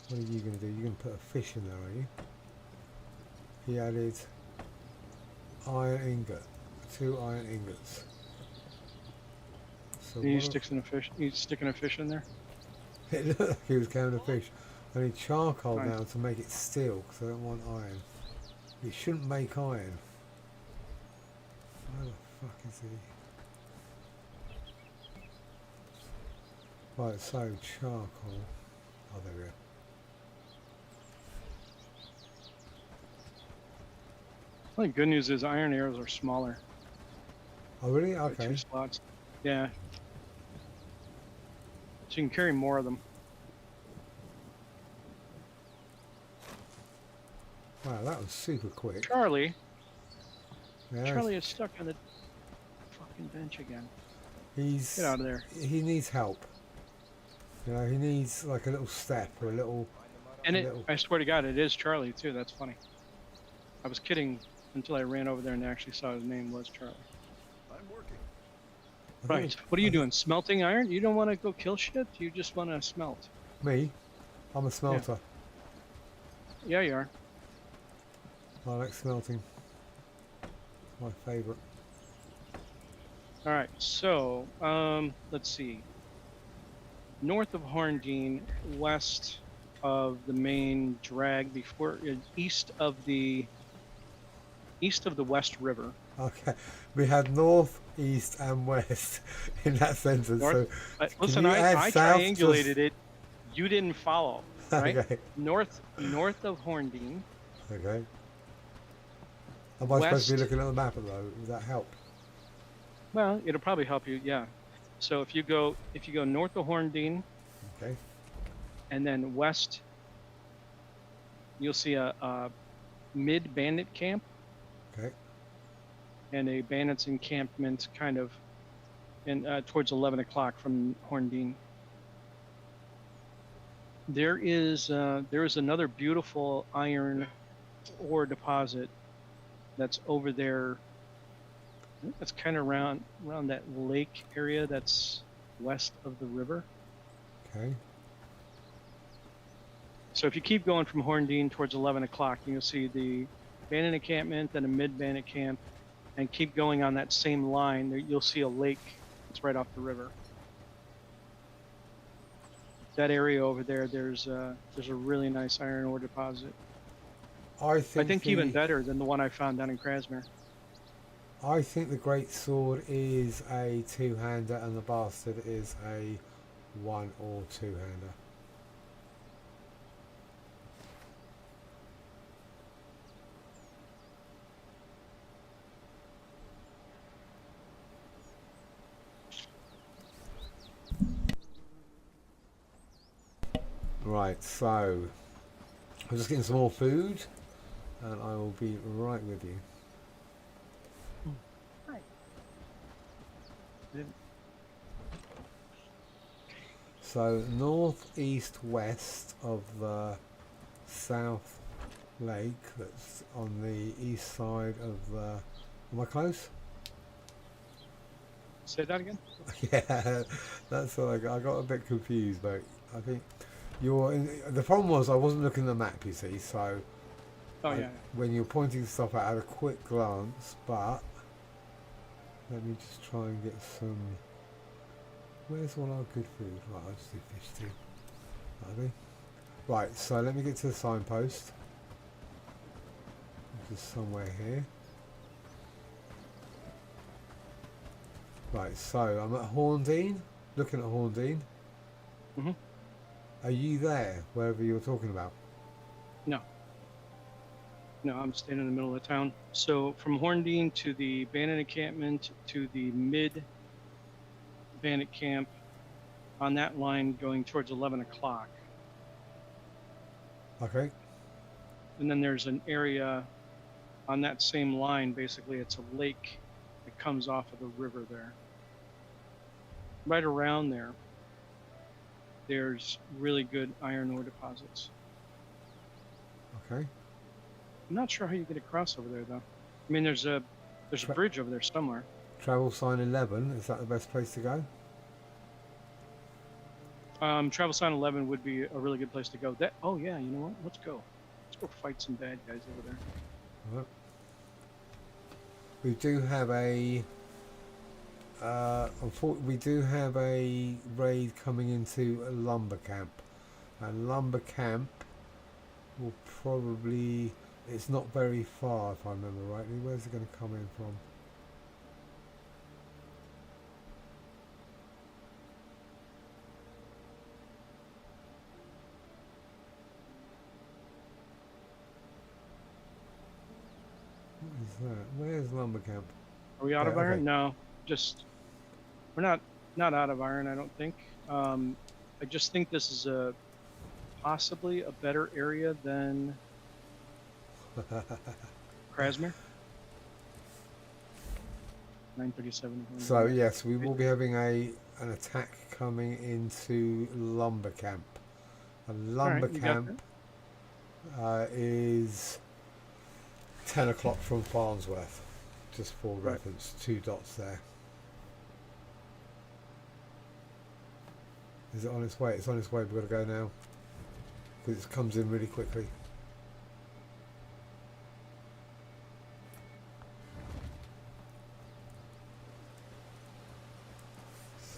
What are you going to do? You're going to put a fish in there, are you? He added iron ingot, 2 iron ingots. So He's sticking a fish in there. it looked like he was carrying a fish. I need charcoal Nice. now to make it steel because I don't want iron. It shouldn't make iron. Where the fuck is he? Right, so charcoal. Oh, there we go. The good news is iron arrows are smaller. Oh, really? They're Okay. 2 slots. Yeah. So you can carry more of them. Wow, that was super quick. Charlie Yeah, is stuck on the fucking bench again. he's Get out of there. he needs help. You know, he needs like a little step or a little. And a it, little- I swear to God, it is Charlie too. That's funny. I was kidding until I ran over there and actually saw his name was Charlie. I'm working. I think Right. it's- What are you doing? Smelting iron? You don't want to go kill shit? You just want to smelt. Me? I'm a smelter. Yeah, you are. I like smelting. My favourite. All right. So, let's see. North of Horndean, west of the main drag, east of the West River. Okay, we had north, east, and west in that sentence. North- So Listen, you I add south triangulated just- it. You didn't follow, right? Okay. North of Hornbeam, Okay. Am I supposed to be west. looking at the map though? Would that help? Well, it'll probably help you, yeah. So if you go north of Hornbeam Okay. and then west, you'll see a mid bandit camp Okay. and a bandits encampment kind of in towards 11 o'clock from Hornbeam. There is another beautiful iron ore deposit that's over there. I think that's kind of around that lake area that's west of the river. Okay. So if you keep going from Hornbeam towards 11 o'clock, you'll see the bandit encampment, then a mid bandit camp, and keep going on that same line. You'll see a lake that's right off the river. That area over there, there's a really nice iron ore deposit. I I think think the, even better than the one I found down in Krasmir. I think the great sword is a two-hander and the bastard is a one or two-hander. Right, so I'm just getting some more food and I will be right with you. Right. So northeast west of the South Lake, that's on the east side of the... Am I close? Say that again? Yeah, that's what I got a bit confused, but I think you're in, the problem was I wasn't looking at the map, you see, so Oh yeah. when you're pointing stuff out, I had a quick glance, but let me just try and get some... Where's all our good food? Right, I'll just do fish too. That'll do. Right, so let me get to the signpost, which is somewhere here. Right, so I'm at Horndean, looking at Horndean. Mhm. Are you there, wherever you're talking about? No, I'm staying in the middle of the town. So from Hornbeam to the bandit encampment to the mid bandit camp on that line going towards 11 o'clock. Okay, And then there's an area on that same line, basically it's a lake that comes off of the river there. Right around there, there's really good iron ore deposits. okay. I'm not sure how you get across over there though. I mean, there's a bridge over there somewhere. Travel sign 11, is that the best place to go? Travel sign 11 would be a really good place to go. Oh yeah, you know what? Let's go. Let's go fight some bad guys over there. Right. We do have a... we do have a raid coming into a lumber camp. And lumber camp will probably... It's not very far, if I remember rightly. Where's it going to come in from? What is that? Where's lumber camp? Are we out of Yeah, iron? okay. No, just we're not out of iron. I don't think. I just think this is possibly a better area than Krasmir. 937. So yes, we will be having an attack coming into lumber camp. A lumber Alright, you got camp is 10 o'clock from Farnsworth. Just for Right. reference, 2 dots there. Is it on its way? It's on its way. We've got to go now because it comes in really quickly.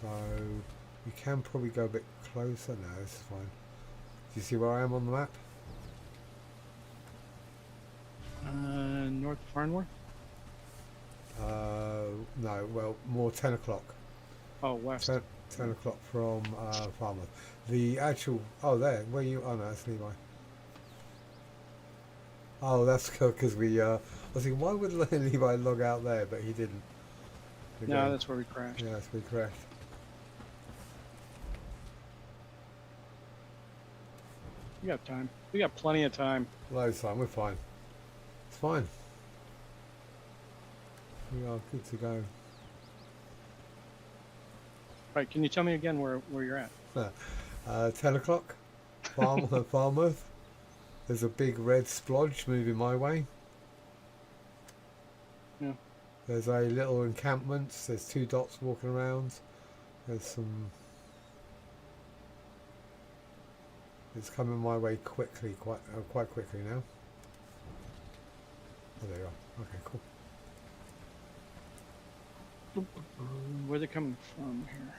So you can probably go a bit closer. No, this is fine. Do you see where I am on the map? North Farnworth. No, well, more 10 o'clock. Oh, west. 10 o'clock from Falmouth. The actual, oh there, where you, oh no, that's Levi. Oh, that's because we, I was thinking, why would Levi log out there, but he didn't. No, that's where we crashed. Yeah, that's where we crashed. We got time. We got plenty of time. Loads of time, we're fine. It's fine. We are good to go. Right, can you tell me again where you're at? 10 o'clock, Falmouth. There's a big red splodge moving my way. Yeah. There's a little encampment. There's 2 dots walking around. There's some... It's coming my way quickly, quite quickly now. Oh, there you are. Okay, cool. Where are they coming from here?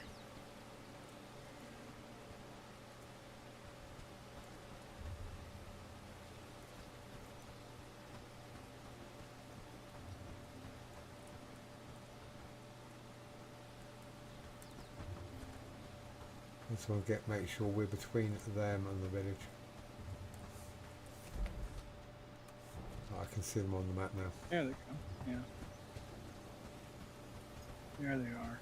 Just want to make sure we're between them and the village. Oh, I can see them on the map now. There they come. Yeah. There they are.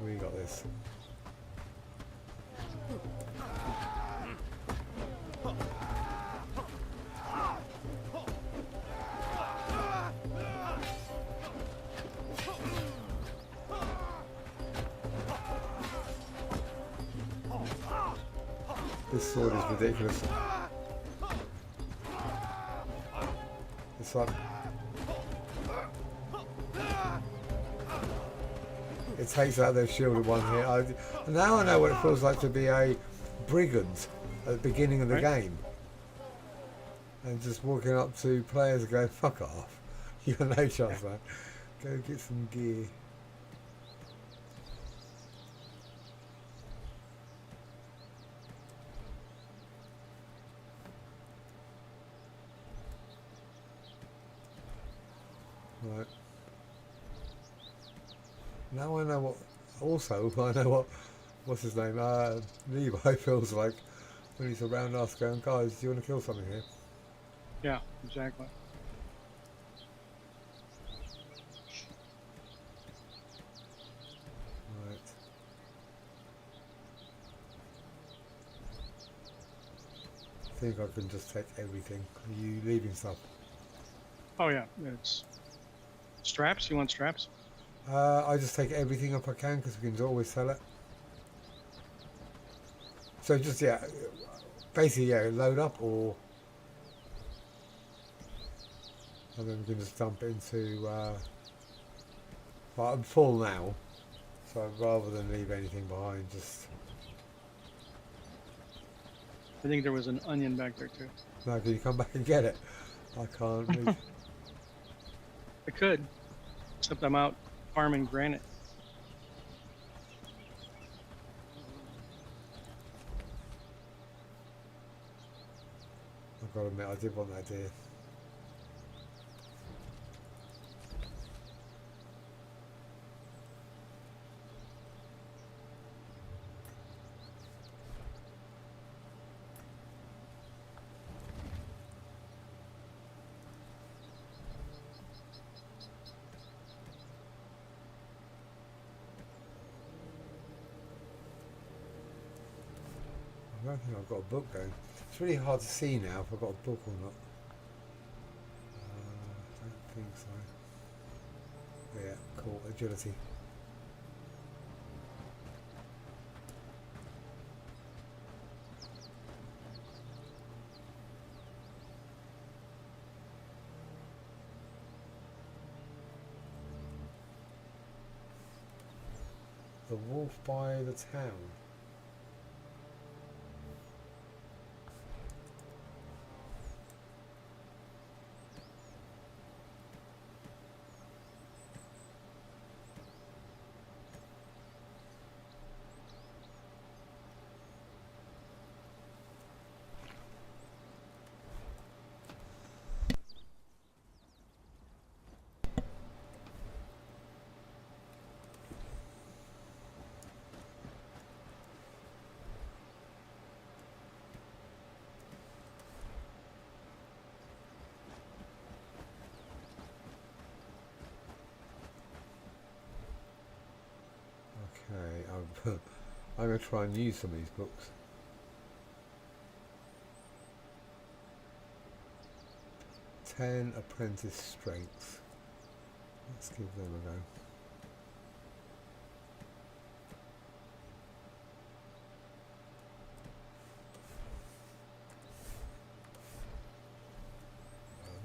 We got this. This sword is ridiculous. It's like... It takes out their shield in one hit. Now I know what it feels like to be a brigand at the beginning of the game. And just walking up to players and going, fuck off. You got no chance, man. Go get some gear. Right. Now I know what. Also, I know what's his name. Levi feels like when he's around us, going, guys, do you want to kill something here? Yeah, exactly. Right. I think I can just take everything. Are you leaving stuff? Oh yeah, it's straps. You want straps? I just take everything if I can because we can always sell it. So just, yeah, basically, yeah, load up or... And then we can just dump it into... Well, I'm full now, so rather than leave anything behind, just... I think there was an onion back there too. No, can you come back and get it? I can't leave. I could, except I'm out farming granite. I've got to admit, I did want that deer. I don't think I've got a book going. It's really hard to see now if I've got a book or not. I don't think so. Yeah, cool. Agility. The wolf by the town. I'm going to try and use some of these books. 10 apprentice strength. Let's give them a go.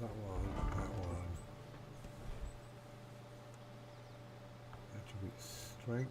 That one. Attribute strength.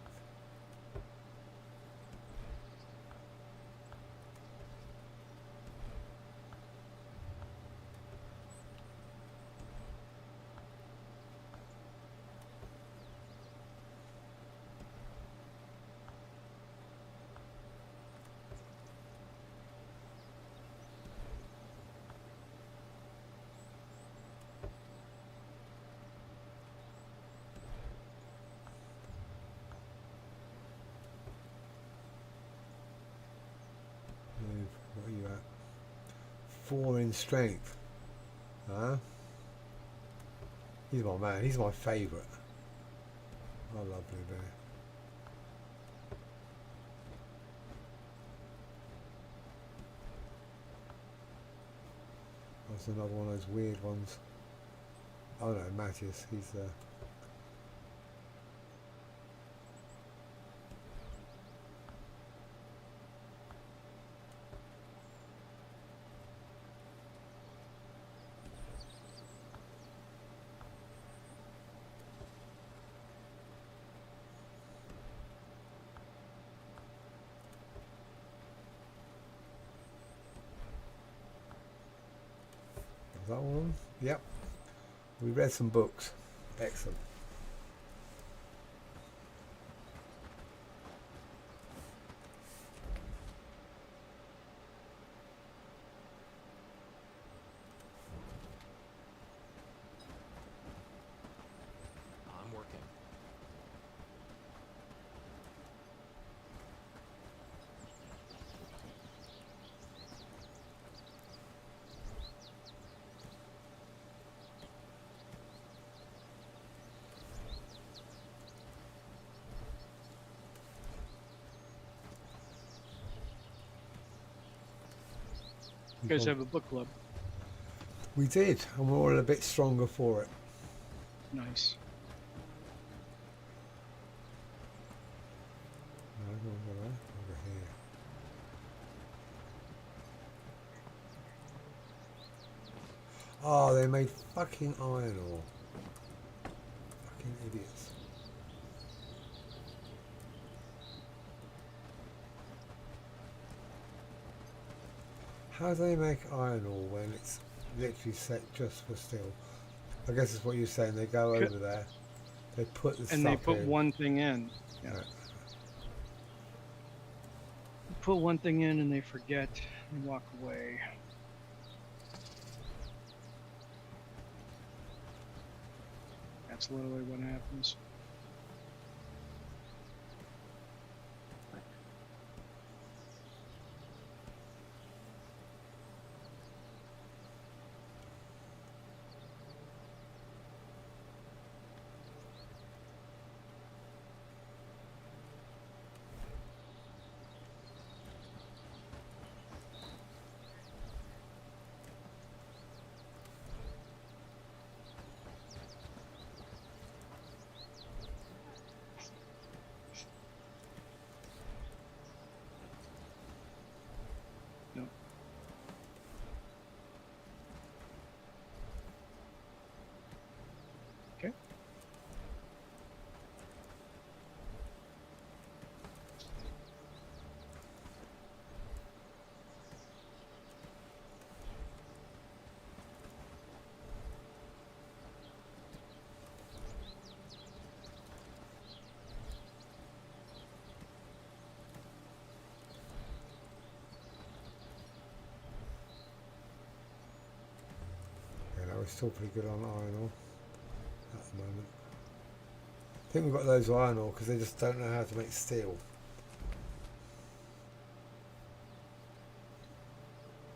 What are you at? 4 in strength. Huh? He's my man. He's my favourite. I love Blue Bear. That's another one of those weird ones. Oh no, Matthias. He's Is that one? Yep. We read some books. Excellent. I'm working. You guys have a book club. We did, and we're all a bit stronger for it. Nice. Over here. Oh, they made fucking iron ore. Fucking idiots. How do they make iron ore when it's literally set just for steel? I guess it's what you're saying. They go over there, they put the And they stuff put in. one thing in. Yeah. Yeah. Put one thing in and they forget and walk away. That's literally what happens. No. Okay. We're still pretty good on iron ore at the moment. I think we've got loads of iron ore because they just don't know how to make steel.